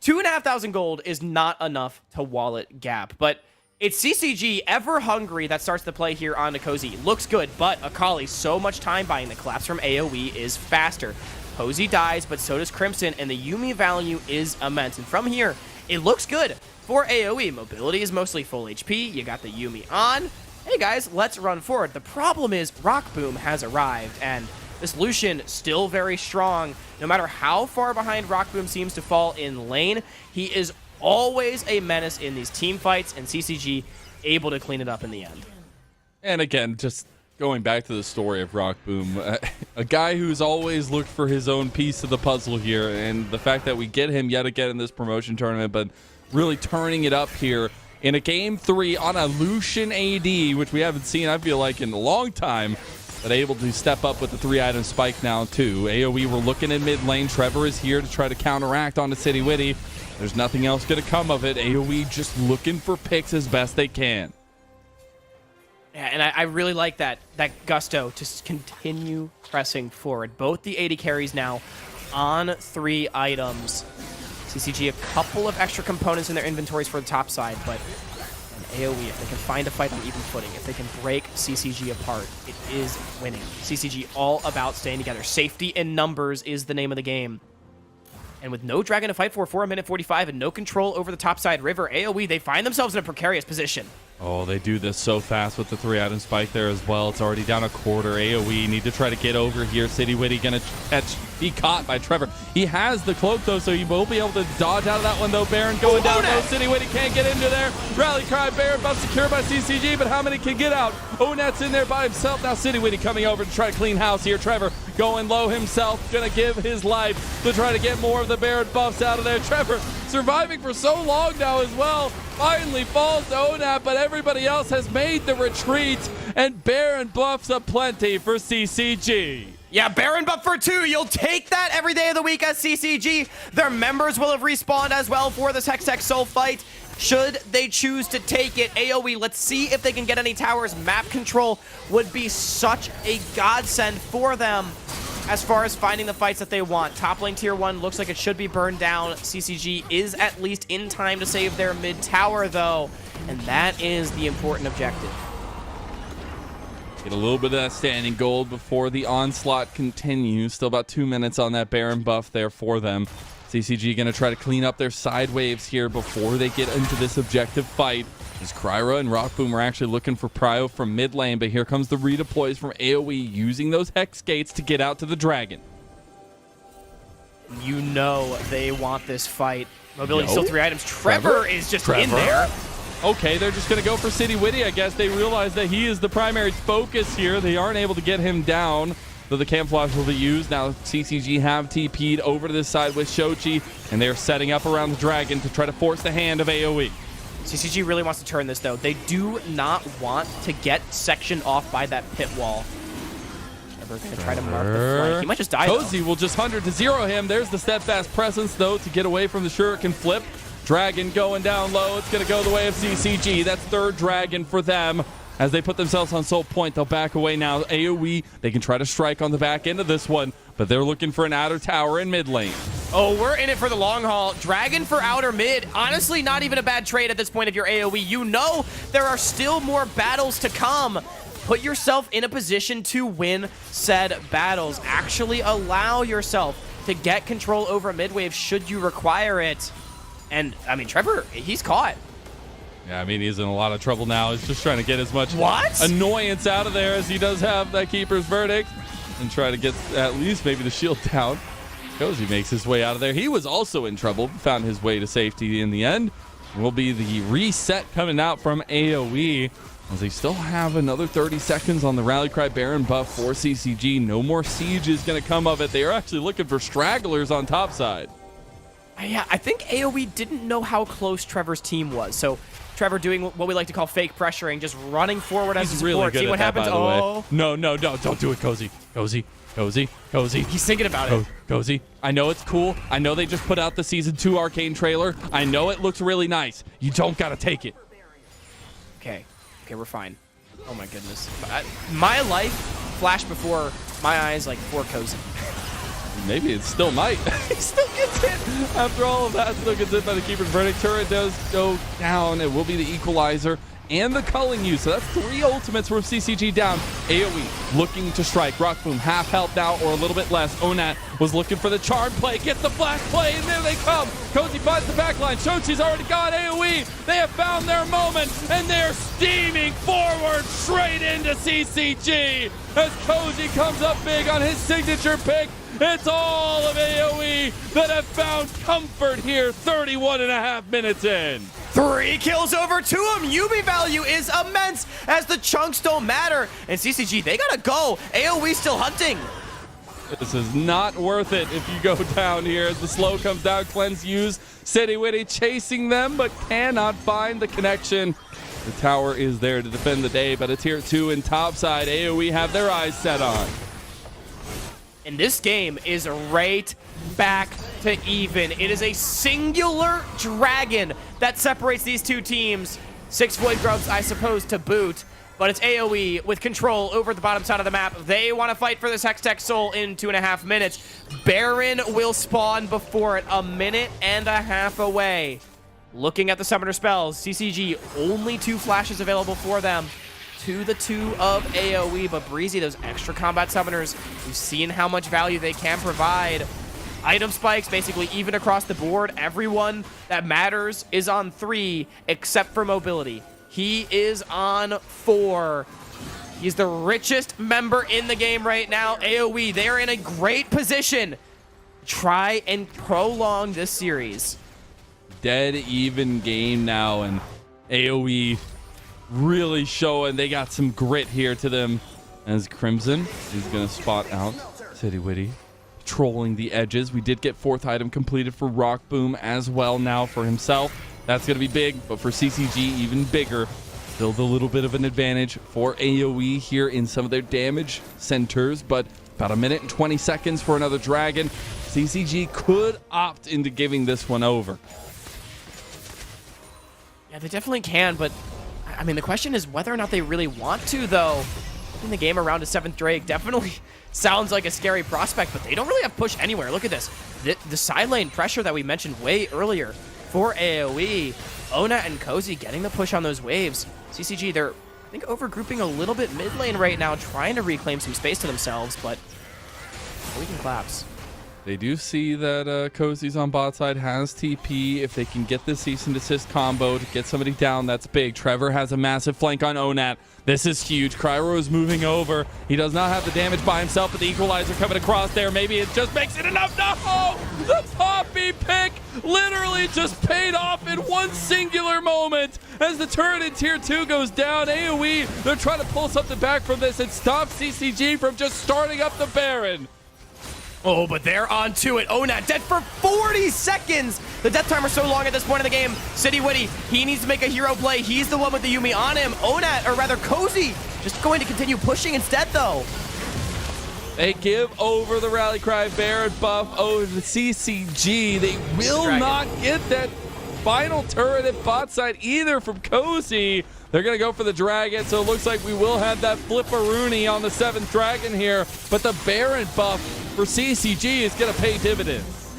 2,500 gold is not enough to wallet gap, but it's CCG, ever hungry, that starts the play here on Cozy. Looks good, but Akali, so much time buying. The collapse from AoE is faster. Cozy dies, but so does Crimson, and the Yumi value is immense. And from here, it looks good for AoE. Mobility is mostly full HP. You got the Yumi on. Hey guys, let's run forward. The problem is Rock Boom has arrived, and this Lucian still very strong. No matter how far behind Rock Boom seems to fall in lane, he is always a menace in these team fights, and CCG able to clean it up in the end. And again, just going back to the story of Rock Boom, a guy who's always looked for his own piece of the puzzle here, and the fact that we get him yet again in this promotion tournament, but really turning it up here in a game 3 on a Lucian AD, which we haven't seen, I feel like, in a long time, but able to step up with the 3-item spike now too. AoE, we're looking at mid lane. Trevor is here to try to counteract onto City Witty. There's nothing else going to come of it. AoE just looking for picks as best they can. Yeah, and I really like that gusto to continue pressing forward. Both the AD carries now on 3 items. CCG a couple of extra components in their inventories for the top side, but AoE, if they can find a fight on even footing, if they can break CCG apart, it is winning. CCG all about staying together. Safety in numbers is the name of the game. And with no dragon to fight for 1 minute 45 and no control over the topside river, AoE, they find themselves in a precarious position. Oh, they do this so fast with the 3-item spike there as well. It's already down a quarter. AoE need to try to get over here. City Witty going to be caught by Trevor. He has the cloak, though, so he will be able to dodge out of that one, though. Baron going down low. City Witty can't get into there. Rally cry. Baron buff secured by CCG, but how many can get out? Onat's in there by himself. Now City Witty coming over to try to clean house here. Trevor going low himself. Going to give his life to try to get more of the Baron buffs out of there. Trevor surviving for so long now as well. Finally falls to Onat, but everybody else has made the retreat, and Baron buffs aplenty for CCG. Yeah, Baron buff for 2. You'll take that every day of the week as CCG. Their members will have respawned as well for this Hextech Soul fight, should they choose to take it. AoE, let's see if they can get any towers. Map control would be such a godsend for them as far as finding the fights that they want. Top lane tier 1 looks like it should be burned down. CCG is at least in time to save their mid tower, though, and that is the important objective. Get a little bit of that standing gold before the onslaught continues. Still about 2 minutes on that Baron buff there for them. CCG going to try to clean up their side waves here before they get into this objective fight. As Kryra and Rock Boom are actually looking for Prio from mid lane, but here comes the redeploys from AoE using those Hex Gates to get out to the Dragon. You know they want this fight. Mobility still 3 items. Trevor is just in there. Okay, they're just going to go for City Witty, I guess. They realize that he is the primary focus here. They aren't able to get him down, though the camouflage will be used. Now CCG have TP'd over to this side with Shochi, and they're setting up around the Dragon to try to force the hand of AoE. CCG really wants to turn this, though. They do not want to get sectioned off by that pit wall. Trevor going to try to mark the flank. He might just die, Cozy will just 100 to 0 him. There's the steadfast presence, though, to get away from the shuriken flip. Dragon going down low. It's going to go the way of CCG. That's 3rd Dragon for them. As they put themselves on soul point, they'll back away now. AoE, they can try to strike on the back end of this one, but they're looking for an outer tower in mid lane. Oh, we're in it for the long haul. Dragon for outer mid. Honestly, not even a bad trade at this point if you're AoE. You know there are still more battles to come. put yourself in a position to win said battles. Actually allow yourself to get control over mid-wave should you require it. And, I mean, Trevor, he's caught. Yeah, I mean, he's in a lot of trouble now. He's just trying to get as much What? annoyance out of there as he does have that keeper's verdict and try to get at least maybe the shield down. Cozy makes his way out of there. He was also in trouble, found his way to safety in the end. Will be the reset coming out from AoE as they still have another 30 seconds on the Rally Cry Baron buff for CCG. No more siege is going to come of it. They are actually looking for stragglers on top side. Yeah, I think AoE didn't know how close Trevor's team was. So Trevor doing what we like to call fake pressuring, just running forward as a He's support. really good See at what that, happens. by the Oh, way. No, don't do it, Cozy. Cozy. he's thinking about it. Cozy. I know it's cool. I know they just put out the Season 2 Arcane trailer. I know it looks really nice. You don't got to take it. Okay, we're fine. Oh my goodness. My life flashed before my eyes like before Cozy. Maybe it still might. He still gets hit. After all of that, still gets hit by the keeper's verdict. Turret does go down. It will be the equalizer and the culling use. So that's 3 ultimates from CCG down. AoE looking to strike. Rock Boom half health now or a little bit less. Onat was looking for the charm play. Gets the flash play and there they come. Cozy finds the backline. Shochi's already got AoE. They have found their moment and they're steaming forward straight into CCG as Cozy comes up big on his signature pick. It's all of AoE that have found comfort here 31 and a half minutes in. 3 kills over to him. UB value is immense as the chunks don't matter. And CCG, they gotta go. AoE still hunting. This is not worth it if you go down here as the slow comes down. Cleanse use. City Witty chasing them but cannot find the connection. The tower is there to defend the day, but a tier 2 and topside AoE have their eyes set on. And this game is right back to even. It is a singular dragon that separates these two teams. 6 Void Grubs, I suppose, to boot. But it's AoE with control over the bottom side of the map. They want to fight for this Hextech Soul in 2.5 minutes. Baron will spawn before it, 1.5 minutes away. Looking at the summoner spells, CCG, only 2 flashes available for them. To the 2 of AoE, but Breezy, those extra combat summoners, we've seen how much value they can provide. Item spikes basically even across the board. Everyone that matters is on 3 except for mobility. He is on 4. He's the richest member in the game right now. AoE, they are in a great position. Try and prolong this series. Dead even game now, and AoE really showing they got some grit here to them as Crimson is going to spot out City Witty, trolling the edges. We did get 4th item completed for Rock Boom as well now for himself. That's going to be big, but for CCG, even bigger. Still a little bit of an advantage for AoE here in some of their damage centers, but about 1 minute and 20 seconds for another dragon. CCG could opt into giving this one over. Yeah, they definitely can, but I mean, the question is whether or not they really want to, though. In the game around a 7th Drake definitely sounds like a scary prospect, but they don't really have push anywhere. Look at this. The side lane pressure that we mentioned way earlier for AoE. Onat and Cozy getting the push on those waves. CCG, they're, I think, overgrouping a little bit mid lane right now, trying to reclaim some space to themselves, but we can collapse. They do see that Cozy's on bot side, has TP. If they can get this cease and desist combo to get somebody down, that's big. Trevor has a massive flank on Onat. This is huge. Cryro is moving over. He does not have the damage by himself, but the equalizer coming across there. Maybe it just makes it enough. No! The Poppy pick literally just paid off in one singular moment as the turret in tier 2 goes down. AoE, they're trying to pull something back from this and stop CCG from just starting up the Baron. Oh, but they're on to it. Onat dead for 40 seconds. The death timer's so long at this point in the game. City Witty, he needs to make a hero play. He's the one with the Yumi on him. Onat, or rather Cozy, just going to continue pushing instead, though. They give over the Rally Cry Baron buff over to CCG. They will not get that final turret at bot side either from Cozy. They're going to go for the dragon, so it looks like we will have that flipperoonie on the 7th dragon here. But the Baron buff for CCG is going to pay dividends.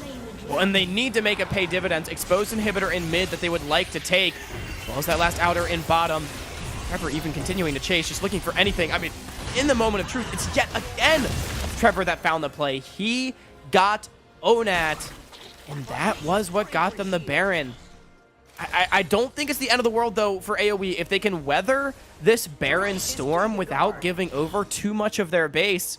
Well, and they need to make it pay dividends. Exposed inhibitor in mid that they would like to take, as well as that last outer in bottom. Trevor even continuing to chase, just looking for anything. I mean, in the moment of truth, it's yet again Trevor that found the play. He got Onat, and that was what got them the Baron. I don't think it's the end of the world, though, for AoE. If they can weather this Baron storm without giving over too much of their base,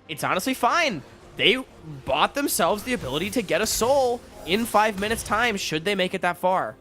it's honestly fine. They bought themselves the ability to get a soul in 5 minutes time should they make it that far.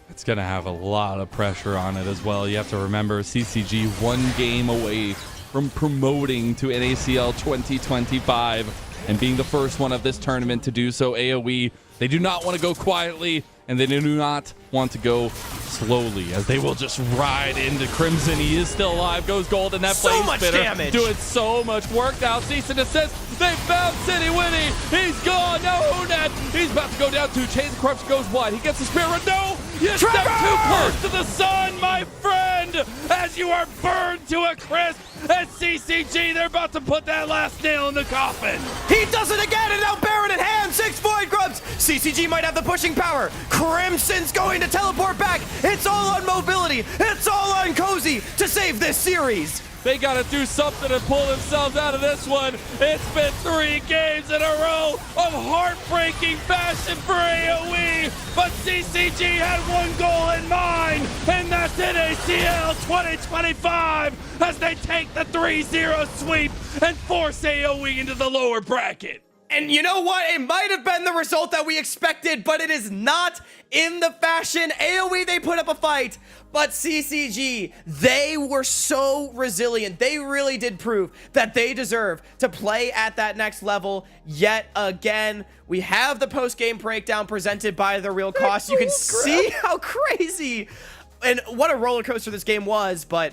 It's going to have a lot of pressure on it as well. You have to remember CCG 1 game away from promoting to NACL 2025 and being the first one of this tournament to do so. AoE, they do not want to go quietly, and they do not want to go slowly, as they will just ride into Crimson. He is still alive, goes gold, and that so much damage, doing so much work now. Cease and desist. They found City Winnie. He's gone. Now Onat. He's about to go down too. Chain of Corruption goes wide. He gets the spirit. No, you step too close to the sun, my friend, as you are burned to a crisp. At CCG, they're about to put that last nail in the coffin. He does it again, and now Baron in hand. 6 Void Grubs. CCG might have the pushing power. Crimson's going to teleport back. It's all on mobility. It's all on Cozy to save this series. They got to do something to pull themselves out of this one. It's been 3 games in a row of heartbreaking fashion for AoE, but CCG had one goal in mind, and that's NACL 2025 as they take the 3-0 sweep and force AoE into the lower bracket. And you know what? It might have been the result that we expected, but it is not in the fashion. AoE, they put up a fight, but CCG, they were so resilient. They really did prove that they deserve to play at that next level yet again. We have the post-game breakdown presented by The Real Cost. You can see how crazy and what a roller coaster this game was, but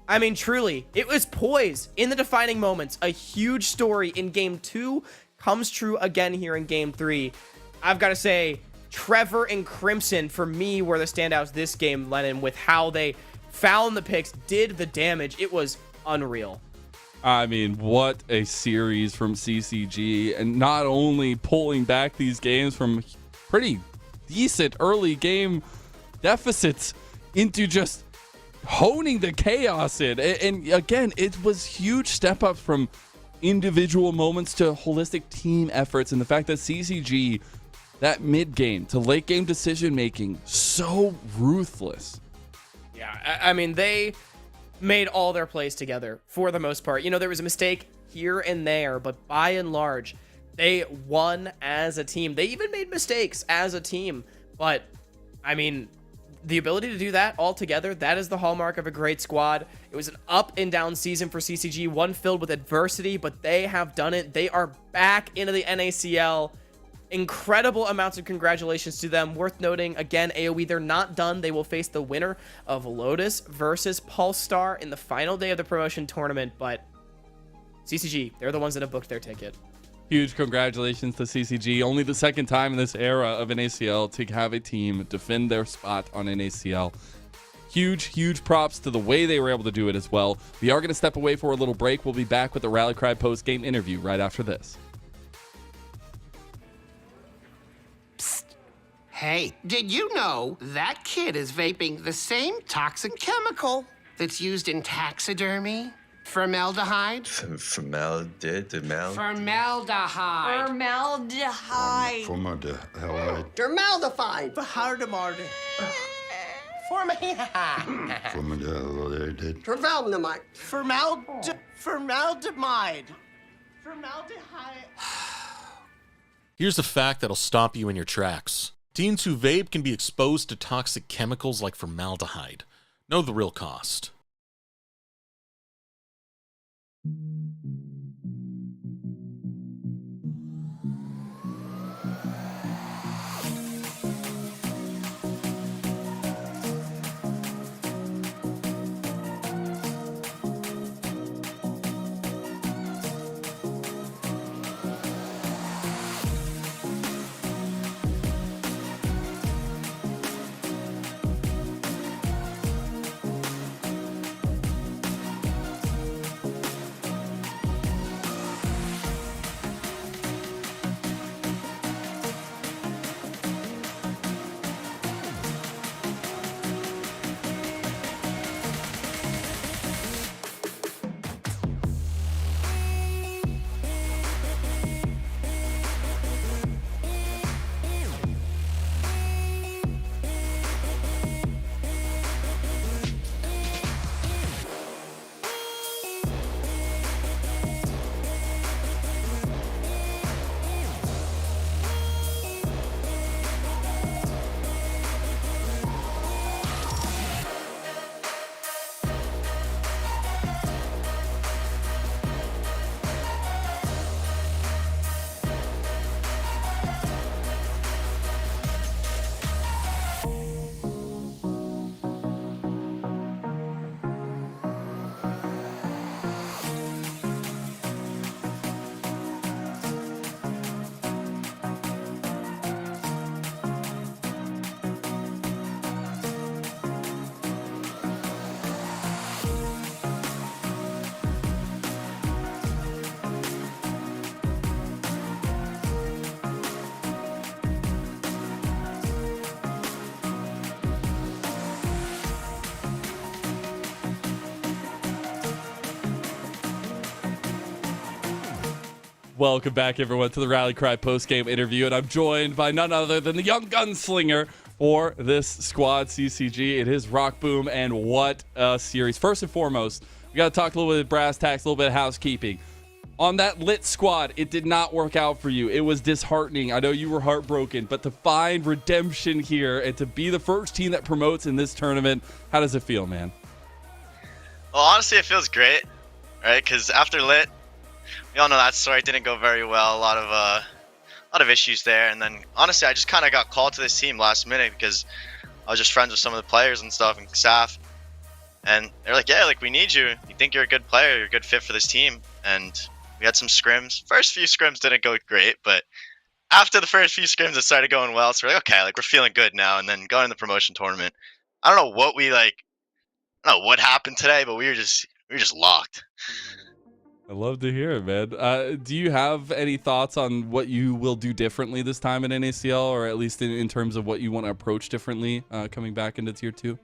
I mean, truly, it was poised in the defining moments. A huge story in Game 2 comes true again here in Game 3. I've got to say, Trevor and Crimson, for me, were the standouts this game, Lennon, with how they found the picks, did the damage. It was unreal. I mean, what a series from CCG, and not only pulling back these games from pretty decent early game deficits into just honing the chaos in. And again, it was huge step up from individual moments to holistic team efforts, and the fact that CCG, that mid game to late game decision making, so ruthless. Yeah, I mean, they made all their plays together for the most part. You know, there was a mistake here and there, but by and large, they won as a team. They even made mistakes as a team, but I mean, the ability to do that all together, that is the hallmark of a great squad. It was an up and down season for CCG, one filled with adversity, but they have done it. They are back into the NACL. Incredible amounts of congratulations to them. Worth noting, again, AoE, they're not done. They will face the winner of Lotus versus Pulsar in the final day of the promotion tournament, but CCG, they're the ones that have booked their ticket. Huge congratulations to CCG. Only the second time in this era of NACL to have a team defend their spot on NACL. Huge props to the way they were able to do it as well. We are going to step away for a little break. We'll be back with the Rally Cry post-game interview right after this. Psst. Hey, did you know that kid is vaping the same toxic chemical that's used in taxidermy? Formaldehyde? Formaldehyde? Formaldehyde. Formaldehyde. Formaldehyde. Formaldehyde. Formaldehyde. Formaldehyde. Formaldehyde. Formaldehyde. Formaldehyde. Here's a fact that'll stop you in your tracks. Teens who vape can be exposed to toxic chemicals like formaldehyde. Know the real cost. Welcome back, everyone, to the Rally Cry postgame interview, and I'm joined by none other than the young gunslinger for this squad, CCG. It is Rock Boom, and what a series. First and foremost, we got to talk a little bit of brass tacks, a little bit of housekeeping. On that lit squad, it did not work out for you. It was disheartening. I know you were heartbroken, but to find redemption here and to be the first team that promotes in this tournament, how does it feel, man? Well, honestly, it feels great, right? Because after lit, we all know that story didn't go very well. A lot of issues there, and then honestly, I just kind of got called to this team last minute because I was just friends with some of the players and stuff and staff, and they're like, "Yeah, like we need you. We think you're a good player. You're a good fit for this team." And we had some scrims. First few scrims didn't go great, but after the first few scrims, it started going well. So we're like, okay, like we're feeling good now. And then going in the promotion tournament, I don't know what I don't know what happened today, but we were just locked. I love to hear it, man. Do you have any thoughts on what you will do differently this time in NACL, or at least in terms of what you want to approach differently coming back into Tier 2?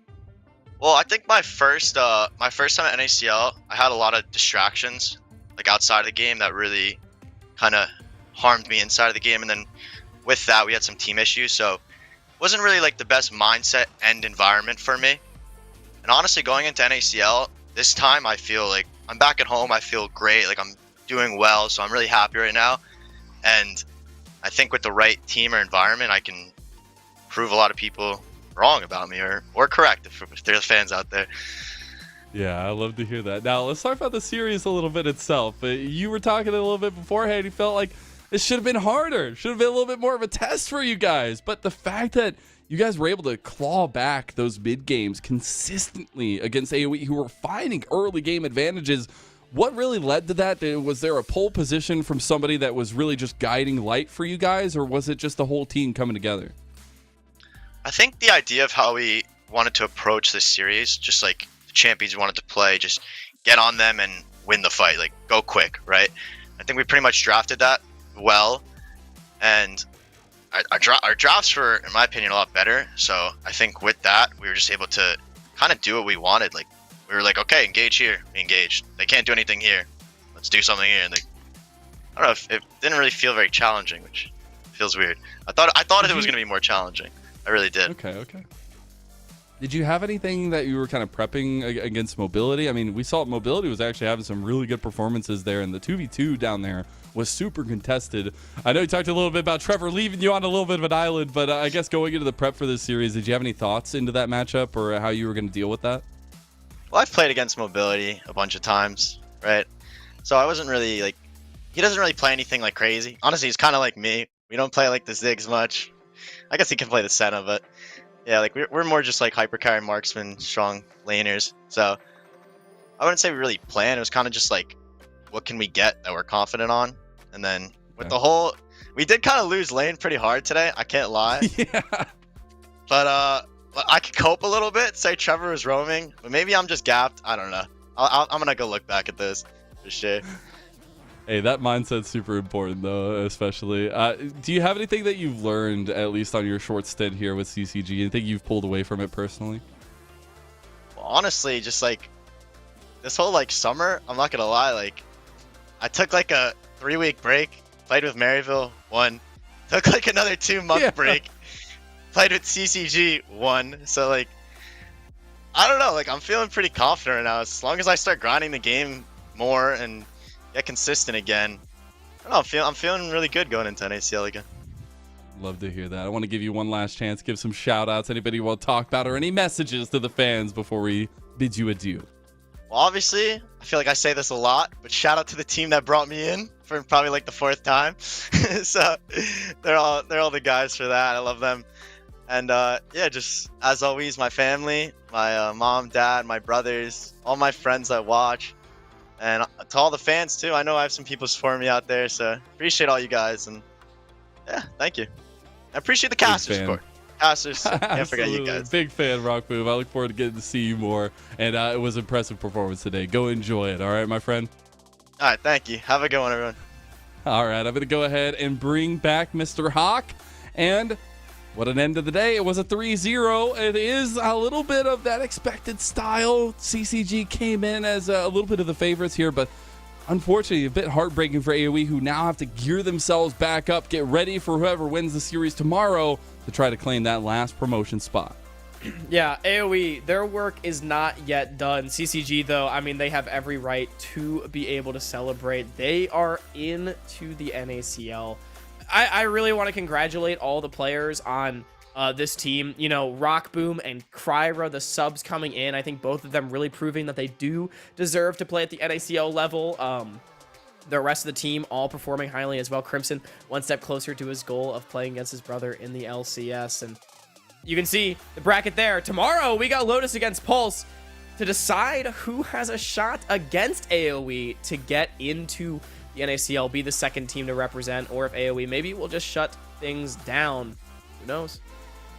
Well, I think my first time at NACL, I had a lot of distractions, like outside of the game, that really kind of harmed me inside of the game. And then with that, we had some team issues, so it wasn't really like the best mindset and environment for me. And honestly, going into NACL this time, I feel like I'm back at home. I feel great. Like I'm doing well, so I'm really happy right now. And I think with the right team or environment, I can prove a lot of people wrong about me, or correct if they're the fans out there. Yeah, I love to hear that. Now, let's talk about the series a little bit itself. You were talking a little bit beforehand. You felt like it should have been harder. Should have been a little bit more of a test for you guys. But the fact that you guys were able to claw back those mid games consistently against AoE, who were finding early game advantages, what really led to that? Was there a pole position from somebody that was really just guiding light for you guys, or was it just the whole team coming together? I think the idea of how we wanted to approach this series, just like the champions wanted to play, just get on them and win the fight, like go quick, right? I think we pretty much drafted that well, and our drafts were, in my opinion, a lot better. So I think with that, we were just able to kind of do what we wanted. Like we were like, okay, engage here, we engaged. They can't do anything here, let's do something here. And I don't know, if it didn't really feel very challenging, which feels weird. I thought it was going to be more challenging. I really did. Okay. Did you have anything that you were kind of prepping against Mobility? I mean, we saw Mobility was actually having some really good performances there, and the 2v2 down there was super contested. I know you talked a little bit about Trevor leaving you on a little bit of an island, but I guess going into the prep for this series, did you have any thoughts into that matchup or how you were going to deal with that? Well, I've played against Mobility a bunch of times, right? So I wasn't really like, he doesn't really play anything like crazy. Honestly, he's kind of like me. We don't play like the Ziggs much. I guess he can play the Senna, but yeah, like we're more just like hypercarry marksmen, strong laners. So I wouldn't say we really planned. It was kind of just like, what can we get that we're confident on? And then with the whole, we did kind of lose lane pretty hard today. I can't lie. Yeah. But I could cope a little bit. Say Trevor was roaming, but maybe I'm just gapped. I don't know. I'm gonna go look back at this for sure. Hey, that mindset's super important, though, especially. Do you have anything that you've learned, at least on your short stint here with CCG? Anything you've pulled away from it personally? Well, honestly, just like this whole like summer, I'm not gonna lie, like I took like a 3-week break, played with Maryville, won. Took like another 2-month break, played with CCG, won. So like, I don't know, like I'm feeling pretty confident right now. As long as I start grinding the game more and get consistent again, I don't know, I'm feeling really good going into NACL again. Love to hear that. I want to give you one last chance. Give some shout outs. Anybody you want to talk about or any messages to the fans before we bid you adieu? Well, obviously, I feel like I say this a lot, but shout out to the team that brought me in for probably like the 4th time. So they're all the guys for that. I love them. And yeah, just as always, my family, my mom, dad, my brothers, all my friends that watch. And to all the fans too. I know I have some people supporting me out there, so appreciate all you guys. And yeah, thank you. I appreciate the casters, of course. Casters, can't forget you guys. Big fan, Rock Boom. I look forward to getting to see you more. And it was an impressive performance today. Go enjoy it. All right, my friend. All right, thank you. Have a good one, everyone. All right, I'm going to go ahead and bring back Mr. Hawk. And what an end of the day. It was a 3-0. It is a little bit of that expected style. CCG came in as a little bit of the favorites here, but unfortunately a bit heartbreaking for AoE, who now have to gear themselves back up, get ready for whoever wins the series tomorrow to try to claim that last promotion spot. Yeah, AoE, their work is not yet done. CCG, though, I mean, they have every right to be able to celebrate. They are into the NACL. I really want to congratulate all the players on this team. You know, Rockboom and Kryra, the subs coming in. I think both of them really proving that they do deserve to play at the NACL level. The rest of the team all performing highly as well. Crimson, one step closer to his goal of playing against his brother in the LCS. And you can see the bracket there. Tomorrow, we got Lotus against Pulse to decide who has a shot against AoE to get into the NACL, be the second team to represent, or if AoE maybe will just shut things down. Who knows?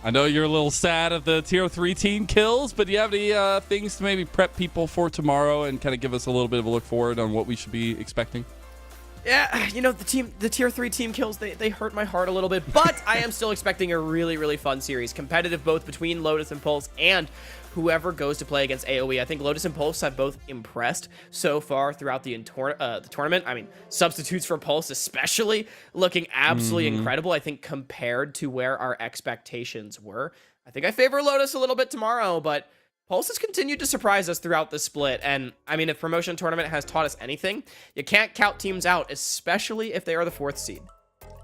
I know you're a little sad at the tier 3 team kills, but do you have any things to maybe prep people for tomorrow and kind of give us a little bit of a look forward on what we should be expecting? Yeah, you know, the tier 3 team kills, they hurt my heart a little bit, but I am still expecting a really, really fun series. Competitive both between Lotus and Pulse and whoever goes to play against AoE. I think Lotus and Pulse have both impressed so far throughout the tournament. I mean, substitutes for Pulse especially looking absolutely incredible, I think, compared to where our expectations were. I think I favor Lotus a little bit tomorrow, but Pulse has continued to surprise us throughout the split, and I mean, if Promotion Tournament has taught us anything, you can't count teams out, especially if they are the 4th seed.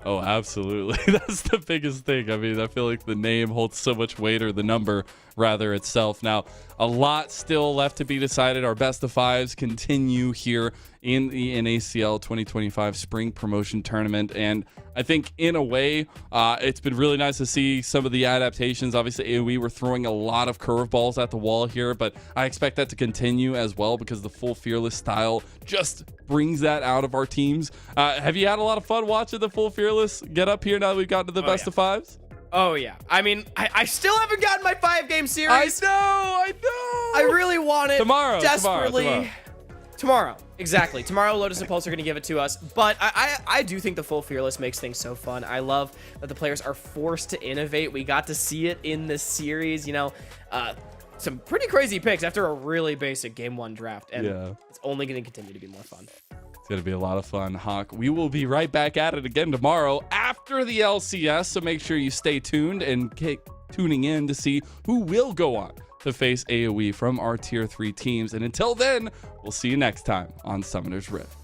Oh, absolutely. That's the biggest thing. I mean, I feel like the name holds so much weight, or the number rather itself. Now, a lot still left to be decided. Our best of 5s continue here in the NACL 2025 Spring Promotion Tournament. And I think in a way, it's been really nice to see some of the adaptations. Obviously, AoE were throwing a lot of curveballs at the wall here, but I expect that to continue as well because the full Fearless style just brings that out of our teams. Have you had a lot of fun watching the full Fearless get up here now that we've gotten to the best of 5s? Oh, yeah. I mean, I still haven't gotten my 5-game series. I know. I really want it. Tomorrow. Desperately. Tomorrow. Exactly. Tomorrow, Lotus and Pulse are going to give it to us. But I do think the full Fearless makes things so fun. I love that the players are forced to innovate. We got to see it in this series. You know, some pretty crazy picks after a really basic Game 1 draft. And it's only going to continue to be more fun. It's going to be a lot of fun, Hawk. We will be right back at it again tomorrow after the LCS, so make sure you stay tuned and keep tuning in to see who will go on to face AoE from our tier 3 teams. And until then, we'll see you next time on Summoner's Rift.